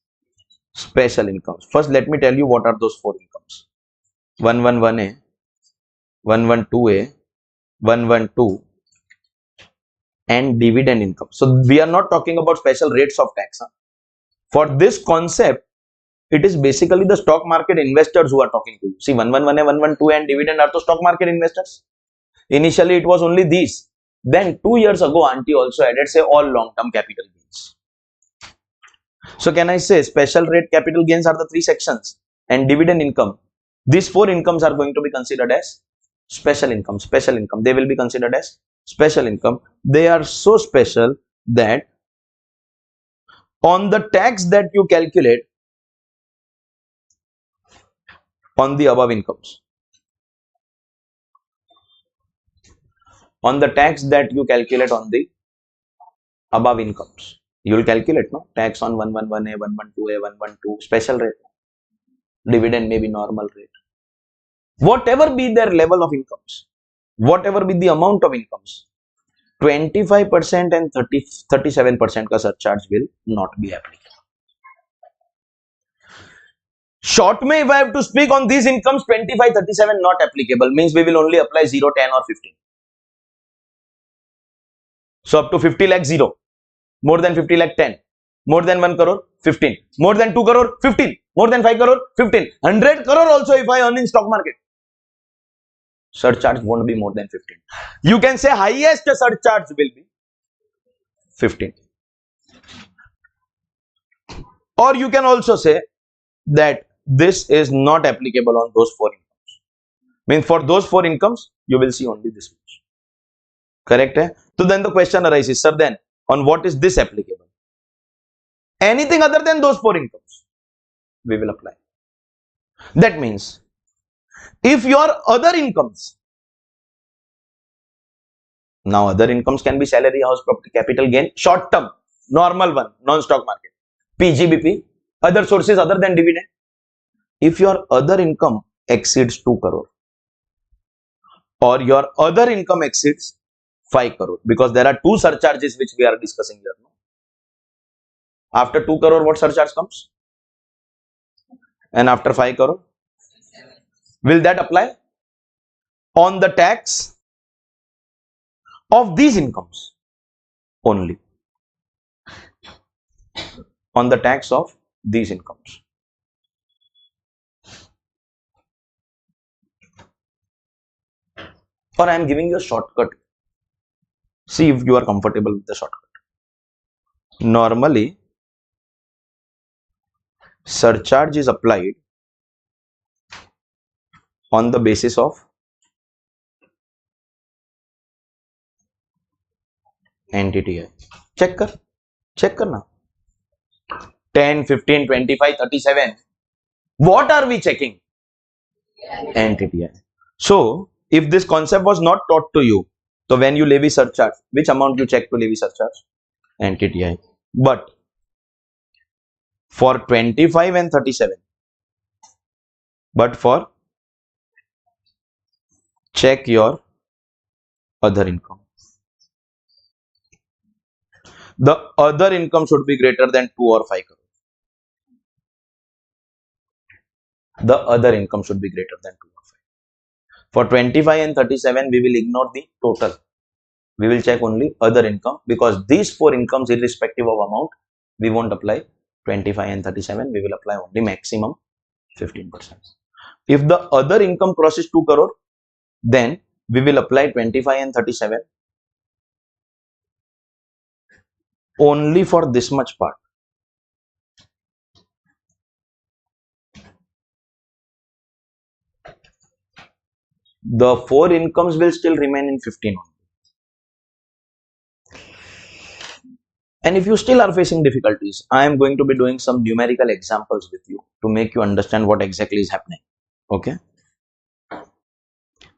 special incomes. First, let me tell you what are those 4 incomes. 111A, 112A, 112, and dividend income. So we are not talking about special rates of tax. For this concept, it is basically the stock market investors who are talking to you. See, 111A, 112, and dividend are the stock market investors. Initially, it was only these. Then 2 years ago, auntie also added, say, all long-term capital gains. So can I say special rate capital gains are the 3 sections, and dividend income, these 4 incomes are going to be considered as special income. Special income. They will be considered as special income. They are so special that on the tax that you calculate on the above incomes, on the tax that you calculate on the above incomes, you will calculate no tax on 111A, 112A, 112 special rate, dividend may be normal rate. Whatever be their level of incomes, whatever be the amount of incomes, 25% and 37% ka surcharge will not be applicable. Short में if I have to speak on these incomes, 25, 37 not applicable, means we will only apply 0, 10 or 15. So up to 50 lakh 0, more than 50 lakh 10, more than 1 crore 15, more than 2 crore 15, more than 5 crore 15, 100 crore also if I earn in stock market, surcharge won't be more than 15. You can say highest surcharge will be 15. Or you can also say that this is not applicable on those 4 incomes. Means for those 4 incomes, you will see only this much. Correct? Eh? So then the question arises, sir, then on what is this applicable? Anything other than those 4 incomes, we will apply. That means if your other incomes, now other incomes can be salary, house, property, capital gain, short term, normal one, non-stock market, PGBP, other sources other than dividend. If your other income exceeds 2 crore or your other income exceeds 5 crore, because there are 2 surcharges which we are discussing here. After 2 crore, what surcharge comes? And after 5 crore, will that apply on the tax of these incomes only? On the tax of these incomes. Or I am giving you a shortcut. See if you are comfortable with the shortcut. Normally, surcharge is applied on the basis of entity. Check karna. 10, 15, 25, 37. What are we checking? Entity. So, if this concept was not taught to you, so when you levy surcharge, which amount you check to levy surcharge? Entity. But for 25 and 37. But for check your other income. The other income should be greater than 2 or 5 crore. The other income should be greater than 2 or 5. For 25 and 37, we will ignore the total. We will check only other income, because these four incomes, irrespective of amount, we won't apply 25 and 37. We will apply only maximum 15%. If the other income crosses 2 crore, then we will apply 25 and 37 only for this much part. The four incomes will still remain in 15 only. And if you still are facing difficulties, I am going to be doing some numerical examples with you to make you understand what exactly is happening. Okay.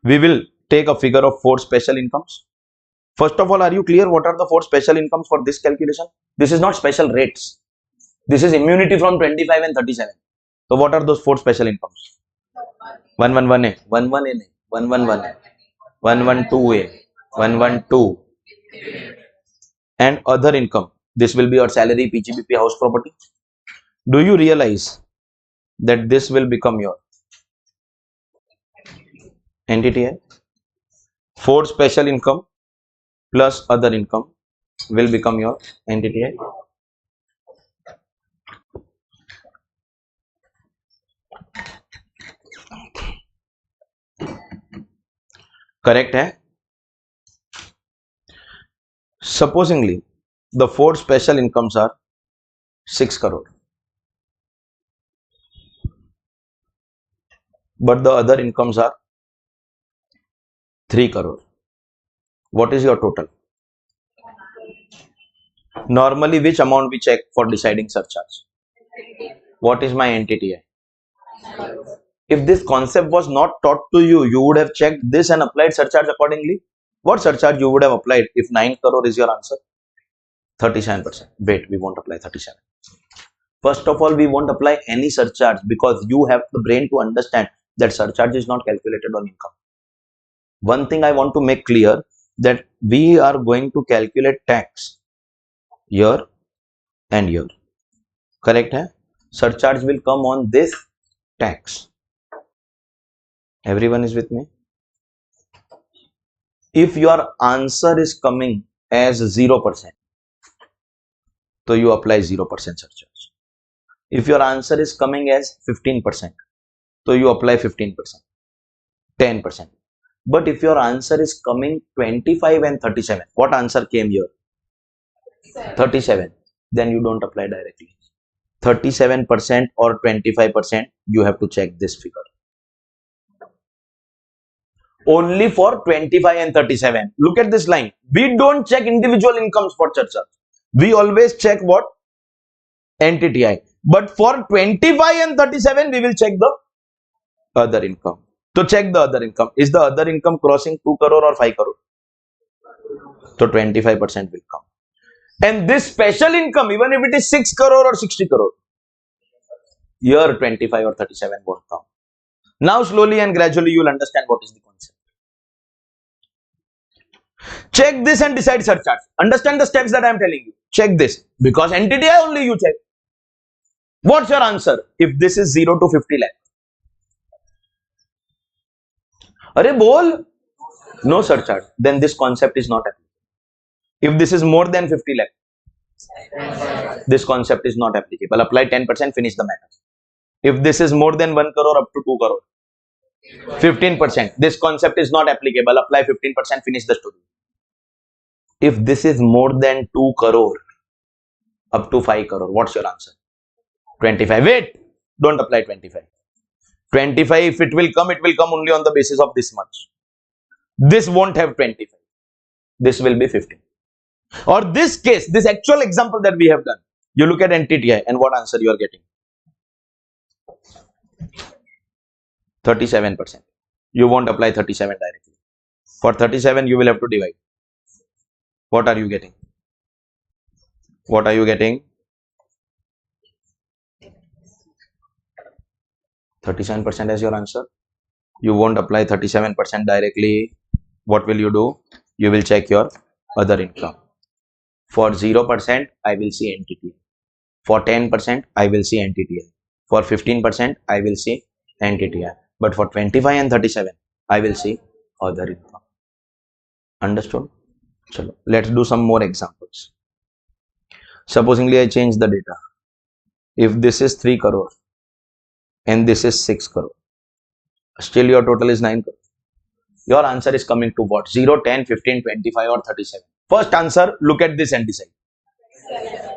We will take a figure of four special incomes. First of all, are you clear what are the four special incomes for this calculation? This is not special rates. This is immunity from 25 and 37. So what are those four special incomes? 111A, 11NA, 111A, 112A, 112, and other income. This will be your salary, PGBP, house property. Do you realize that this will become your NTTI? Four special income plus other income will become your NTTI. Correct hai? Supposingly, the four special incomes are 6 crore. But the other incomes are 3 crore. What is your total? Normally, which amount we check for deciding surcharge? What is my NTTI? If this concept was not taught to you, you would have checked this and applied surcharge accordingly. What surcharge you would have applied if 9 crore is your answer? 37%. Wait, we won't apply 37. First of all, we won't apply any surcharge, because you have the brain to understand that surcharge is not calculated on income. One thing I want to make clear, that we are going to calculate tax year and year. Correct hai? Surcharge will come on this tax. Everyone is with me? If your answer is coming as 0%, so you apply 0% surcharge. If your answer is coming as 15%, so you apply 15%, 10%. But if your answer is coming 25 and 37, what answer came here? 37. Then you don't apply directly. 37% or 25%, you have to check this figure. Only for 25 and 37. Look at this line. We don't check individual incomes for surcharge. We always check what? NTTI. But for 25 and 37, we will check the other income. To check the other income, is the other income crossing 2 crore or 5 crore? So 25% will come. And this special income, even if it is 6 crore or 60 crore, here 25 or 37 won't come. Now slowly and gradually you will understand what is the concept. Check this and decide surcharge. Understand the steps that I am telling you. Check this, because NTTI only you check. What's your answer? If this is 0 to 50 lakh. Arey bol, no surcharge. Then this concept is not applicable. If this is more than 50 lakh, this concept is not applicable. Apply 10%, finish the matter. If this is more than 1 crore up to 2 crore, 15%, this concept is not applicable. Apply 15%, finish the story. If this is more than 2 crore up to 5 crore, what's your answer? 25. Wait, don't apply 25. 25, if it will come only on the basis of this much. This won't have 25. This will be 15. Or this case, this actual example that we have done, you look at NTTI and what answer you are getting? 37%. You won't apply 37 directly. For 37, you will have to divide. What are you getting? What are you getting? 37% as your answer. You won't apply 37% directly. What will you do? You will check your other income. For 0%, I will see NTTL. For 10%, I will see NTTL. For 15%, I will see NTTL. But for 25 and 37, I will see other income. Understood? Chalo, let's do some more examples. Supposingly, I change the data. If this is 3 crore and this is 6 crore, still your total is 9 crore. Your answer is coming to what? 0, 10, 15, 25 or 37. First answer, look at this and decide.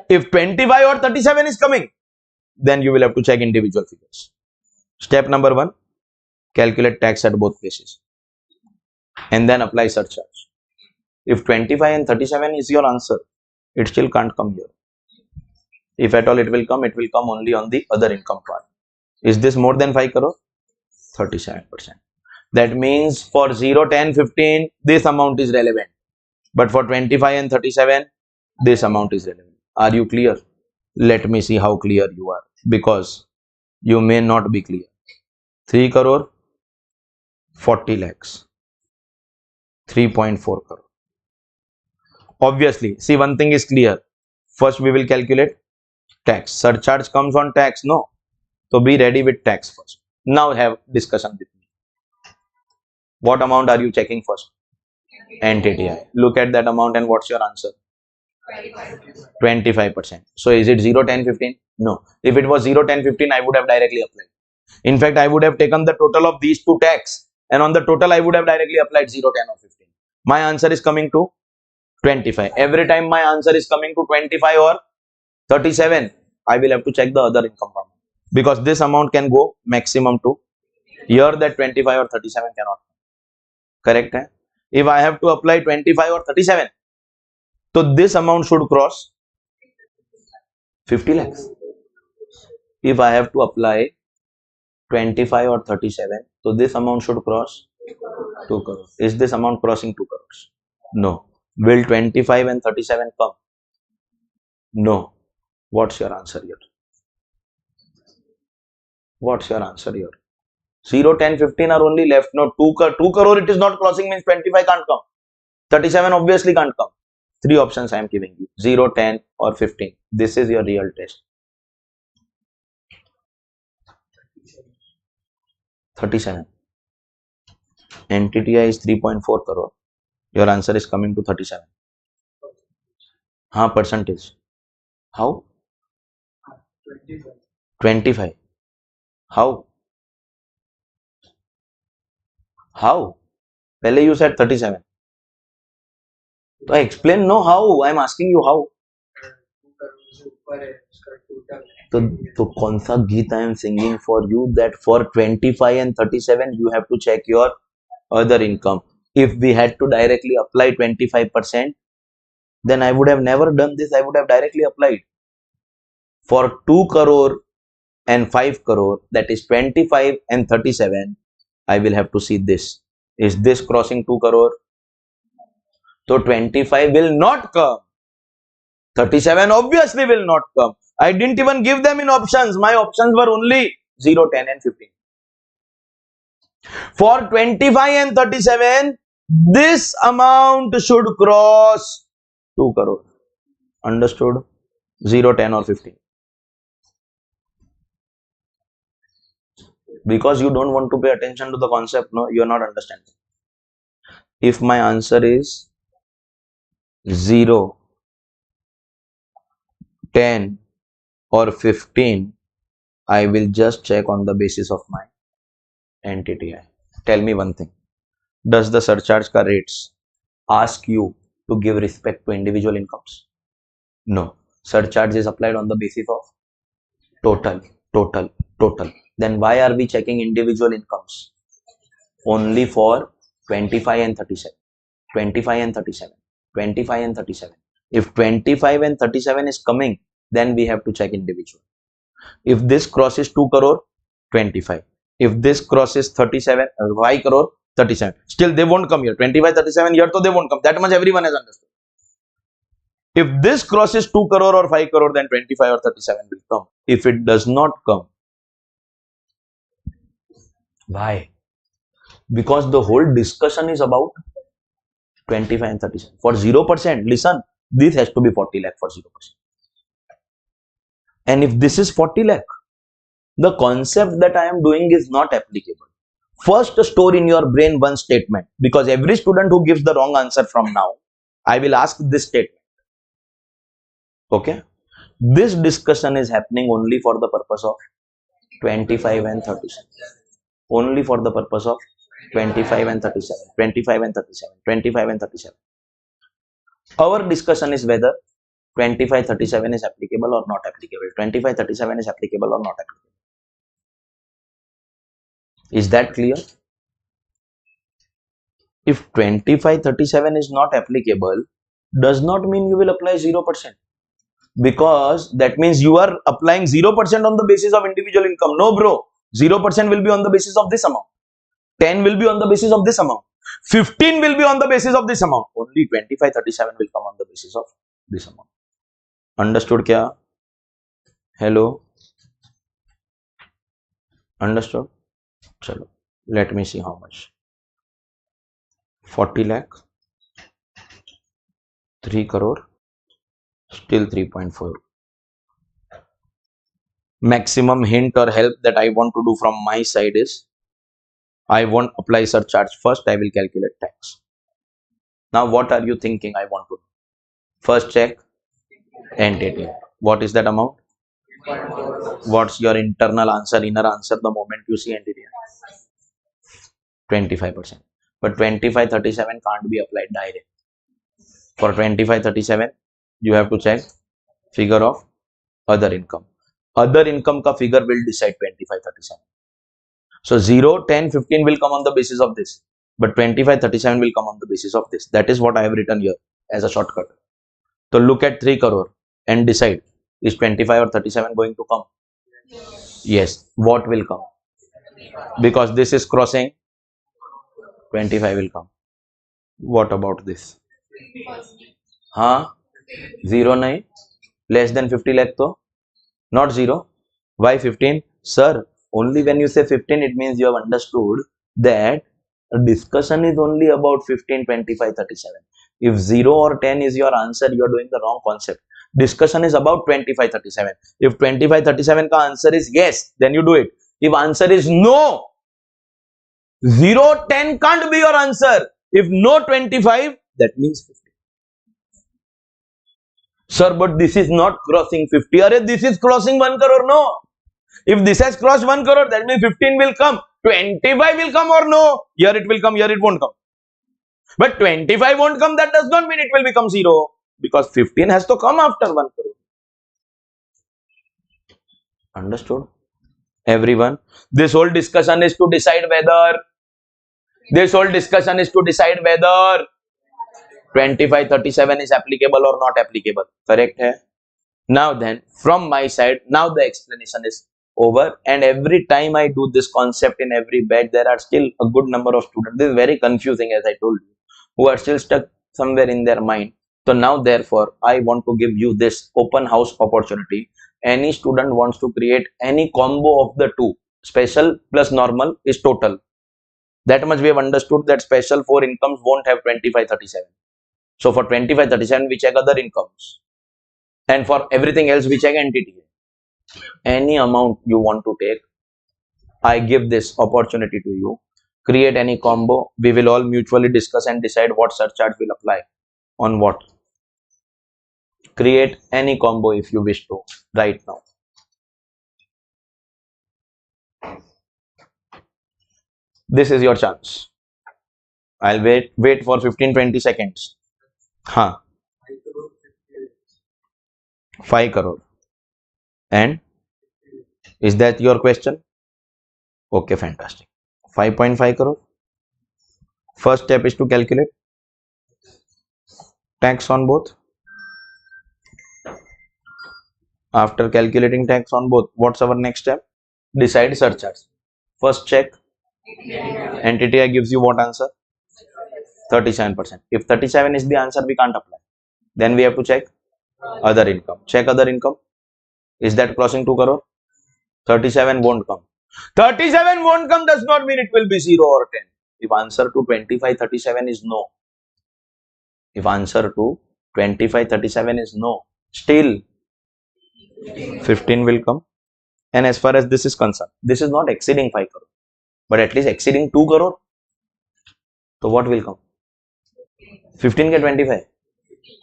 If 25 or 37 is coming, then you will have to check individual figures. Step number 1, calculate tax at both places and then apply surcharge. If 25 and 37 is your answer, it still can't come here. If at all it will come only on the other income part. Is this more than 5 crore? 37%. That means for 0, 10, 15, this amount is relevant. But for 25 and 37, this amount is relevant. Are you clear? Let me see how clear you are, because you may not be clear. 3 crore, 40 lakhs, 3.4 crore. Obviously, see, one thing is clear. First, we will calculate tax. Surcharge comes on tax, no? So be ready with tax first. Now have discussion with me. What amount are you checking first? NTTI. Look at that amount and what's your answer? 25%. So is it 0, 10, 15? No. If it was 0, 10, 15, I would have directly applied. In fact, I would have taken the total of these two tax, and on the total, I would have directly applied 0, 10 or 15. My answer is coming to 25. Every time my answer is coming to 25 or 37, I will have to check the other income amount, because this amount can go maximum to here, that 25 or 37 cannot. Correct? Eh? If I have to apply 25 or 37, so this amount should cross 50 lakhs. If I have to apply 25 or 37, so this amount should cross 2 crores. Is this amount crossing 2 crores? No. Will 25 and 37 come? No. What's your answer here? What's your answer here? 0, 10, 15 are only left. No, 2 crore it is not crossing, means 25 can't come. 37 obviously can't come. 3 options I am giving you. 0, 10 or 15. This is your real test. 37. NTTI is 3.4 crore. Your answer is coming to 37. Percentage. How? 25. How? How? Pehle you said 37. So I explain, no, how? I am asking you how. So kaun sa geet I am singing for you, that for 25 and 37 you have to check your other income. If we had to directly apply 25%, then I would have never done this. I would have directly applied. For 2 crore and 5 crore, that is 25 and 37, I will have to see this. Is this crossing 2 crore? So 25 will not come. 37 obviously will not come. I didn't even give them in options. My options were only 0, 10 and 15. For 25 and 37, this amount should cross 2 crore. Understood? 0, 10 or 15. Because you don't want to pay attention to the concept, no, you are not understanding. If my answer is 0, 10 or 15, I will just check on the basis of my NTTI. Tell me one thing. Does the surcharge ka rates ask you to give respect to individual incomes? No. Surcharge is applied on the basis of total. Then why are we checking individual incomes? Only for 25 and 37. 25 and 37. 25 and 37. If 25 and 37 is coming, then we have to check individual. If this crosses 2 crore, 25. If this crosses 37, 5 crore, 37. Still they won't come here. 25, 37 here, so they won't come. That much everyone has understood. If this crosses 2 crore or 5 crore, then 25 or 37 will come. If it does not come, Why? Because the whole discussion is about 25 and 37. For 0%, listen, this has to be 40 lakh for 0%. And if this is 40 lakh, the concept that I am doing is not applicable. First, store in your brain one statement, because every student who gives the wrong answer from now, I will ask this statement. Okay? This discussion is happening only for the purpose of 25 and 37. Only for the purpose of 25 and 37, 25 and 37, 25 and 37. Our discussion is whether 2537 is applicable or not applicable. 2537 is applicable or not applicable. Is that clear? If 2537 is not applicable, does not mean you will apply 0%. Because that means you are applying 0% on the basis of individual income. No, bro. 0% will be on the basis of this amount. 10 will be on the basis of this amount. 15 will be on the basis of this amount. Only 2537 will come on the basis of this amount. Understood kya? Hello? Understood? Chalo. Let me see how much. 40 lakh. 3 crore. Still 3.4. Maximum hint or help that I want to do from my side is, I won't apply surcharge. First, I will calculate tax. Now, what are you thinking I want to do? First, check entity. What is that amount? What's your internal answer, inner answer the moment you see entity? 25%. But 2537 can't be applied direct. For 2537, you have to check figure of other income. Other income ka figure will decide 2537. So 0, 10, 15 will come on the basis of this. But 2537 will come on the basis of this. That is what I have written here as a shortcut. So look at 3 crore and decide, is 25 or 37 going to come? Yes. What will come? Because this is crossing, 25 will come. What about this? Huh? 0 nahi? Less than 50 lakh to? Not 0. Why 15? Sir, only when you say 15, it means you have understood that a discussion is only about 15, 25, 37. If 0 or 10 is your answer, you are doing the wrong concept. Discussion is about 25, 37. If 25, 37 ka answer is yes, then you do it. If answer is no, 0, 10 can't be your answer. If no 25, that means 50. Sir, but this is not crossing 50. Arey, this is crossing 1 crore, no? If this has crossed 1 crore, that means 15 will come. 25 will come or no? Here it will come, here it won't come. But 25 won't come, that does not mean it will become 0. Because 15 has to come after 1 crore. Understood? Everyone? This whole discussion is to decide whether 2537 is applicable or not applicable. Correct hai? Now then, from my side, now the explanation is over. And every time I do this concept in every batch, there are still a good number of students. This is very confusing, as I told you, who are still stuck somewhere in their mind. So now, therefore, I want to give you this open house opportunity. Any student wants to create any combo of the two, special plus normal is total. That much we have understood, that special for incomes won't have 2537. So for 2537, we check other incomes. And for everything else, we check entity. Any amount you want to take, I give this opportunity to you. Create any combo. We will all mutually discuss and decide what surcharge will apply on what. Create any combo if you wish to right now. This is your chance. I'll wait for 15-20 seconds. Huh. 5 crore. And is that your question? Okay, fantastic. 5.5 crore. First step is to calculate tax on both. After calculating tax on both, what's our next step? Decide surcharge. First check. Entity gives you what answer? 37%. If 37 is the answer, we can't apply. Then we have to check other income. Check other income. Is that crossing 2 crore? 37 won't come. 37 won't come does not mean it will be 0 or 10. If answer to 25, 37 is no. If answer to 25, 37 is no, still 15 will come. And as far as this is concerned, this is not exceeding 5 crore, but at least exceeding 2 crore. So what will come? 15 ke 25.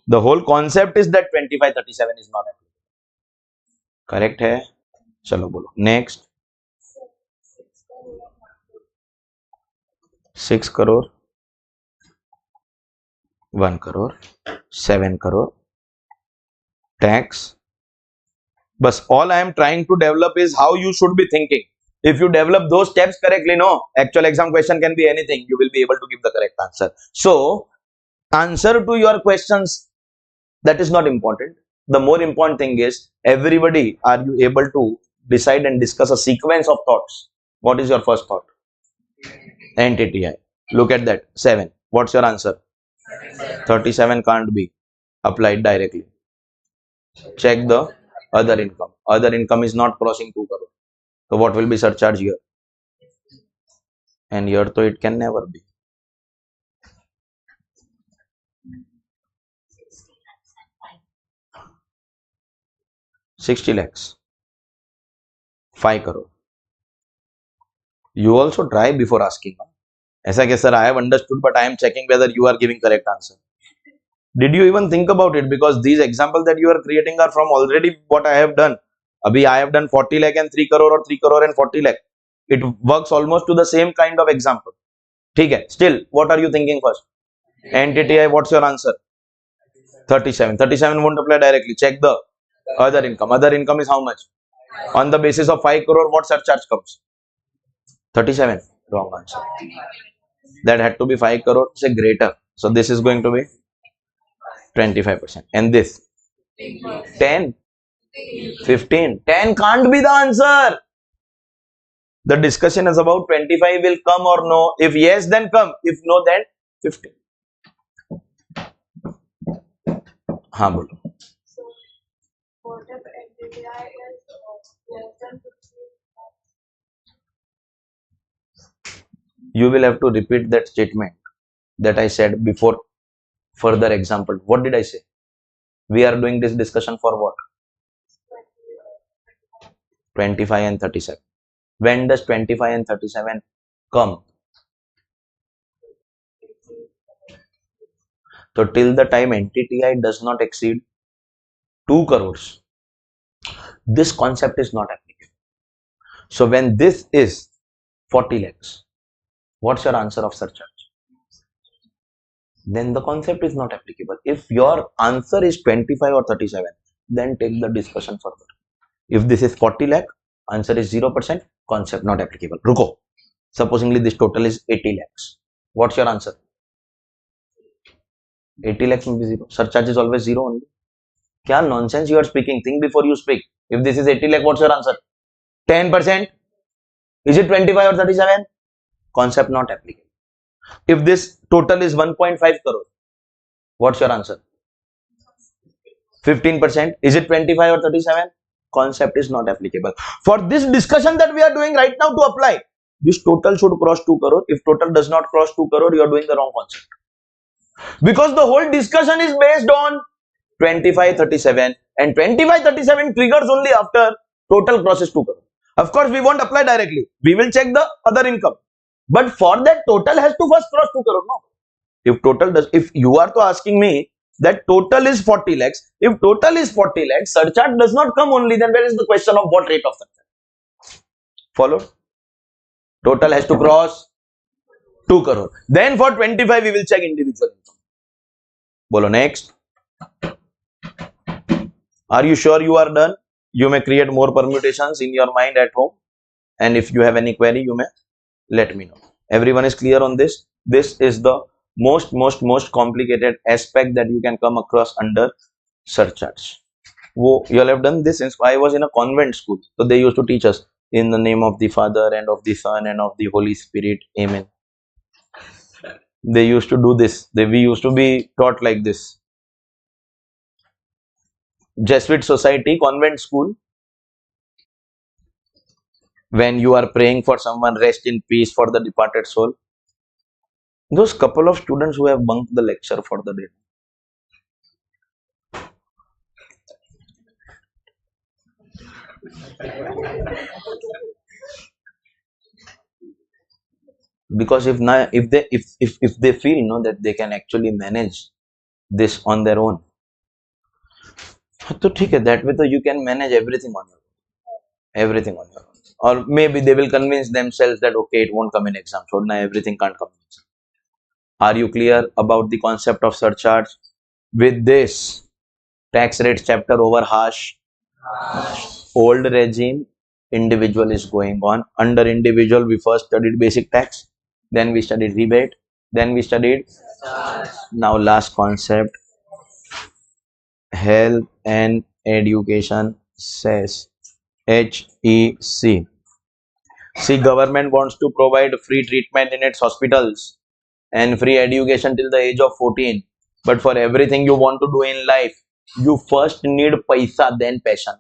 The whole concept is that 25, 37 is not applicable. Correct hai? Chalo bolo. Next. 6 crore, 1 crore, 7 crore, tax. But all I am trying to develop is how you should be thinking. If you develop those steps correctly, no, actual exam question can be anything. You will be able to give the correct answer. So, answer to your questions, that is not important. The more important thing is, everybody, are you able to decide and discuss a sequence of thoughts? What is your first thought? NTTI. Look at that. 7. What's your answer? 37 can't be applied directly. Check the other income. Other income is not crossing 2 crore. So what will be surcharge here? And here, so it can never be. 60 lakhs. 5 crore. You also try before asking. Aisa ke sir, I have understood, but I am checking whether you are giving correct answer. Did you even think about it? Because these examples that you are creating are from already what I have done. Abhi I have done 40 lakh and 3 crore or 3 crore and 40 lakh. It works almost to the same kind of example. ठीक है. Still, what are you thinking first? NTTI, what's your answer? 37. 37 won't apply directly. Check the other income. Other income is how much? On the basis of 5 crore, what surcharge comes? 37. Wrong answer. That had to be 5 crore, say greater. So this is going to be 25%. And this 10, 15. 10 can't be the answer. The discussion is about 25 will come or no. If yes, then come. If no, then 15. हाँ बोलो. So, what if NTTI is less than 15? You will have to repeat that statement that I said before further example. What did I say? We are doing this discussion for what? 25 and 37. When does 25 and 37 come? So till the time NTTI does not exceed 2 crores, this concept is not applicable. So when this is 40 lakhs, what's your answer of surcharge? Then the concept is not applicable. If your answer is 25 or 37, then take the discussion further. If this is 40 lakh, answer is 0%, concept not applicable. Ruko. Supposingly this total is 80 lakhs. What's your answer? 80 lakhs will be 0. Surcharge is always 0 only. Kya nonsense you are speaking? Think before you speak. If this is 80 lakh, what's your answer? 10%? Is it 25 or 37? Concept not applicable. If this total is 1.5 crore, what's your answer? 15%? Is it 25 or 37? Concept is not applicable. For this discussion that we are doing right now to apply, this total should cross 2 crore. If total does not cross 2 crore, you are doing the wrong concept. Because the whole discussion is based on 25, 37 and 25, 37 triggers only after total crosses 2 crore. Of course, we won't apply directly. We will check the other income. But for that, total has to first cross 2 crore. No. If total does, if you are to asking me that total is 40 lakhs, if total is 40 lakhs, surcharge does not come only, then where is the question of what rate of surcharge? Follow? Total has to cross 2 crore. Then for 25, we will check individual income. Bolo next. Are you sure you are done? You may create more permutations in your mind at home. And if you have any query, you may let me know. Everyone is clear on this? This is the most complicated aspect that you can come across under surcharge. You all have done this since I was in a convent school. So they used to teach us in the name of the Father and of the Son and of the Holy Spirit. Amen. They used to do this. We used to be taught like this. Jesuit society, convent school. when you are praying for someone, rest in peace for the departed soul. Those couple of students who have bunked the lecture for the day. Because if they feel that they can actually manage this on their own, तो ठीक है, that way you can manage everything on your own. Everything on your own. Or maybe they will convince themselves that okay, it won't come in exam, so now everything can't come in exam. Are you clear about the concept of surcharge? With this, tax rates chapter over harsh. Old regime, individual is going on. Under individual, we first studied basic tax, then we studied rebate, then we studied now last concept, health and education cess. HEC. See, government wants to provide free treatment in its hospitals and free education till the age of 14. But for everything you want to do in life, you first need paisa, then passion.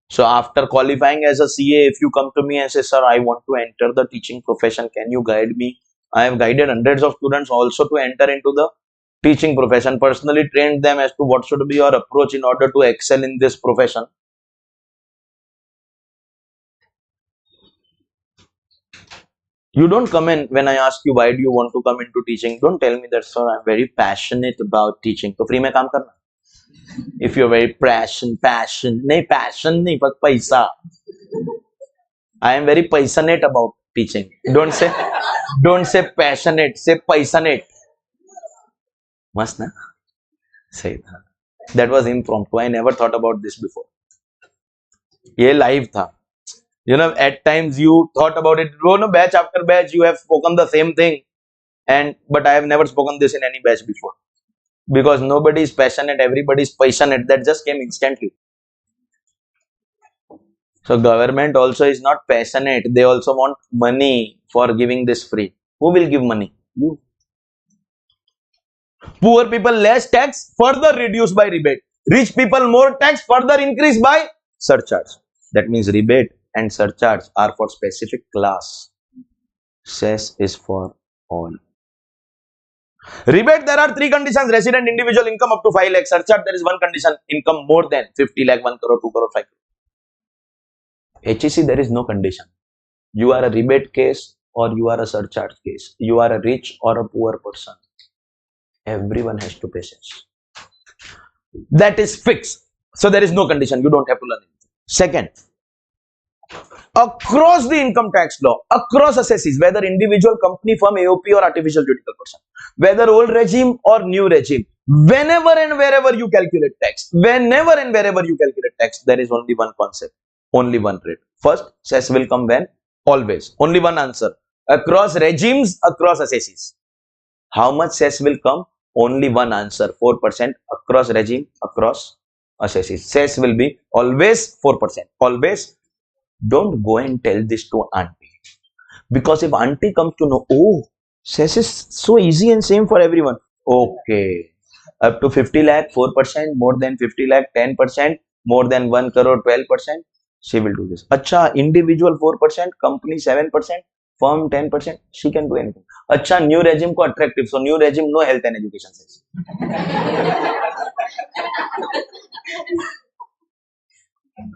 So after qualifying as a CA, if you come to me and say, sir, I want to enter the teaching profession, can you guide me? I have guided hundreds of students also to enter into the teaching profession, personally trained them as to what should be your approach in order to excel in this profession. You don't come in when I ask you why do you want to come into teaching. Don't tell me that, sir, I'm very passionate about teaching. So free mein kaam karna. If you're very passion, nahi, but paisa. I am very passionate about teaching. Don't say passionate, say passionate. Must na? Say that. That was impromptu. I never thought about this before. Ye live tha. At times you thought about it. Batch after batch, you have spoken the same thing. But I have never spoken this in any batch before. Because nobody is passionate, everybody is passionate. That just came instantly. So government also is not passionate. They also want money for giving this free. Who will give money? You. Poor people less tax, further reduced by rebate. Rich people more tax, further increased by surcharge. That means rebate and surcharge are for specific class. Cess is for all. Rebate, there are three conditions: resident, individual, income up to 5 lakh. Surcharge, there is one condition: income more than 50 lakh, 1 crore, 2 crore, 5 crore. HEC, there is no condition. You are a rebate case or you are a surcharge case. You are a rich or a poor person. Everyone has to pay cess. That is fixed. So there is no condition. You don't have to learn anything. Second, across the income tax law, across assesses, whether individual, company, firm, AOP or artificial juridical person, whether old regime or new regime, whenever and wherever you calculate tax, there is only one concept, only one rate. First, cess will come when? Always. Only one answer. Across regimes, across assesses. How much cess will come? Only one answer, 4%, across regime, across assesses. Cess will be always 4%. Always. Don't go and tell this to auntie. Because if auntie comes to know, oh, cess is so easy and same for everyone. Okay. Up to 50 lakh, 4%, more than 50 lakh, 10%, more than 1 crore, 12%. She will do this. Acha, individual 4%, company 7%, firm 10%. She can do anything. Acha, new regime ko attractive. So new regime, no health and education cess.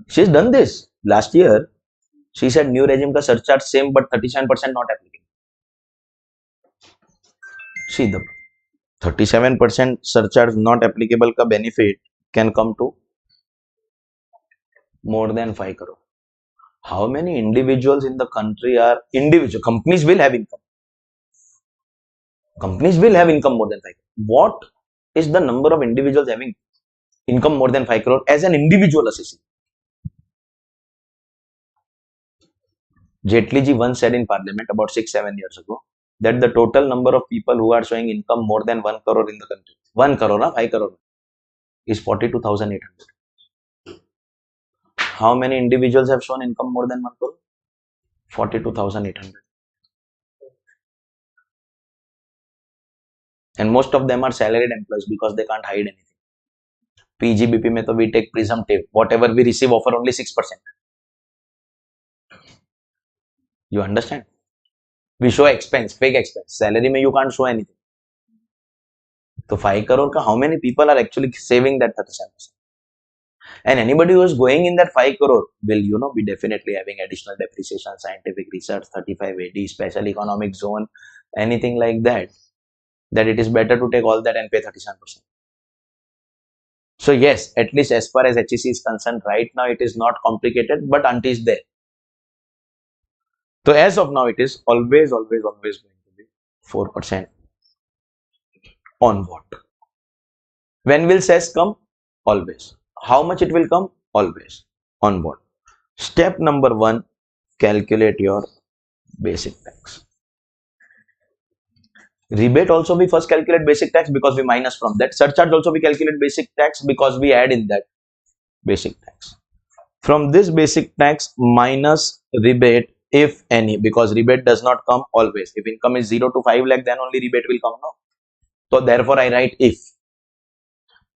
She's done this. Last year, she said new regime ka surcharge same but 37% not applicable. See, the 37% surcharge not applicable ka benefit can come to more than 5 crore. How many individuals in the country are individual? Companies will have income. Companies will have income more than 5 crore. What is the number of individuals having income more than 5 crore as an individual assessee? Jaitley ji once said in parliament about 6-7 years ago that the total number of people who are showing income more than 1 crore in the country, 1 crore, 5 crore, is 42,800. How many individuals have shown income more than 1 crore? 42,800. And most of them are salaried employees because they can't hide anything. PGBP में तो we take presumptive. Whatever we receive offer only 6%. You understand? We show expense, fake expense. Salary में you can't show anything. So 5 crore का how many people are actually saving that 37%? And anybody who is going in that 5 crore will, be definitely having additional depreciation, scientific research, 35 AD, special economic zone, anything like that. That it is better to take all that and pay 37%. So yes, at least as far as HEC is concerned, right now it is not complicated, but until it's there. So as of now, it is always going to be 4% on what? When will cess come? Always. How much it will come? Always. On what? Step number 1, calculate your basic tax. Rebate also we first calculate basic tax because we minus from that. Surcharge also we calculate basic tax because we add in that basic tax. From this basic tax minus rebate, if any, because rebate does not come always. If income is 0 to 5 lakh, then only rebate will come, no? So therefore I write if.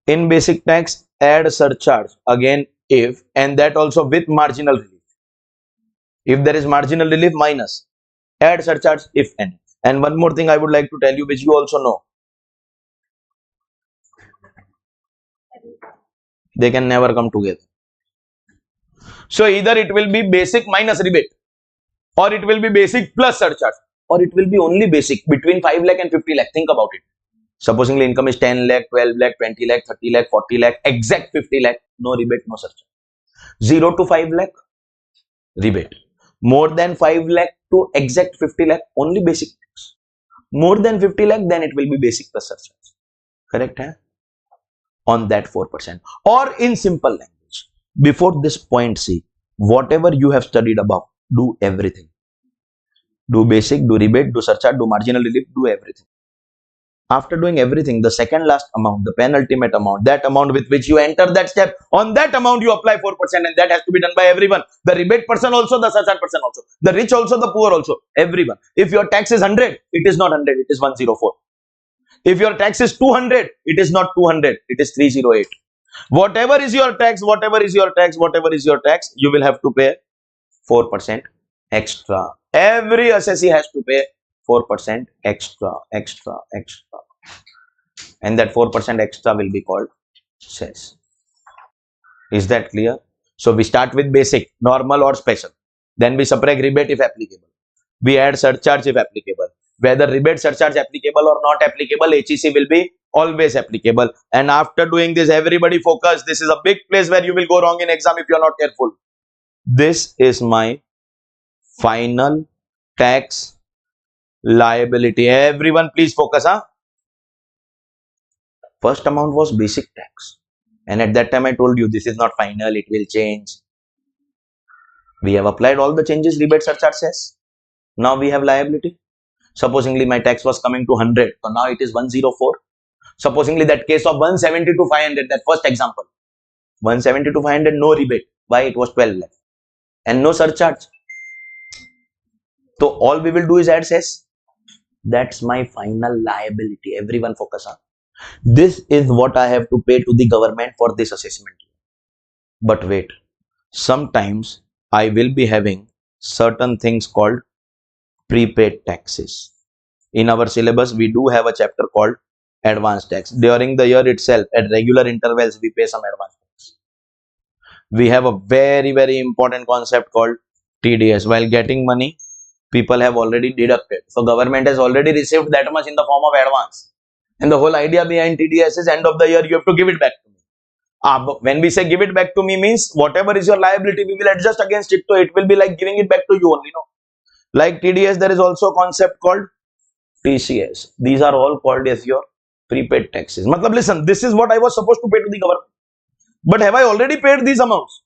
In basic tax, add surcharge, again if, and that also with marginal relief. If there is marginal relief, minus. Add surcharge if any. And one more thing I would like to tell you, which you also know. They can never come together. So either it will be basic minus rebate, or it will be basic plus surcharge, or it will be only basic between 5 lakh and 50 lakh. Think about it. Supposingly income is 10 lakh, 12 lakh, 20 lakh, 30 lakh, 40 lakh, exact 50 lakh, no rebate, no surcharge. 0 to 5 lakh, rebate. More than 5 lakh to exact 50 lakh, only basic tax. More than 50 lakh, then it will be basic plus surcharge. Correct, hai? On that 4%. Or in simple language, before this point C, whatever you have studied above, do everything. Do basic, do rebate, do surcharge, do marginal relief, do everything. After doing everything, the second last amount, the penultimate amount, that amount with which you enter that step, on that amount you apply 4%, and that has to be done by everyone. The rebate person also, the surcharge person also, the rich also, the poor also, everyone. If your tax is 100, it is not 100, it is 104. If your tax is 200, it is not 200, it is 308. Whatever is your tax, you will have to pay 4% extra. Every assessee has to pay 4% extra. And that 4% extra will be called cess. Is that clear? So we start with basic, normal or special. Then we subtract rebate if applicable. We add surcharge if applicable. Whether rebate, surcharge applicable or not applicable, HEC will be always applicable. And after doing this, everybody focus. This is a big place where you will go wrong in exam if you are not careful. This is my final tax liability. Everyone please focus, huh? First amount was basic tax. And at that time I told you this is not final, it will change. We have applied all the changes, rebate, surcharge, cess. Now we have liability. Supposingly my tax was coming to 100, so now it is 104. Supposingly that case of 170 to 500, that first example, 170 to 500, no rebate. Why? It was 12 lakh and no surcharge. So all we will do is add cess. That's my final liability. Everyone focus on. This is what I have to pay to the government for this assessment. But wait, sometimes I will be having certain things called prepaid taxes. In our syllabus, we do have a chapter called advance tax. During the year itself, at regular intervals, we pay some advance tax. We have a very important concept called TDS. While getting money, people have already deducted. So government has already received that much in the form of advance. And the whole idea behind TDS is end of the year, you have to give it back to me. When we say give it back to me means whatever is your liability, we will adjust against it. So it will be like giving it back to you only, no? Like TDS, there is also a concept called TCS. These are all called as your prepaid taxes. Matlab, listen, this is what I was supposed to pay to the government. But have I already paid these amounts?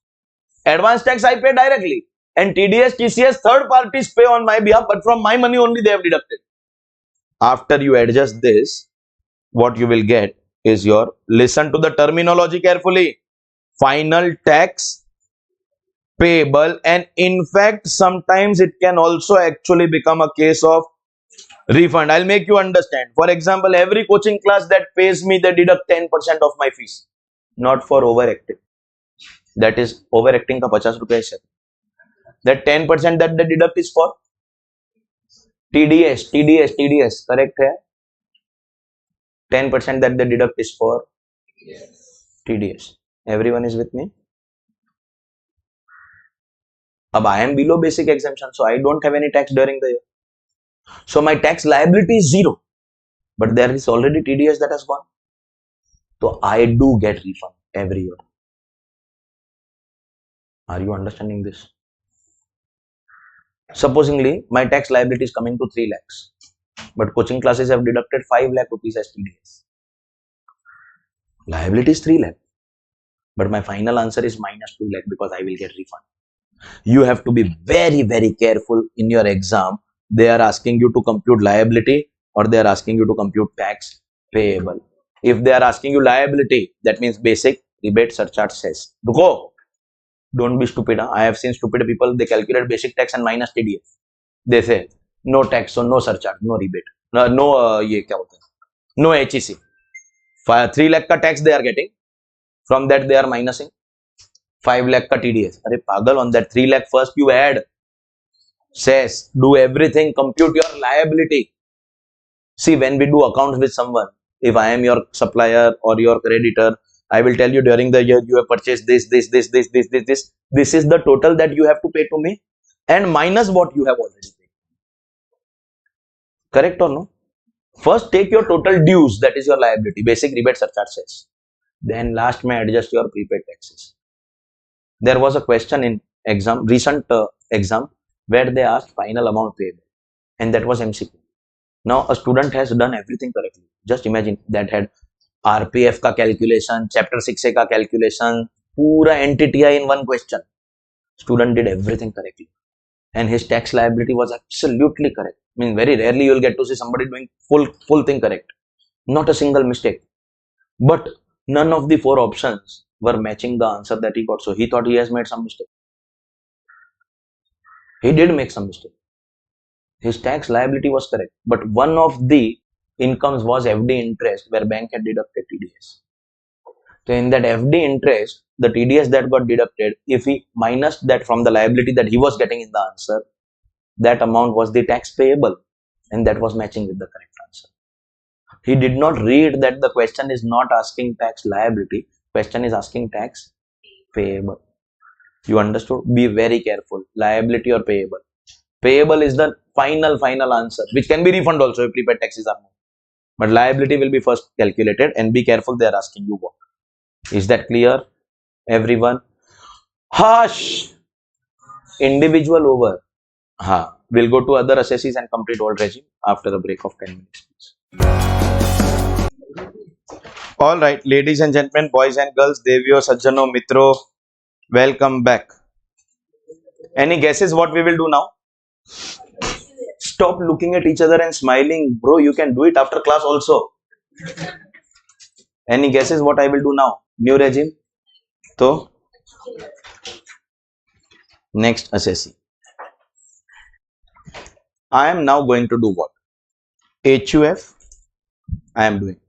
Advance tax I pay directly. And TDS, TCS, third parties pay on my behalf, but from my money only they have deducted. After you adjust this, what you will get is your, listen to the terminology carefully, final tax payable, and in fact sometimes it can also actually become a case of refund. I'll make you understand. For example, every coaching class that pays me, they deduct 10% of my fees. not for overacting. That is overacting का 50 रुपया है. That 10% that they deduct is for TDS correct है. 10% that they deduct is for TDS. Everyone is with me? Ab I am below basic exemption, so I don't have any tax during the year. So my tax liability is 0, but there is already TDS that has gone. So I do get refund every year. Are you understanding this? Supposingly, my tax liability is coming to 3 lakhs, but coaching classes have deducted 5 lakh rupees as TDS. Liability is 3 lakh, but my final answer is minus 2 lakh because I will get refund. You have to be very, very careful in your exam. They are asking you to compute liability or they are asking you to compute tax payable. If they are asking you liability, that means basic, rebate, surcharge, cess. Go. Don't be stupid. Huh? I have seen stupid people, they calculate basic tax and minus TDS. They say no tax, so no surcharge, no rebate, no HEC. 3 lakh ka tax they are getting. From that they are minusing 5 lakh ka TDS. Arey pagal, on that 3 lakh first you add cess, do everything, compute your liability. See, when we do accounts with someone, if I am your supplier or your creditor, I will tell you during the year you have purchased this. This is the total that you have to pay to me and minus what you have already paid. Correct or no? First take your total dues, that is your liability, basic, rebate, surcharge, cess. Then last may adjust your prepaid taxes. There was a question in exam, recent exam, where they asked final amount payable, and that was MCQ. Now a student has done everything correctly. Just imagine that had RPF का calculation, chapter 6A का calculation, पूरा NTTI in one question. Student did everything correctly, and his tax liability was absolutely correct. I mean, very rarely you will get to see somebody doing full thing correct, not a single mistake. But none of the 4 options were matching the answer that he got. So he thought he has made some mistake. He did make some mistake. His tax liability was correct, but one of the incomes was FD interest, where bank had deducted TDS. So in that FD interest, the TDS that got deducted, if he minus that from the liability that he was getting in the answer, that amount was the tax payable, and that was matching with the correct answer. He did not read that the question is not asking tax liability, question is asking tax payable. You understood? Be very careful. Liability or payable. Payable is the final answer, which can be refund also if prepaid taxes are more. But liability will be first calculated, and be careful, they are asking you what. Is that clear, everyone? Hush! Individual over. We'll go to other assessees and complete old regime after a break of 10 minutes. All right, ladies and gentlemen, boys and girls, Devyo, Sajjano, Mitro, welcome back. Any guesses what we will do now? Stop looking at each other and smiling. Bro, you can do it after class also. Any guesses what I will do now? New regime? So, next assessee. I am now going to do what? HUF, I am doing.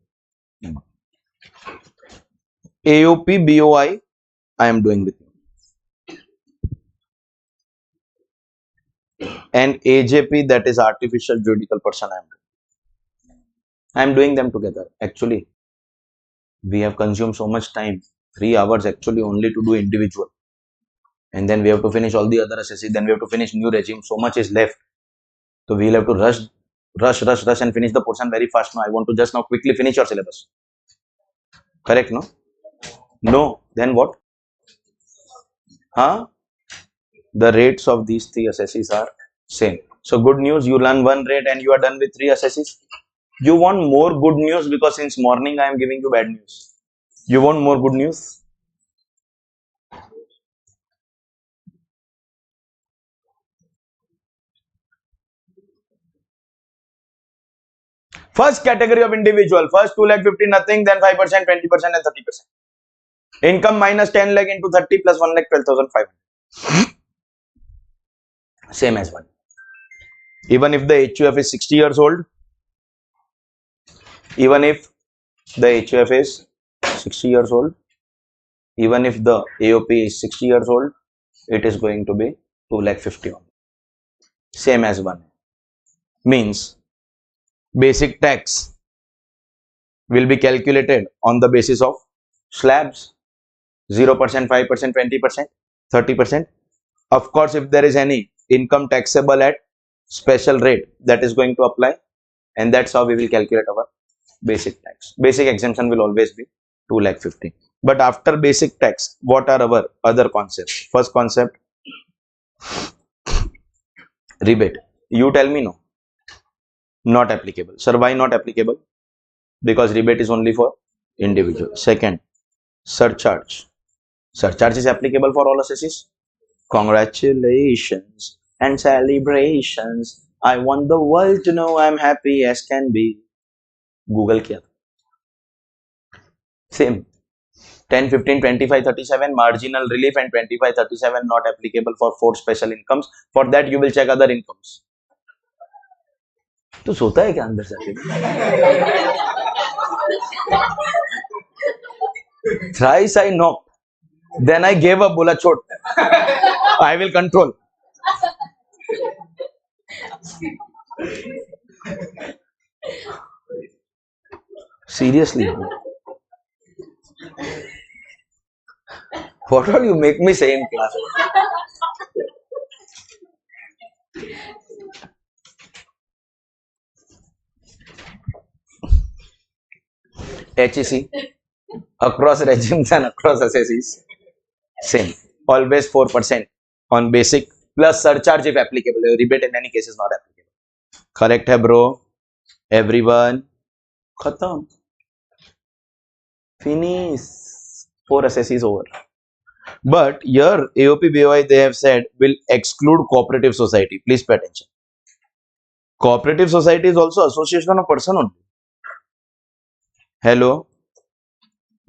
AOP, BOI, I am doing with you. And AJP, that is artificial juridical person, I am doing them together. Actually, we have consumed so much time, 3 hours actually only to do individual. And then we have to finish all the other assessees, then we have to finish new regime. So much is left. So we will have to rush and finish the portion very fast. Now I want to just now quickly finish your syllabus. Correct, no? No. Then what? The rates of these 3 assessees are same. So good news, you learn 1 rate and you are done with 3 assessees. You want more good news because since morning I am giving you bad news. You want more good news? First category of individual, first 2 lakh 50 nothing, then 5%, 20% and 30%. Income minus 10 lakh into 30 plus 1 lakh 12,500. Same as 1. Even if the HUF is 60 years old, even if the HUF is 60 years old, Even if the AOP is 60 years old, it is going to be 2,50,000 only. Same as 1. Means basic tax will be calculated on the basis of slabs 0%, 5%, 20%, 30%. Of course, if there is any income taxable at special rate, that is going to apply, and that's how we will calculate our basic tax. Basic exemption will always be 2,50,000. But after basic tax, what are our other concepts? First concept, rebate. You tell me. No, not applicable. Sir, why not applicable? Because rebate is only for individual. Second, surcharge. Surcharge is applicable for all assessees. Congratulations and celebrations. I want the world to know I'm happy as can be. Google किया था. Same. 10, 15, 25, 37 marginal relief and 25, 37 not applicable for 4 special incomes. For that you will check other incomes. तो सोता है क्या अंदर से? Thrice I knocked. Then I gave up. बोला छोड़. I will control. Seriously. What all you make me say in class? HEC across regimes and across assessees same, always 4% on basic plus surcharge if applicable. Rebate in any case is not applicable. Correct hai bro? Everyone? Khatam. Finish. 4 assessees over. But here AOP BOI they have said will exclude cooperative society. Please pay attention. Cooperative society is also association of person only. Hello?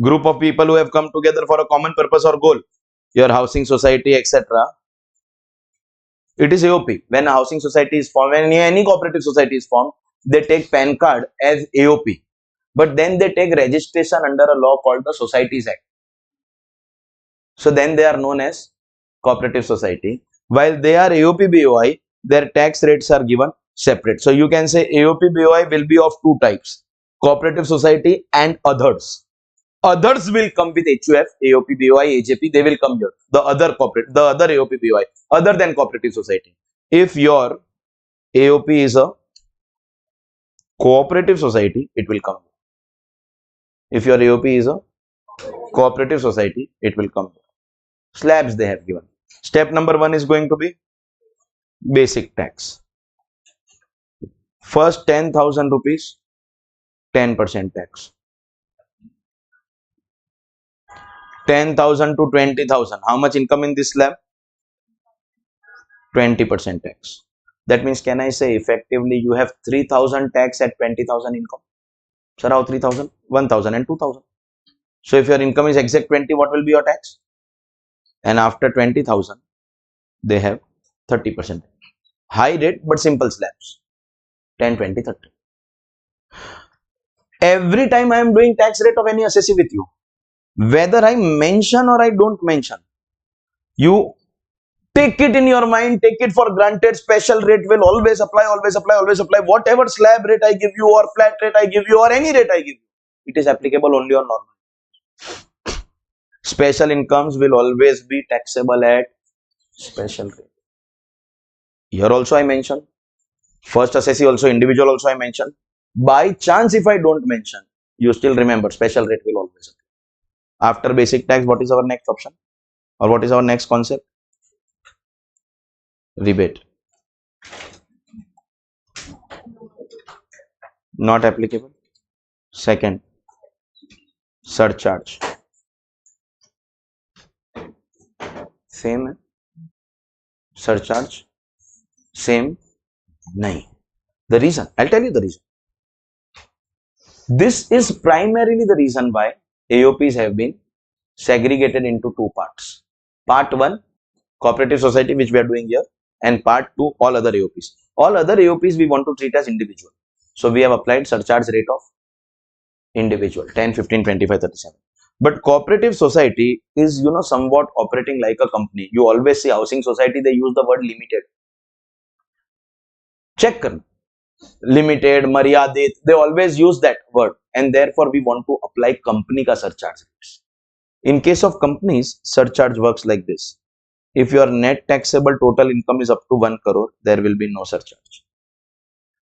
Group of people who have come together for a common purpose or goal. Your housing society, etc. It is AOP. When a housing society is formed, when any cooperative society is formed, they take PAN card as AOP. But then they take registration under a law called the Societies Act. So then they are known as cooperative society. While they are AOP BOI, their tax rates are given separate. So you can say AOP BOI will be of 2 types. Cooperative society and others. Others will come with HUF, AOP BOI, AJP. They will come here. The other AOP BOI, other than cooperative society. If your AOP is a cooperative society, it will come here. If your AOP is a cooperative society, it will come here. Slabs they have given. Step number 1 is going to be basic tax. First 10,000 rupees, 10% tax. 10,000 to 20,000. How much income in this slab? 20% tax. That means, can I say effectively you have 3,000 tax at 20,000 income? Sir, how 3,000? 1,000 and 2,000. So if your income is exact 20, what will be your tax? And after 20,000, they have 30%. High rate, but simple slabs. 10, 20, 30. Every time I am doing tax rate of any assessee with you, whether I mention or I don't mention, you take it in your mind, take it for granted. Special rate will always apply, always apply, always apply. Whatever slab rate I give you or flat rate I give you or any rate I give you, it is applicable only on normal. Special incomes will always be taxable at special rate. Here also I mentioned. First assessee also, individual also I mentioned. By chance if I don't mention, you still remember special rate will always apply. After basic tax, what is our next option? Or what is our next concept? Rebate. Not applicable. Second, surcharge. Same है. Surcharge. Same. Nahi. The reason, I'll tell you the reason. This is primarily the reason why AOPs have been segregated into 2 parts. Part 1, cooperative society, which we are doing here, and part 2, all other AOPs. All other AOPs we want to treat as individual. So we have applied surcharge rate of individual, 10, 15, 25, 37. But cooperative society is, somewhat operating like a company. You always see housing society, they use the word limited. Check करना. Limited, maryadit, they always use that word, and therefore we want to apply company ka surcharge rates. In case of companies, surcharge works like this. If your net taxable total income is up to 1 crore, there will be no surcharge.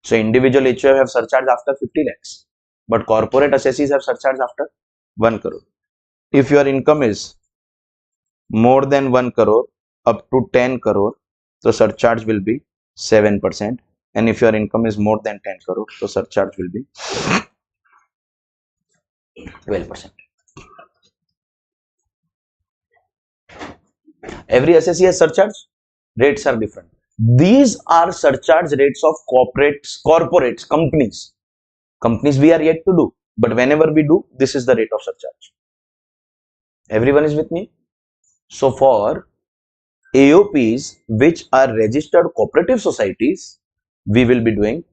So individual HUF have surcharge after 50 lakhs, but corporate assessees have surcharge after 1 crore. If your income is more than 1 crore up to 10 crore, the surcharge will be 7%. And if your income is more than 10 crore, the surcharge will be 12%. Every assessee has surcharge. Rates are different. These are surcharge rates of corporates, companies. Companies we are yet to do, but whenever we do, this is the rate of surcharge. Everyone is with me? So for AOPs which are registered cooperative societies, we will be doing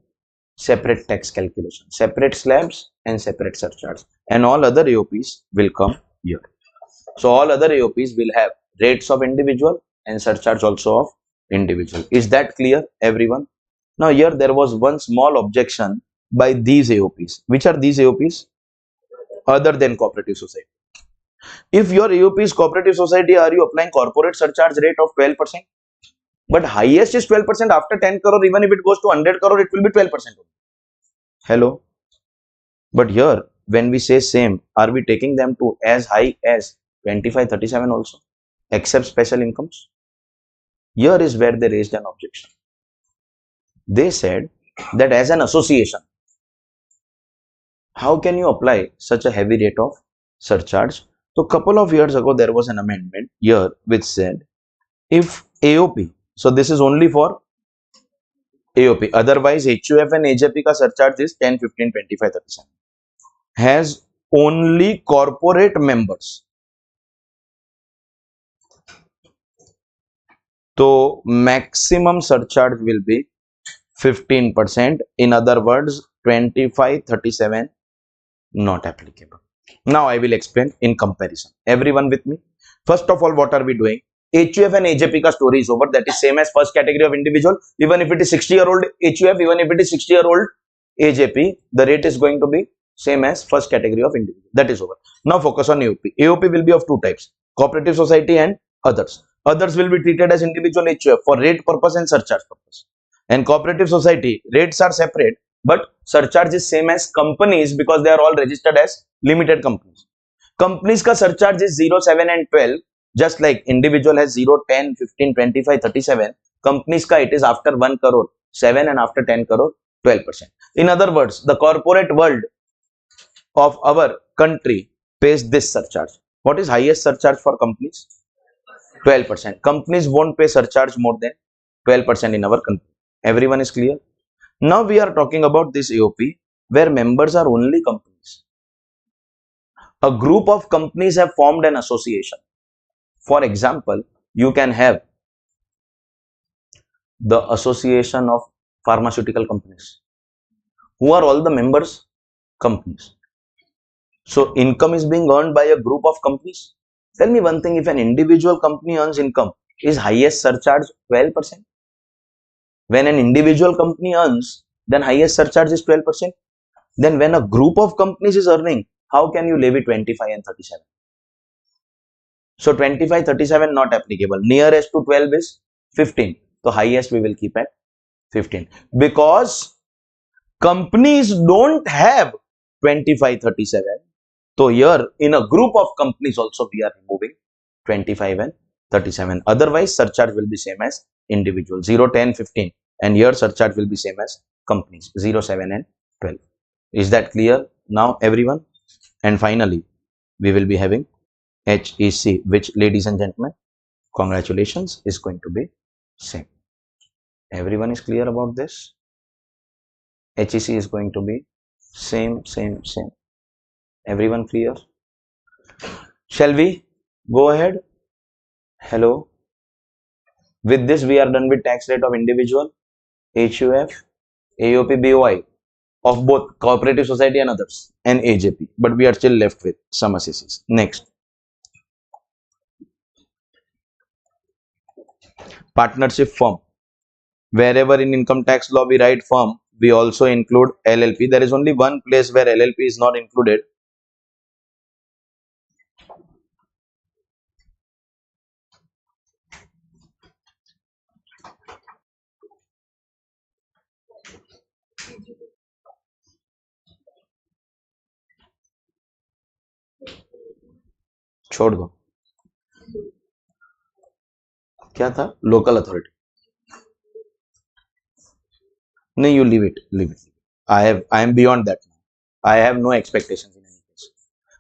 separate tax calculation, separate slabs and separate surcharge, and all other AOPs will come here. So all other AOPs will have rates of individual and surcharge also of individual. Is that clear, everyone? Now here there was one small objection by these AOPs. Which are these AOPs? Other than cooperative society. If your AOP is cooperative society, are you applying corporate surcharge rate of 12%? But highest is 12% after 10 crore. Even if it goes to 100 crore, it will be 12%. Hello? But here, when we say same, are we taking them to as high as 25, 37 also, except special incomes? Here is where they raised an objection. They said that as an association, how can you apply such a heavy rate of surcharge? So, couple of years ago, there was an amendment here which said if AOP, so this is only for AOP, otherwise HUF and AJP ka surcharge is 10, 15, 25, 37, has only corporate members. So maximum surcharge will be 15%. In other words, 25, 37 not applicable. Now I will explain in comparison. Everyone with me? First of all, what are we doing? HUF and AJP ka story is over. That is same as first category of individual. Even if it is 60-year-old HUF, even if it is 60-year-old AJP, the rate is going to be same as first category of individual. That is over. Now focus on AOP. AOP will be of two types: cooperative society and others. Others will be treated as individual HUF for rate purpose and surcharge purpose. And cooperative society, rates are separate, but surcharge is same as companies because they are all registered as limited companies. Companies ka surcharge is 0, 7 and 12. Just like individual has 0, 10, 15, 25, 37. Companies ka it is after 1 crore, 7, and after 10 crore, 12%. In other words, the corporate world of our country pays this surcharge. What is highest surcharge for companies? 12%. Companies won't pay surcharge more than 12% in our country. Everyone is clear? Now we are talking about this AOP where members are only companies. A group of companies have formed an association. For example, you can have the association of pharmaceutical companies. Who are all the members? Companies. So income is being earned by a group of companies. Tell me one thing, if an individual company earns income, is highest surcharge 12%? When an individual company earns, then highest surcharge is 12%. Then when a group of companies is earning, how can you levy 25 and 37? So 25, 37 not applicable. Nearest to 12 is 15. So highest we will keep at 15. Because companies don't have 25, 37. So here in a group of companies also we are removing 25 and 37. Otherwise surcharge will be same as individual 0, 10, 15. And here surcharge will be same as companies 0, 7 and 12. Is that clear now, everyone? And finally, we will be having HEC, which, ladies and gentlemen, congratulations, is going to be same. Everyone is clear about this? HEC is going to be same. Everyone clear? Shall we go ahead? Hello. With this, we are done with tax rate of individual, HUF, AOP, BOI. of both cooperative society and others and AJP, but we are still left with some assessees. Next, partnership firm. Wherever in income tax law we write firm, we also include LLP. There is only one place where LLP is not included. छोड़ दो, क्या था? Local authority. नहीं, you leave it. I am beyond that. I have no expectations in any case.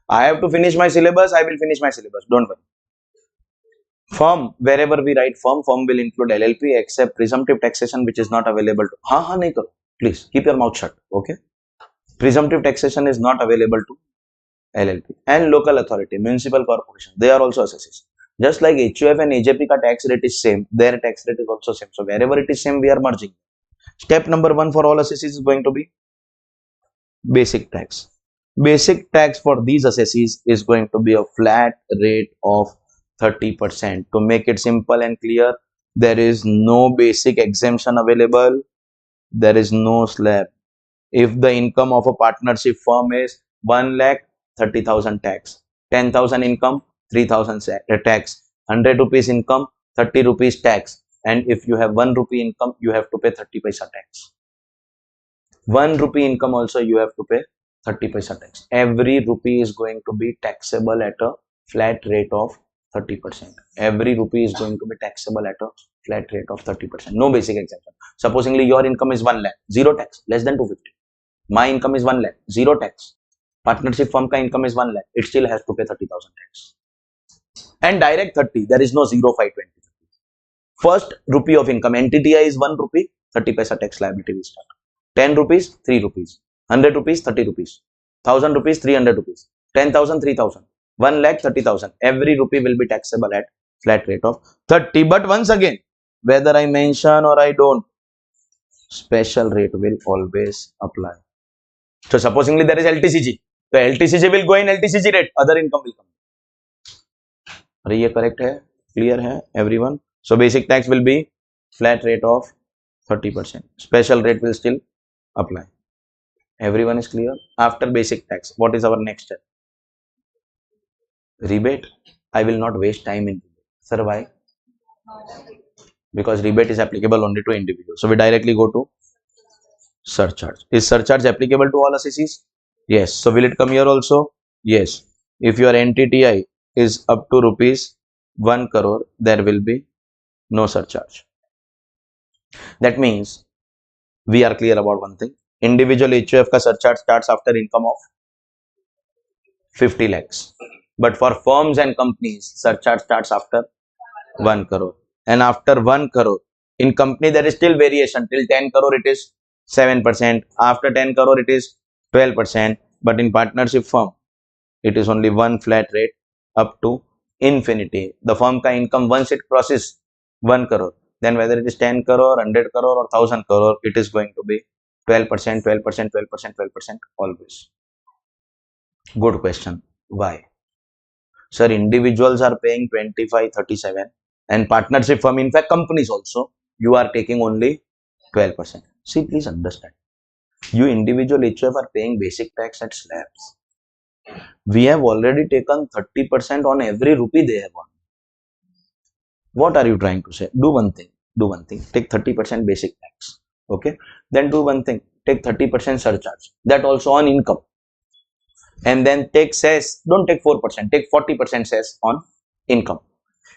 I have to finish my syllabus. I will finish my syllabus. Don't worry. Firm, wherever we write firm will include LLP except presumptive taxation, which is not available to. हाँ नहीं करो. Please keep your mouth shut. Okay. Presumptive taxation is not available to LLP and local authority, municipal corporation. They are also assessees. Just like HUF and AJP का tax rate is same, their tax rate is also same. So wherever it is same, we are merging. Step number 1 for all assessees is going to be basic tax. Basic tax for these assessees is going to be a flat rate of 30%. To make it simple and clear, there is no basic exemption available. There is no slab. If the income of a partnership firm is 1,30,000 tax, 10,000 income, 3,000 tax, 100 rupees income, 30 rupees tax, and if you have 1 rupee income, you have to pay 30 paisa tax. 1 rupee income also you have to pay 30 paisa tax. Every rupee is going to be taxable at a flat rate of 30%. Every rupee is going to be taxable at a flat rate of 30%. No basic exemption. Supposingly your income is 1 lakh, zero tax, less than 250. My income is 1 lakh, zero tax. Partnership firm ka income is 1 lakh, it still has to pay 30,000 tax. And direct 30, there is no 0, 5, 20. First rupee of income, NTTI is 1 rupee, 30 paisa tax liability will start. 10 rupees, 3 rupees. 100 rupees, 30 rupees. 1000 rupees, 300 rupees. 10,000, 3,000. 1 lakh, 30,000. Every rupee will be taxable at flat rate of 30. But once again, whether I mention or I don't, special rate will always apply. So supposingly there is LTCG. So LTCG will go in LTCG rate, other income will come. Are you correct? Hai? Clear hai everyone? So basic tax will be flat rate of 30%. Special rate will still apply. Everyone is clear? After basic tax, what is our next step? Rebate. I will not waste time in rebate. Sir, why? Because rebate is applicable only to individuals. So we directly go to surcharge. Is surcharge applicable to all assessees? Yes. So will it come here also? Yes. If your NTTI is up to rupees 1 crore, there will be no surcharge. That means we are clear about one thing. Individual HUF का surcharge starts after income of 50 lakhs. But for firms and companies, surcharge starts after 1 crore. And after 1 crore, in company there is still variation. Till 10 crore it is 7%. After 10 crore it is 12%. But in partnership firm, it is only one flat rate up to infinity. The firm ka income once it crosses 1 crore, then whether it is 10 crore, 100 crore or 1000 crore, it is going to be 12%, 12%, 12%, 12% always. Good question. Why? Sir, individuals are paying 25, 37 and partnership firm, in fact companies also, you are taking only 12%. See, please understand. You individual HUF are paying basic tax at slabs. We have already taken 30% on every rupee they have won. What are you trying to say? Do one thing. Take 30% basic tax. Okay. Then do one thing. Take 30% surcharge. That also on income. And then take cess. Don't take 4%. Take 40% cess on income.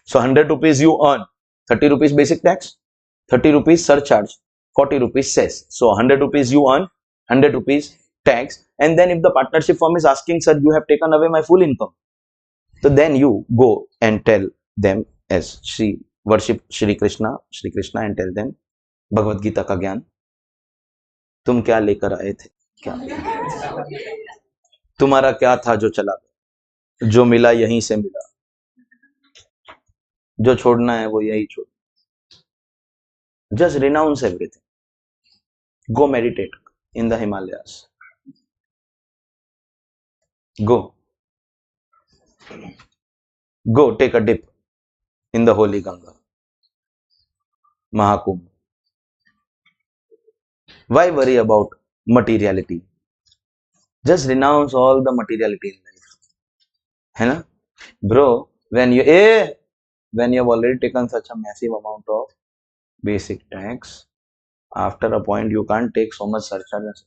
So 100 rupees you earn. 30 rupees basic tax. 30 rupees surcharge. 40 rupees cess. So 100 rupees you earn. 100 rupees tax. And then if the partnership firm is asking, sir, you have taken away my full income. So then you go and tell them as Shri worship Shri Krishna and tell them Bhagavad Gita का ज्ञान तुम क्या लेकर आए थे, क्या तुम्हारा क्या था जो चला गया, जो मिला यहीं से मिला, जो छोड़ना है वो यही छोड़. Just renounce everything. Go meditate. in the Himalayas. Go take a dip in the holy Ganga, Mahakumbh. Why worry about materiality? Just renounce all the materiality in life. है ना? Bro, when you have already taken such a massive amount of basic tax, after a point you can't take so much surcharge.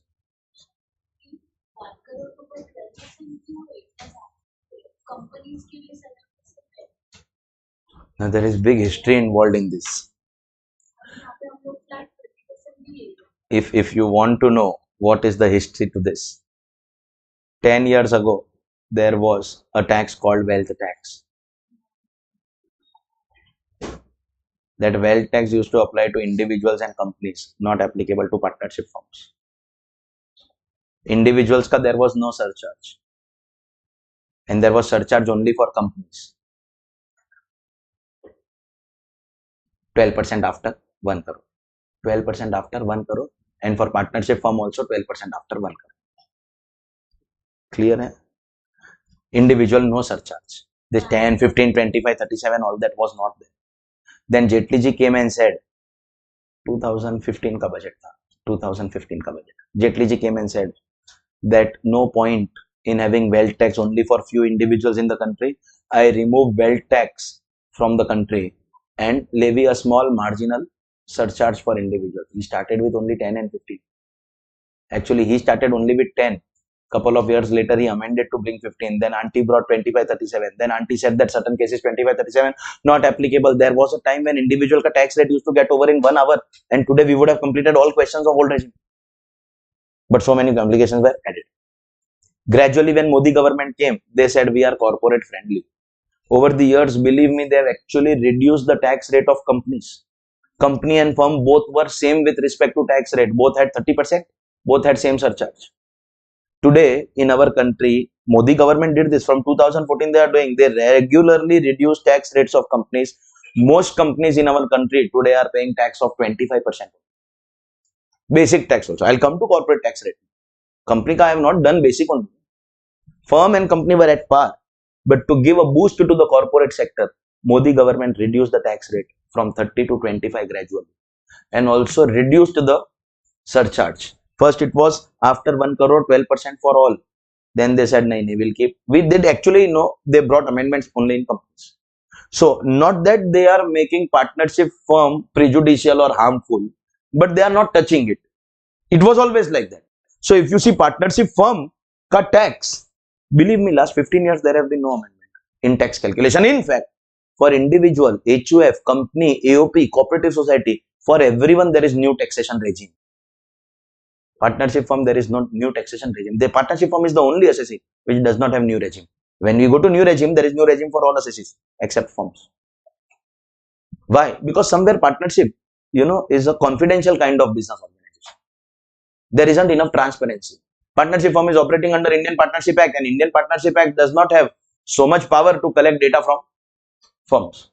Now there is big history involved in this. If you want to know what is the history to this, 10 years ago there was a tax called wealth tax. That wealth tax used to apply to individuals and companies, not applicable to partnership firms. Individuals ka there was no surcharge, and there was surcharge only for companies. 12% after 1 crore. 12% after 1 crore, and for partnership firm also 12% after 1 crore. Clear hai? Individual no surcharge. This 10, 15, 25, 37, all that was not there. Then Jaitley ji came and said, 2015 ka budget tha. 2015 ka budget. Jaitley ji came and said that no point in having wealth tax only for few individuals in the country. I remove wealth tax from the country and levy a small marginal surcharge for individuals. He started with only 10 and 15. Actually, he started only with 10. Couple of years later, he amended to bring 15. Then auntie brought 25, 37. Then auntie said that certain cases 25, 37 not applicable. There was a time when individual ka tax rate used to get over in 1 hour, and today we would have completed all questions of old regime. But so many complications were added. Gradually, when Modi government came, they said we are corporate friendly. Over the years, believe me, they have actually reduced the tax rate of companies. Company and firm both were same with respect to tax rate. Both had 30%. Both had same surcharge. Today, in our country, Modi government did this. From 2014, they are doing. They regularly reduce tax rates of companies. Most companies in our country today are paying tax of 25%. Basic tax also. I'll come to corporate tax rate. Company ka I have not done basic only. Firm and company were at par. But to give a boost to the corporate sector, Modi government reduced the tax rate from 30 to 25 gradually, and also reduced the surcharge. First it was after 1 crore 12% for all. Then they said, no, we'll keep. We did actually know they brought amendments only in companies. So not that they are making partnership firm prejudicial or harmful, but they are not touching it. It was always like that. So if you see partnership firm cut tax, believe me, last 15 years there have been no amendment in tax calculation. In fact, for individual, HUF, company, AOP, cooperative society, for everyone there is new taxation regime. Partnership firm, there is no new taxation regime. The partnership firm is the only assessee which does not have new regime. When we go to new regime, there is new regime for all assessees except firms. Why? Because somewhere partnership, is a confidential kind of business organization. There isn't enough transparency. Partnership firm is operating under Indian Partnership Act, and Indian Partnership Act does not have so much power to collect data from firms.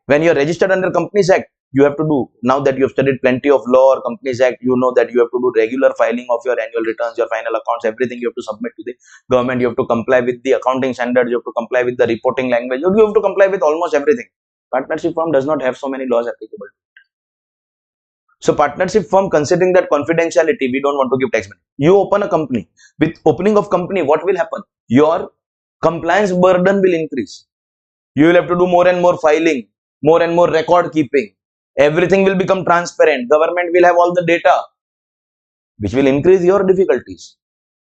When you are registered under Companies Act, you have to do, now that you have studied plenty of law or Companies Act, you know that you have to do regular filing of your annual returns, your final accounts, everything you have to submit to the government. You have to comply with the accounting standards, you have to comply with the reporting language, you have to comply with almost everything. Partnership firm does not have so many laws applicable. So partnership firm, considering that confidentiality, we don't want to give tax money. You open a company. With opening of company, what will happen? Your compliance burden will increase. You will have to do more and more filing, more and more record keeping. Everything will become transparent. Government will have all the data, which will increase your difficulties.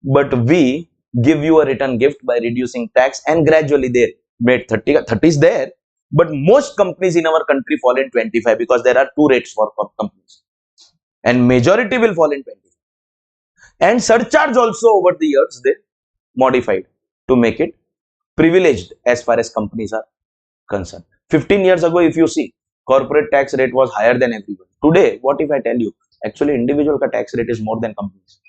But we give you a return gift by reducing tax, and gradually they made 30 is there. But most companies in our country fall in 25 because there are two rates for companies, and majority will fall in 25. And surcharge also over the years they modified to make it privileged as far as companies are concerned. 15 years ago, if you see, corporate tax rate was higher than everyone. Today, what if I tell you, actually individual ka tax rate is more than companies?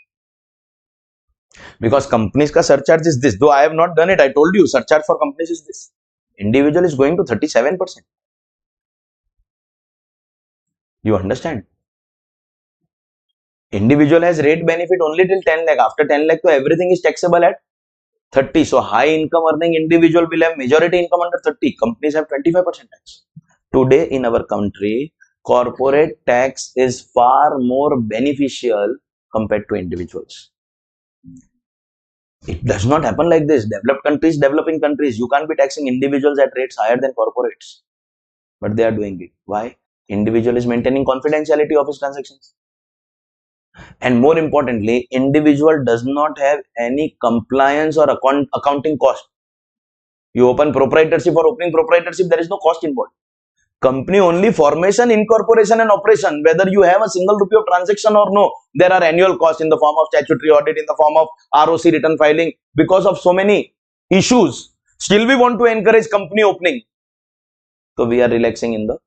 Because companies ka surcharge is this. Though I have not done it, I told you surcharge for companies is this. Individual is going to 37%. You understand? Individual has rate benefit only till 10 lakh. After 10 lakh, so everything is taxable at 30. So high income earning individual will have majority income under 30. Companies have 25% tax. Today in our country, corporate tax is far more beneficial compared to individuals. It does not happen like this. Developed countries, developing countries, you can't be taxing individuals at rates higher than corporates. But they are doing it. Why? Individual is maintaining confidentiality of his transactions. And more importantly, individual does not have any compliance or accounting cost. You open proprietorship, or opening proprietorship, there is no cost involved. Company only formation, incorporation and operation, whether you have a single rupee of transaction or no, there are annual costs in the form of statutory audit, in the form of ROC return filing. Because of so many issues, still we want to encourage company opening. So we are relaxing in the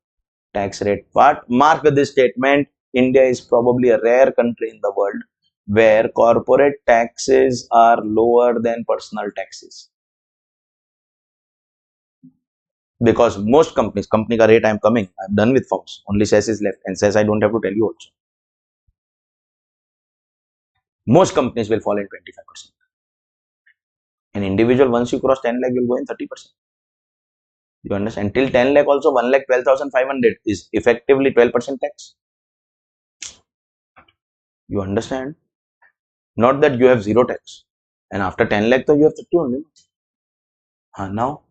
tax rate part. Mark this statement, India is probably a rare country in the world where corporate taxes are lower than personal taxes. Because most companies, company ka rate I am coming, I am done with forms, only cess is left, and cess I don't have to tell you also. Most companies will fall in 25%. An individual, once you cross 10 lakh, will go in 30%. You understand? Till 10 lakh also, 1 lakh 12,500 is effectively 12% tax. You understand? Not that you have zero tax. And after 10 lakh, so you have 30 only. Now,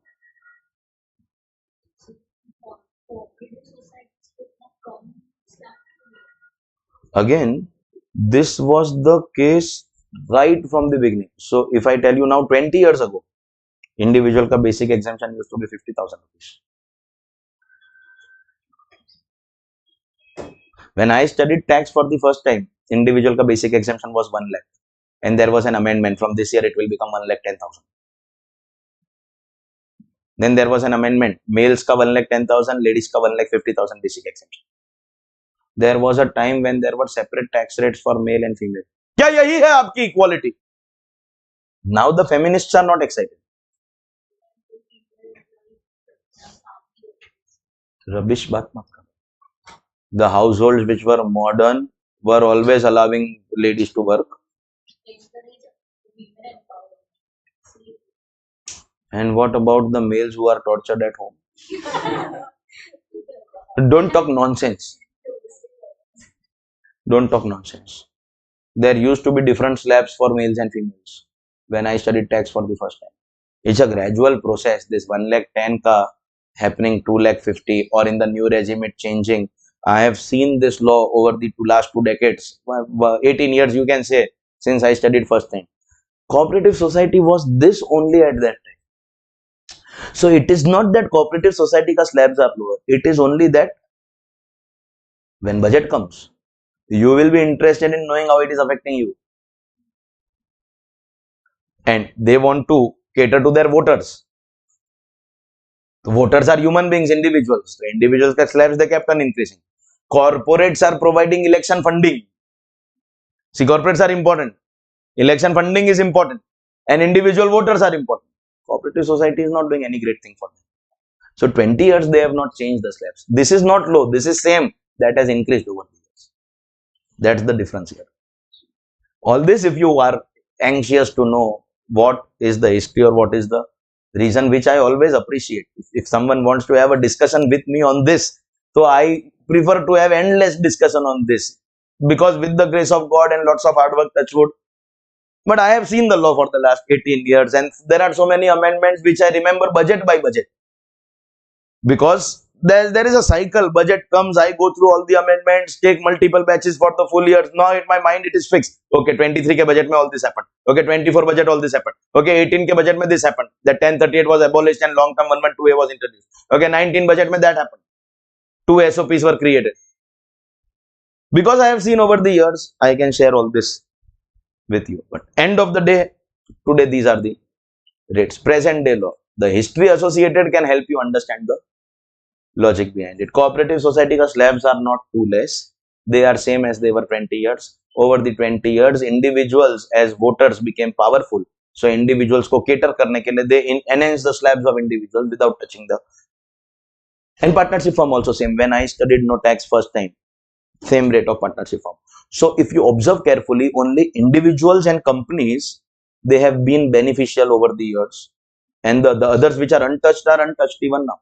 again, this was the case right from the beginning. So, if I tell you now 20 years ago, individual ka basic exemption used to be 50,000 rupees. When I studied tax for the first time, individual ka basic exemption was 1 lakh. And there was an amendment. From this year, it will become 1 lakh 10,000. Then there was an amendment. Males ka 1 lakh 10,000, ladies ka 1 lakh 50,000 basic exemption. There was a time when there were separate tax rates for male and female. क्या यही है आपकी equality? Now the feminists are not excited. Rubbish baat mat karo. The households which were modern were always allowing ladies to work. And what about the males who are tortured at home? Don't talk nonsense. Don't talk nonsense. There used to be different slabs for males and females when I studied tax for the first time. It's a gradual process. This 1 lakh 10 ka happening 2 lakh 50, or in the new regime it changing. I have seen this law over the last 2 decades, 18 years you can say, since I studied first time. Cooperative society was this only at that time. So it is not that cooperative society ka slabs are lower. It is only that when budget comes, you will be interested in knowing how it is affecting you. And they want to cater to their voters. The voters are human beings, individuals. The individuals ka slabs they kept on increasing. Corporates are providing election funding. See, corporates are important. Election funding is important. And individual voters are important. Cooperative society is not doing any great thing for them. So 20 years they have not changed the slabs. This is not low. This is same. That has increased over the years. That's the difference here. All this, if you are anxious to know what is the history or what is the reason, which I always appreciate. If someone wants to have a discussion with me on this, so I prefer to have endless discussion on this. Because with the grace of God and lots of hard work, touch wood. But I have seen the law for the last 18 years, and there are so many amendments which I remember budget by budget. Because there is a cycle. Budget comes, I go through all the amendments, take multiple batches for the full year. Now in my mind it is fixed. Okay, 23 ke budget mein all this happened. Okay, 24 budget all this happened. Okay, 18 ke budget mein this happened. That 1038 was abolished and long term 112A was introduced. Okay, 19 budget mein that happened. 2 SOPs were created. Because I have seen over the years, I can share all this with you. But end of the day, today these are the rates. Present day law. The history associated can help you understand the logic behind it. Cooperative society ka slabs are not too less. They are same as they were 20 years. Over the 20 years, individuals as voters became powerful. So individuals ko cater karne ke liye they enhance the slabs of individuals without touching the. And partnership firm also same. When I studied no tax first time, same rate of partnership firm. So if you observe carefully, only individuals and companies, they have been beneficial over the years, and the others which are untouched even now.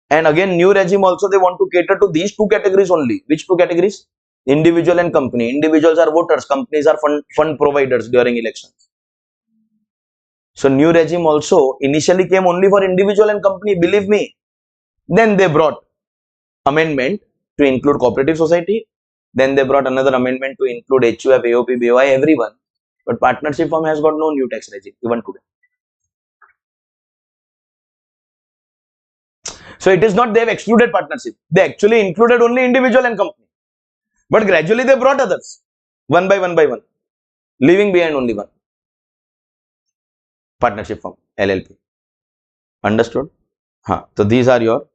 And again, new regime also, they want to cater to these two categories only. Which two categories? Individual and company. Individuals are voters, companies are fund providers during elections. So new regime also initially came only for individual and company, believe me. Then they brought amendment to include cooperative society. Then they brought another amendment to include HUF, AOP, BOI, everyone. But partnership firm has got no new tax regime even today. So it is not they have excluded partnership. They actually included only individual and company. But gradually they brought others, one by one, leaving behind only one. Partnership firm, LLP. Understood? So these are your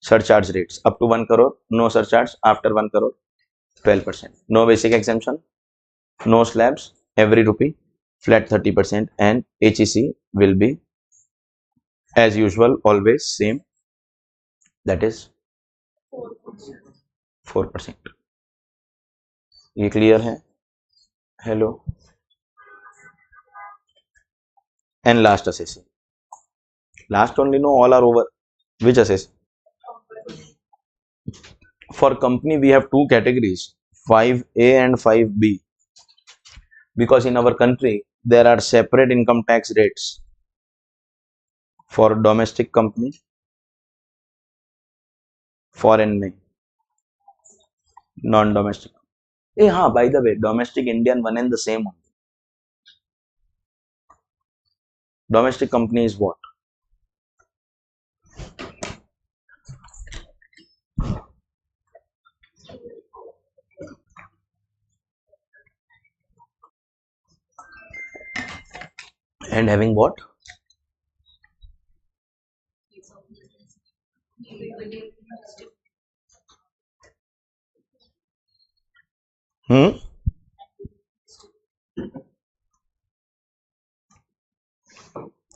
surcharge rates. Up to 1 crore, no surcharge. After 1 crore, 12%. No basic exemption, no slabs, every rupee, flat 30%, and HEC will be as usual, always same. That is 4%. ये clear है? Hello. And last assessing. Last only, no, all are over. Which assess? For company, we have two categories, 5A and 5B. Because in our country, there are separate income tax rates for domestic company, foreign में, non-domestic. By the way, domestic Indian one and the same. Domestic company is what? And having what?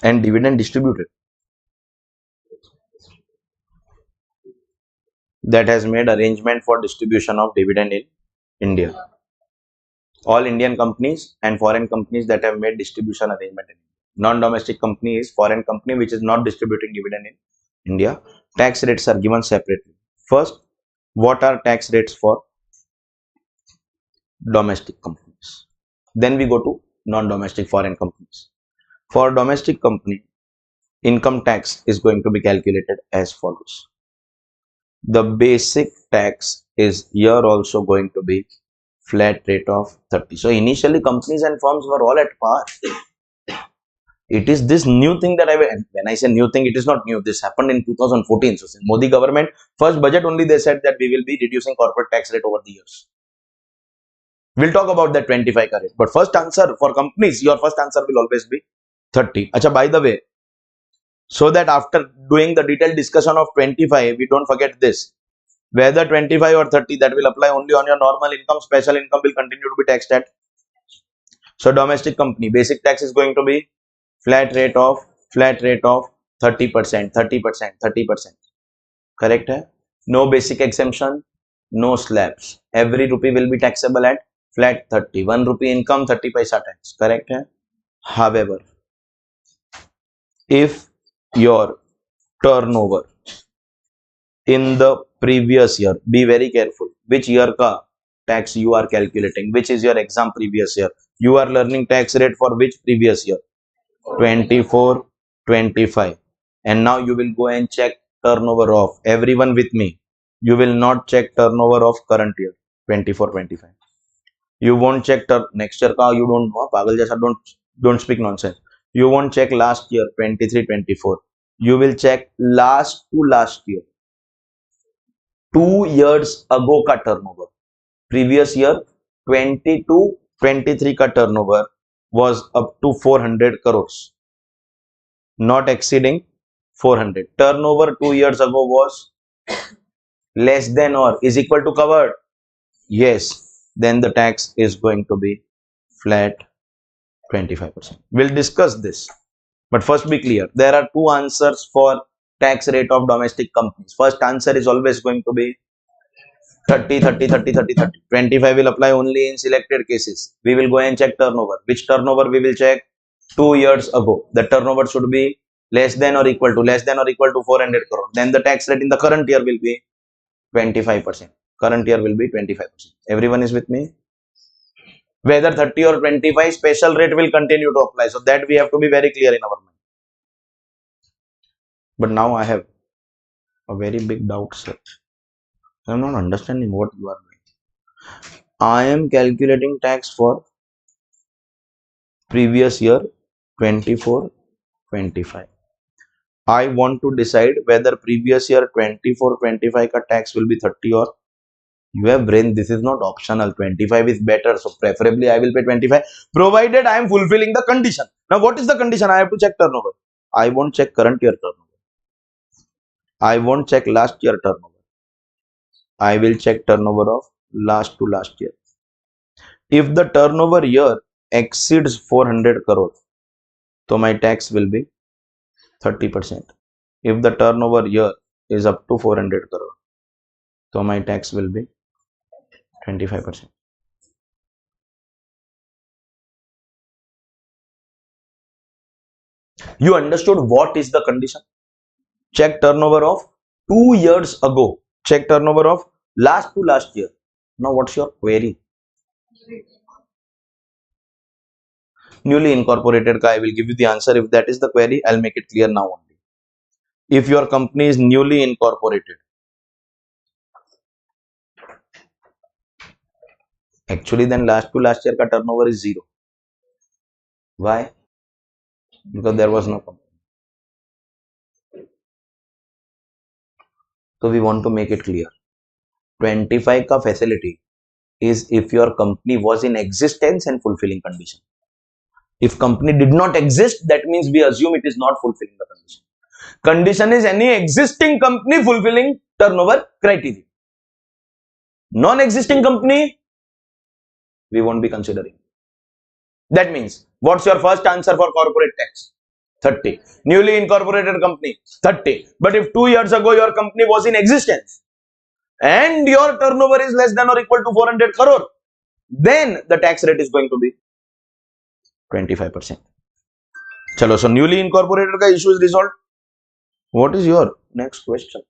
And dividend distributed. That has made arrangement for distribution of dividend in India. All Indian companies and foreign companies that have made distribution arrangement in India. Non-domestic company is foreign company which is not distributing dividend in India. Tax rates are given separately. First, what are tax rates for domestic companies? Then we go to non-domestic foreign companies. For domestic company, income tax is going to be calculated as follows. The basic tax is here also going to be flat rate of 30. So initially companies and firms were all at par. It is this new thing that when I say new thing, it is not new. This happened in 2014. So Modi government, first budget only they said that we will be reducing corporate tax rate over the years. We'll talk about that 25 rate. But first answer for companies, your first answer will always be 30. Acha, by the way, so that after doing the detailed discussion of 25, we don't forget this. Whether 25 or 30, that will apply only on your normal income. Special income will continue to be taxed at. So domestic company, basic tax is going to be flat rate of 30%, 30%. Correct hai? No basic exemption, no slabs. Every rupee will be taxable at flat 30. 1 rupee income, 30 paisa tax. Correct hai? However, if your turnover in the previous year, be very careful which year ka tax you are calculating, which is your exam previous year. You are learning tax rate for which previous year? 24, 25. And now you will go and check turnover of, everyone with me, you will not check turnover of current year 24, 25. You won't check next year ka, you don't know, pagal jaisa, don't speak nonsense. You won't check last year 23, 24. You will check last to last year, 2 years ago ka turnover. Previous year 22, 23 ka turnover was up to 400 crores, not exceeding 400. Turnover 2 years ago was less than or is equal to covered. Yes, then the tax is going to be flat 25%. We'll discuss this, but first be clear. There are two answers for tax rate of domestic companies. First answer is always going to be 30, 30, 30, 30, 30. 25 will apply only in selected cases. We will go and check turnover. Which turnover we will check? 2 years ago. The turnover should be less than or equal to 400 crore. Then the tax rate in the current year will be 25%. Current year will be 25%. Everyone is with me? Whether 30 or 25, special rate will continue to apply. So that we have to be very clear in our mind. But now I have a very big doubt, sir. I am not understanding what you are doing. I am calculating tax for previous year 24, 25. I want to decide whether previous year 24, 25 ka tax will be 30 or you have brain. This is not optional. 25 is better. So preferably I will pay 25 provided I am fulfilling the condition. Now what is the condition? I have to check turnover. I won't check current year turnover. I won't check last year turnover. I will check turnover of last to last year. If the turnover year exceeds 400 crore, so my tax will be 30%. If the turnover year is up to 400 crore, so my tax will be 25%. You understood what is the condition? Check turnover of 2 years ago. Check turnover of last to last year. Now what's your query? Newly incorporated ka I will give you the answer. If that is the query, I'll make it clear now only. If your company is newly incorporated, actually then last to last year ka turnover is 0. Why? Because there was no company. So we want to make it clear. 25 ka facility is if your company was in existence and fulfilling condition. If company did not exist, that means we assume it is not fulfilling the condition. Condition is any existing company fulfilling turnover criteria. Non-existing company, we won't be considering. That means, what's your first answer for corporate tax? 30. Newly incorporated company, 30. But if 2 years ago your company was in existence and your turnover is less than or equal to 400 crore, then the tax rate is going to be 25%. Chalo, so newly incorporated ka issue is resolved. What is your next question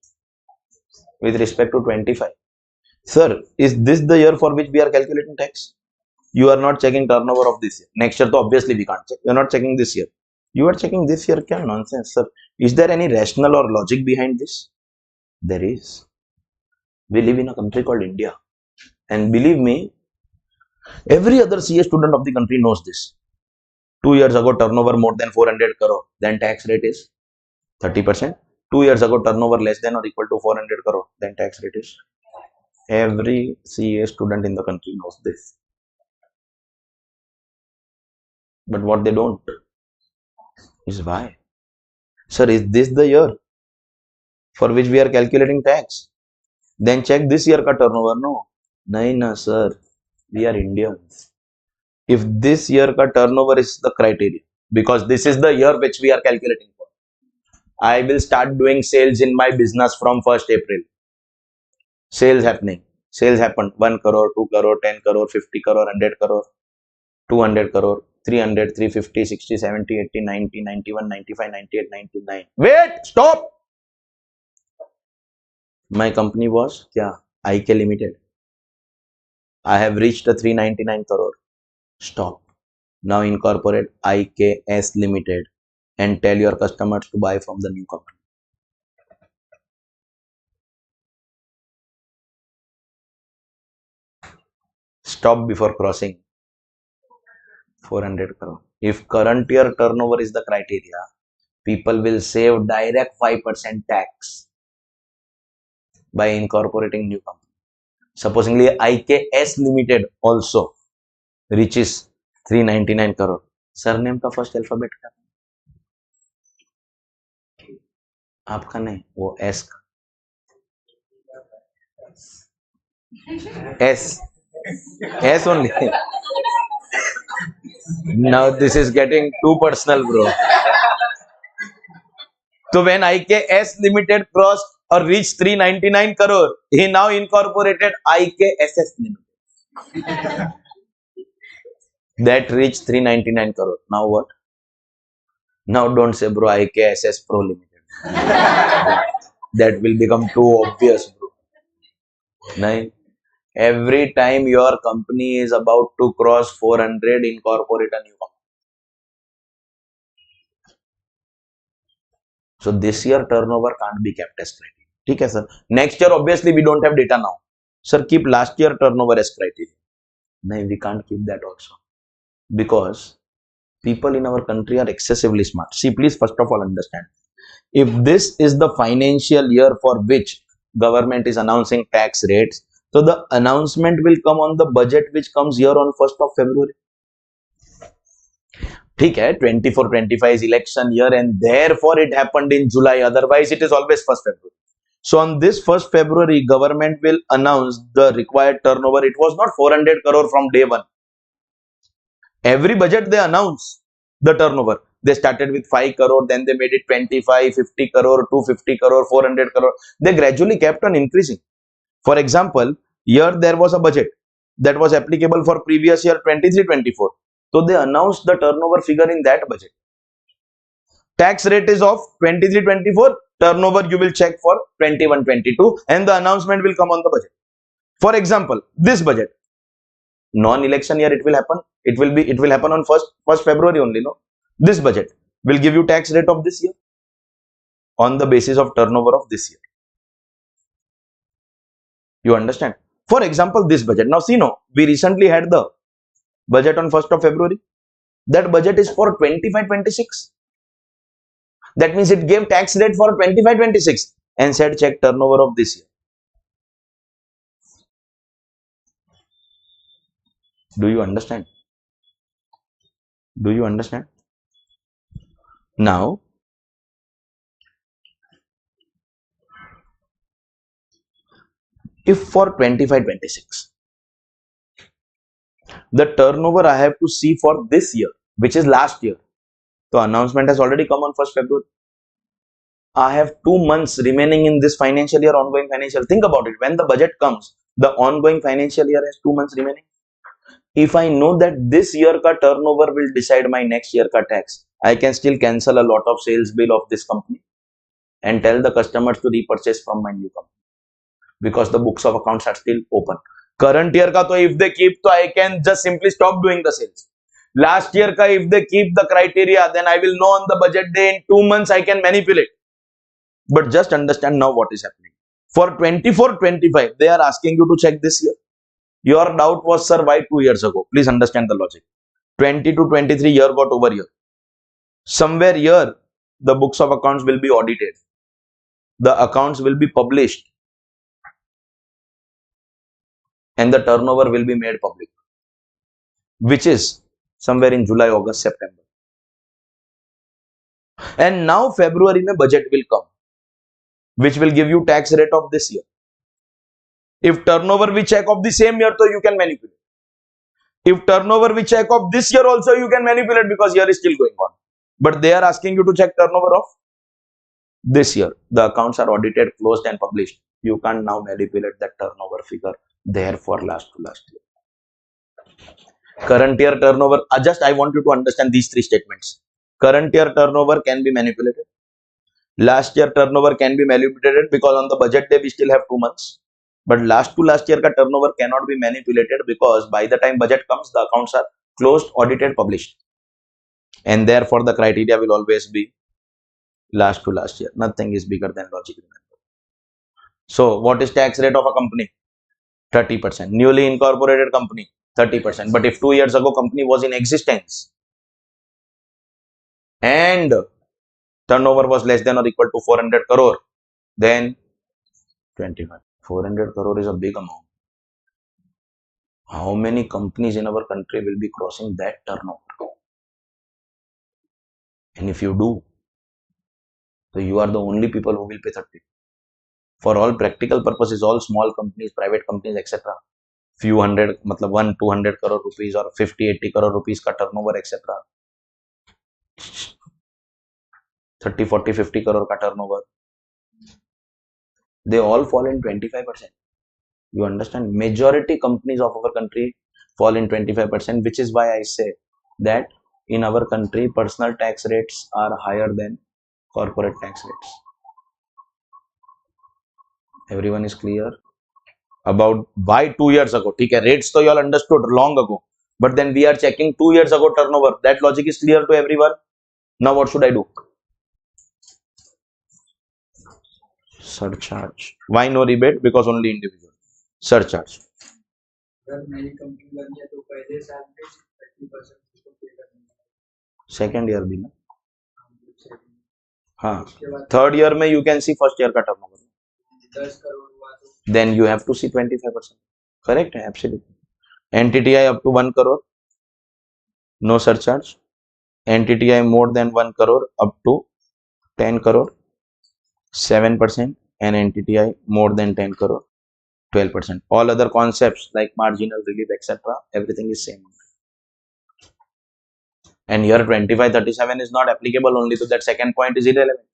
with respect to 25? Sir, is this the year for which we are calculating tax? You are not checking turnover of this year. Next year, so obviously we can't check. You are not checking this year. You are checking this year. Kya nonsense, sir? Is there any rational or logic behind this? There is. We live in a country called India. And believe me, every other CA student of the country knows this. 2 years ago, turnover more than 400 crore, then tax rate is 30%. 2 years ago, turnover less than or equal to 400 crore, then tax rate is. Every CA student in the country knows this. But what they don't is why. Sir, is this the year for which we are calculating tax? Then check this year ka turnover. No. Nahin na, sir. We are Indians. If this year ka turnover is the criteria, because this is the year which we are calculating for, I will start doing sales in my business from 1st April. Sales happening. Sales happened 1 crore, 2 crore, 10 crore, 50 crore, 100 crore, 200 crore, 300, 350, 60, 70, 80, 90, 91, 95, 98, 99. Wait! Stop! My company was ICAI Limited. I have reached a 399 crore. Stop. Now incorporate IKS Limited and tell your customers to buy from the new company. Stop before crossing 400 crore. If current year turnover is the criteria, people will save direct 5% tax by incorporating new company. Supposingly IKS Limited also reaches 399 crore. Surname का first alphabet का? आपका नहीं, वो S का. S. S only. Now this is getting too personal, bro. So when IKS Limited crossed or reached 399 crore. He now incorporated IKSS Limited. That reached 399 crore. Now what? Now don't say, bro, IKSS Pro Limited. That will become too obvious, bro. Nahin. Every time your company is about to cross 400, incorporate a new company. So this year turnover can't be kept as criteria. Okay, sir. Next year, obviously, we don't have data now. Sir, keep last year turnover as criteria. No, we can't keep that also. Because people in our country are excessively smart. See, please first of all understand. If this is the financial year for which government is announcing tax rates, so the announcement will come on the budget which comes here on 1st of February. ठीक है, 24-25 is election year and therefore it happened in July. Otherwise, it is always 1st February. So on this 1st February, government will announce the required turnover. It was not 400 crore from day one. Every budget they announce the turnover. They started with 5 crore, then they made it 25, 50 crore, 250 crore, 400 crore. They gradually kept on increasing. For example, here there was a budget that was applicable for previous year 23-24. So they announced the turnover figure in that budget. Tax rate is of 23-24, turnover you will check for 21-22 and the announcement will come on the budget. For example, this budget, non-election year it will happen. It will happen on 1st February only, no? This budget will give you tax rate of this year on the basis of turnover of this year. You understand? For example, this budget. Now see, no, we recently had the budget on 1st of February. That budget is for 25-26. That means it gave tax rate for 25-26 and said check turnover of this year. Do you understand? Do you understand? Now, if for 25-26, the turnover I have to see for this year, which is last year, the announcement has already come on 1st February. I have 2 months remaining in this financial year, ongoing financial. Think about it. When the budget comes, the ongoing financial year has 2 months remaining. If I know that this year ka turnover will decide my next year ka tax, I can still cancel a lot of sales bill of this company and tell the customers to repurchase from my new company because the books of accounts are still open. Current year ka, if they keep, I can just simply stop doing the sales. Last year ka, if they keep the criteria, then I will know on the budget day in 2 months I can manipulate. But just understand now what is happening. For 24-25, they are asking you to check this year. Your doubt was, sir, why 2 years ago? Please understand the logic. 20-23 year got over here. Somewhere here, the books of accounts will be audited. The accounts will be published. And the turnover will be made public. Which is somewhere in July, August, September. And now February mein budget will come, which will give you tax rate of this year. If turnover we check of the same year, so you can manipulate. If turnover we check of this year also, you can manipulate because year is still going on. But they are asking you to check turnover of this year. The accounts are audited, closed and published. You can't now manipulate that turnover figure there for last year. Current year turnover, I want you to understand these 3 statements. Current year turnover can be manipulated. Last year turnover can be manipulated because on the budget day we still have 2 months. But last year ka turnover cannot be manipulated because by the time budget comes, the accounts are closed, audited, published. And therefore the criteria will always be last year. Nothing is bigger than logic. So what is tax rate of a company? 30%. Newly incorporated company, 30%. But if 2 years ago company was in existence and turnover was less than or equal to 400 crore, then 25. 400 crore is a big amount. How many companies in our country will be crossing that turnover? And if you do, so you are the only people who will pay 30. For all practical purposes, all small companies, private companies, etc. Few hundred, 1-200 crore rupees or 50-80 crore rupees ka turnover, etc. 30-40-50 crore ka turnover. They all fall in 25%. You understand? Majority companies of our country fall in 25%, which is why I say that in our country, personal tax rates are higher than corporate tax rates. Everyone is clear about why 2 years ago? Okay, rates so you all understood long ago, but then we are checking 2 years ago turnover. That logic is clear to everyone. Now what should I do? Surcharge. Why no rebate? Because only individual. Surcharge. अगर नई company बनी है तो पहले साल में 30% उसको पे करना है। सेकेंड ईयर भी ना, उसके हाँ, बाद थर्ड ईयर में you can see first year का टर्नओवर, 10 करोड़ हुआ तो then you have to see 25%. Correct? Absolutely. NTTI up to 1 crore, no surcharge. NTTI more than 1 crore up to 10 crore, 7%, and NTTI more than 10 crore, 12%. All other concepts like marginal relief, etc., everything is same. And here 2537 is not applicable, only to that second point is irrelevant.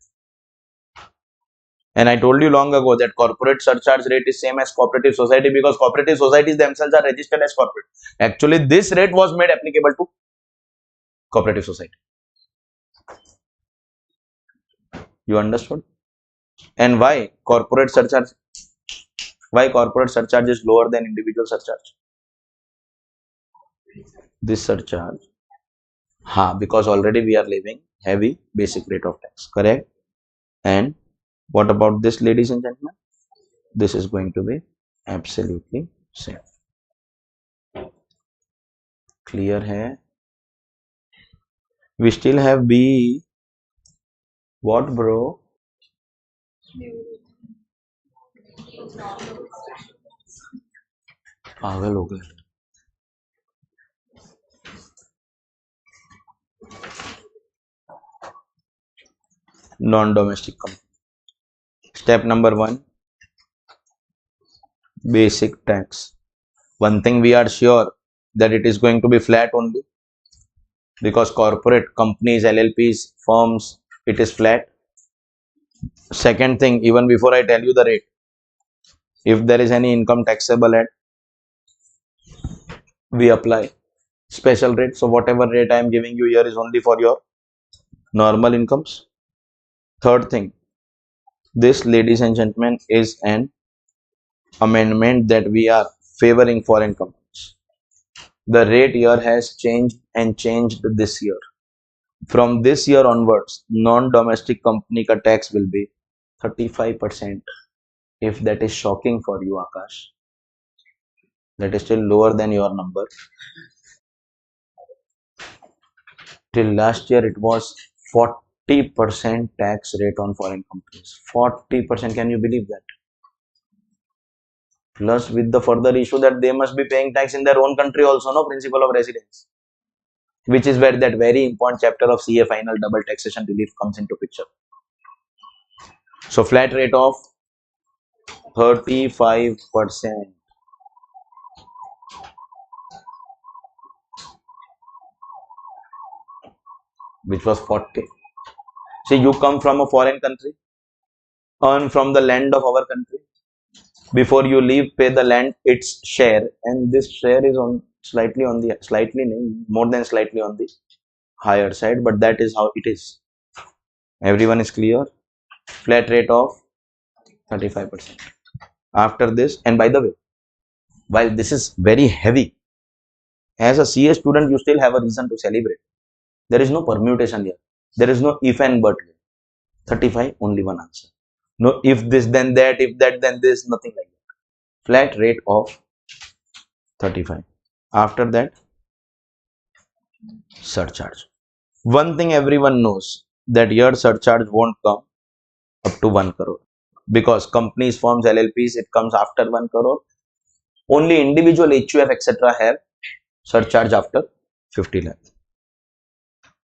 And I told you long ago that corporate surcharge rate is same as cooperative society, because cooperative societies themselves are registered as corporate. Actually, this rate was made applicable to cooperative society. You understood? And why corporate surcharge? Why corporate surcharge is lower than individual surcharge? This surcharge, because already we are levying heavy basic rate of tax, correct? And what about this, ladies and gentlemen? This is going to be absolutely same. Clear hai? We still have B. What, bro? पागल हो गए. Non-domestic company. Step number 1, basic tax. One thing we are sure that it is going to be flat only, because corporate companies, LLPs, firms, it is flat. Second thing, even before I tell you the rate, if there is any income taxable at, we apply special rate. So whatever rate I am giving you here is only for your normal incomes. Third thing, this, ladies and gentlemen, is an amendment that we are favoring foreign companies. The rate here has changed and changed this year. From this year onwards, non-domestic company ka tax will be 35%. If that is shocking for you, Akash, that is still lower than your number. Till last year, it was 40% tax rate on foreign companies. 40%, can you believe that? Plus, with the further issue that they must be paying tax in their own country also, no, principle of residence, which is where that very important chapter of CA final double taxation relief comes into picture. So, flat rate of 35%. Which was 40. See, you come from a foreign country, earn from the land of our country. Before you leave, pay the land its share, and this share is on more than slightly on the higher side, but that is how it is. Everyone is clear? Flat rate of 35%. After this, and by the way, while this is very heavy, as a CA student, you still have a reason to celebrate. There is no permutation here. There is no if and but here. 35, only one answer. No if this then that, if that then this, nothing like that. Flat rate of 35. After that, surcharge. One thing everyone knows, that your surcharge won't come up to 1 crore, because companies, firms, LLPs, it comes after 1 crore. Only individual HUF, etc. have surcharge after 50 lakh.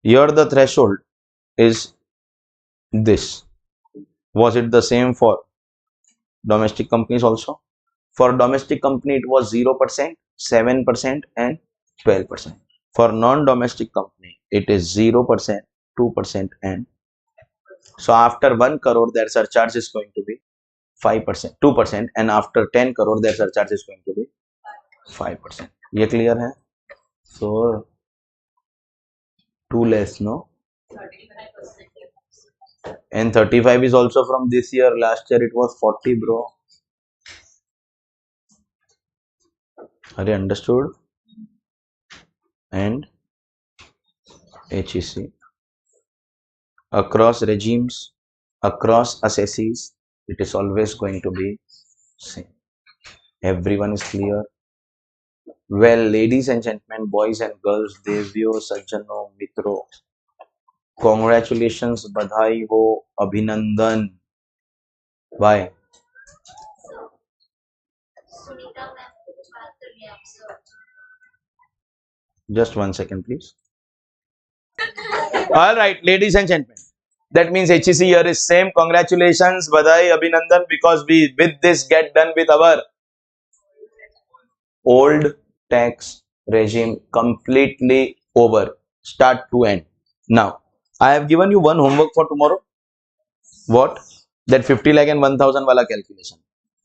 Here the threshold is this. Was it the same for domestic companies also? For domestic company, it was 0%, 7%, and 12%. For non-domestic company, it is 0%, 2%, and so after 1 crore, their surcharge is going to be 5%, 2%, and after 10 crore their surcharge is going to be 5%. ये clear है? So 2 less, no? And 35 is also from this year. Last year it was 40, bro. Are you understood? And HEC. Across regimes, across assessees, it is always going to be same. Everyone is clear? Well, ladies and gentlemen, boys and girls, devyo, sajjano, mitro, congratulations, badhai ho, abhinandan. Why? Just 1 second, please. All right, ladies and gentlemen. That means HEC here is same. Congratulations, badhai, abhinandan, because we with this get done with our old tax regime completely over, start to end. Now, I have given you one homework for tomorrow. What? That 50 lakh and 1000 wala calculation.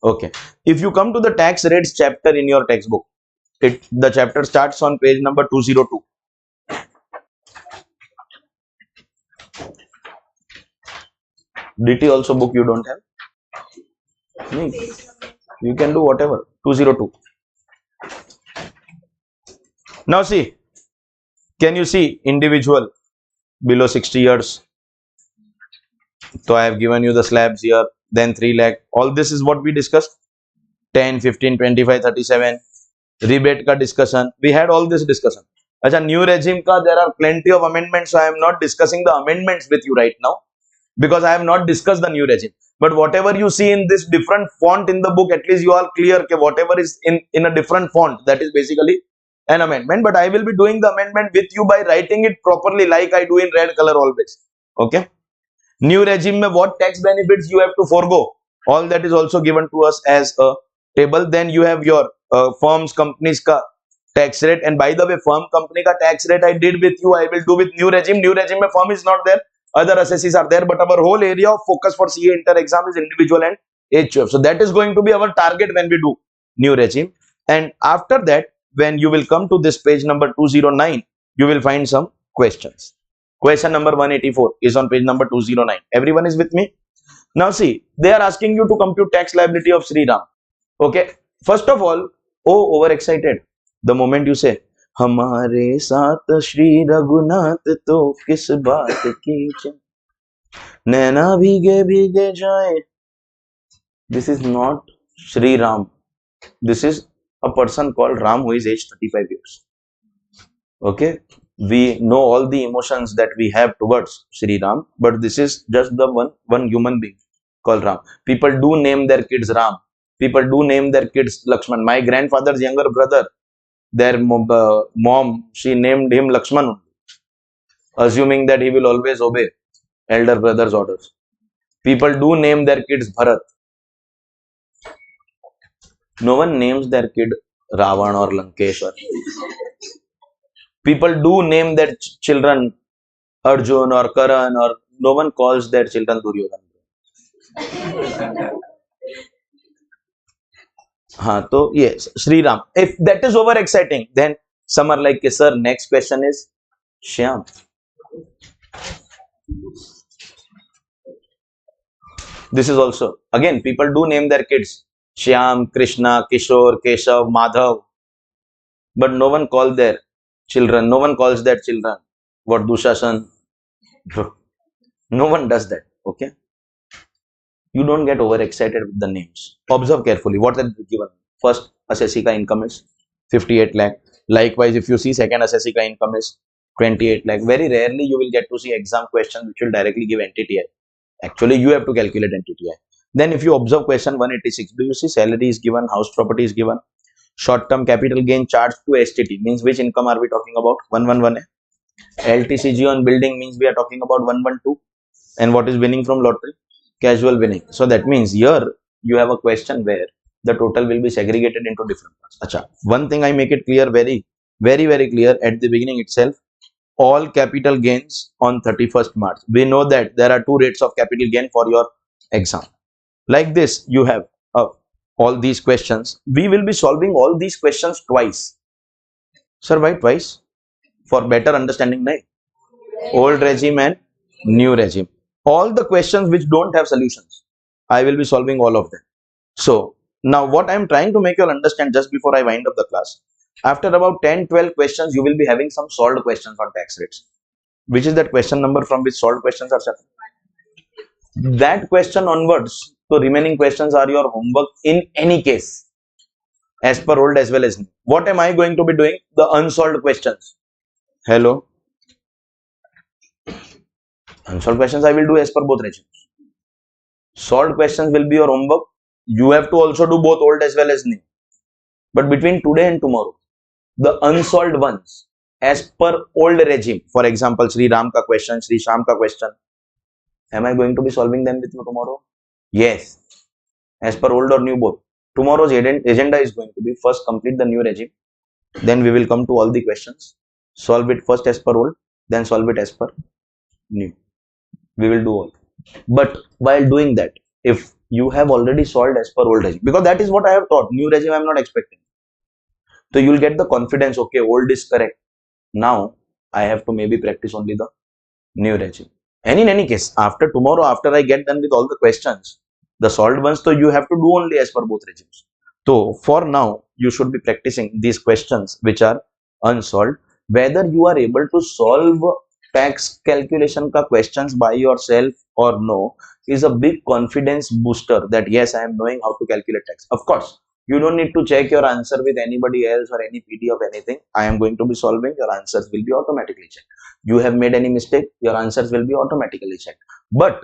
Okay. If you come to the tax rates chapter in your textbook, the chapter starts on page number 202. DT also book you don't have? No. You can do whatever. 202. Now see, can you see individual below 60 years? So I have given you the slabs here, then 3 lakh. All this is what we discussed. 10, 15, 25, 37. Rebate ka discussion. We had all this discussion. Acha, new regime ka, there are plenty of amendments. So I am not discussing the amendments with you right now, because I have not discussed the new regime. But whatever you see in this different font in the book, at least you are clear that whatever is in a different font, that is basically an amendment. But I will be doing the amendment with you by writing it properly, like I do in red color always. Okay. New regime mein what tax benefits you have to forego, all that is also given to us as a table. Then you have your firms, companies ka tax rate. And by the way, firm company ka tax rate I did with you, I will do with new regime. New regime mein firm is not there, other assessees are there, but our whole area of focus for CA inter exam is individual and HUF. So that is going to be our target when we do new regime. And after that, when you will come to this page number 209, you will find some questions. Question number 184 is on page number 209. Everyone is with me? Now see, they are asking you to compute tax liability of Sri Ram. Okay. First of all, oh, overexcited. The moment you say, हमारे साथ श्री रघुनाथ तो किस बात की नैना भीगे भीगे जाए. This is not Sri Ram. This is a person called Ram who is aged 35 years. Okay. We know all the emotions that we have towards Sri Ram, but this is just the one human being called Ram. People do name their kids Ram. People do name their kids Lakshman. My grandfather's younger brother, their mom, she named him Lakshman, assuming that he will always obey elder brother's orders. People do name their kids Bharat. No one names their kid Ravan or Lankeshwar. People do name their children Arjun or Karan, or no one calls their children Duryodhan. So yes, Sri Ram. If that is over exciting, then some are like, sir, next question is Shyam. This is also, again, people do name their kids Shyam, Krishna, Kishore, Keshav, Madhav, but no one calls their children, no one calls their children what, Dushasan. No one does that. Okay. You don't get overexcited with the names. Observe carefully what are given. First assessee ka income is 58 lakh. Likewise, if you see second assessee ka income is 28 lakh. Very rarely you will get to see exam questions which will directly give NTTI. Actually, you have to calculate NTTI. Then if you observe question 186, do you see salary is given, house property is given, short-term capital gain charged to STT, means which income are we talking about? 111. LTCG on building means we are talking about 112. And what is winning from lottery? Casual winning. So that means here you have a question where the total will be segregated into different parts. Achha, one thing I make it clear, very clear at the beginning itself. All capital gains on 31st March. We know that there are two rates of capital gain for your exam. Like this, you have all these questions. We will be solving all these questions twice. Sir, why twice? For better understanding, nahi? Old regime and new regime. All the questions which don't have solutions, I will be solving all of them. So now what I am trying to make you all understand just before I wind up the class, after about 10-12 questions, you will be having some solved questions on tax rates. Which is that question number from which solved questions are set? That question onwards, the remaining questions are your homework in any case, as per old as well as new. What am I going to be doing? The unsolved questions. Hello? Unsolved questions I will do as per both regimes. Solved questions will be your homework. You have to also do both old as well as new. But between today and tomorrow, the unsolved ones as per old regime, for example, Sri Ram ka question, Sri Sham ka question, am I going to be solving them with you tomorrow? Yes. As per old or new both. Tomorrow's agenda is going to be first complete the new regime. Then we will come to all the questions. Solve it first as per old, then solve it as per new. We will do all. But while doing that, if you have already solved as per old regime, because that is what I have taught, new regime I am not expecting. So you will get the confidence, okay, old is correct. Now I have to maybe practice only the new regime. And in any case, after tomorrow, after I get done with all the questions, the solved ones, so you have to do only as per both regimes. So for now, you should be practicing these questions which are unsolved. Whether you are able to solve tax calculation ka questions by yourself or no is a big confidence booster that yes, I am knowing how to calculate tax. Of course, you don't need to check your answer with anybody else or any PD of anything. I am going to be solving, your answers will be automatically checked. You have made any mistake, your answers will be automatically checked. But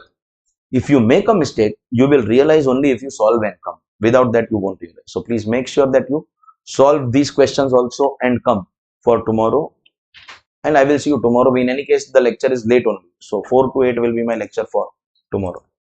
if you make a mistake, you will realize only if you solve and come. Without that, you won't realize. So please make sure that you solve these questions also and come for tomorrow. And I will see you tomorrow. In any case, the lecture is late only. So 4 to 8 will be my lecture for tomorrow.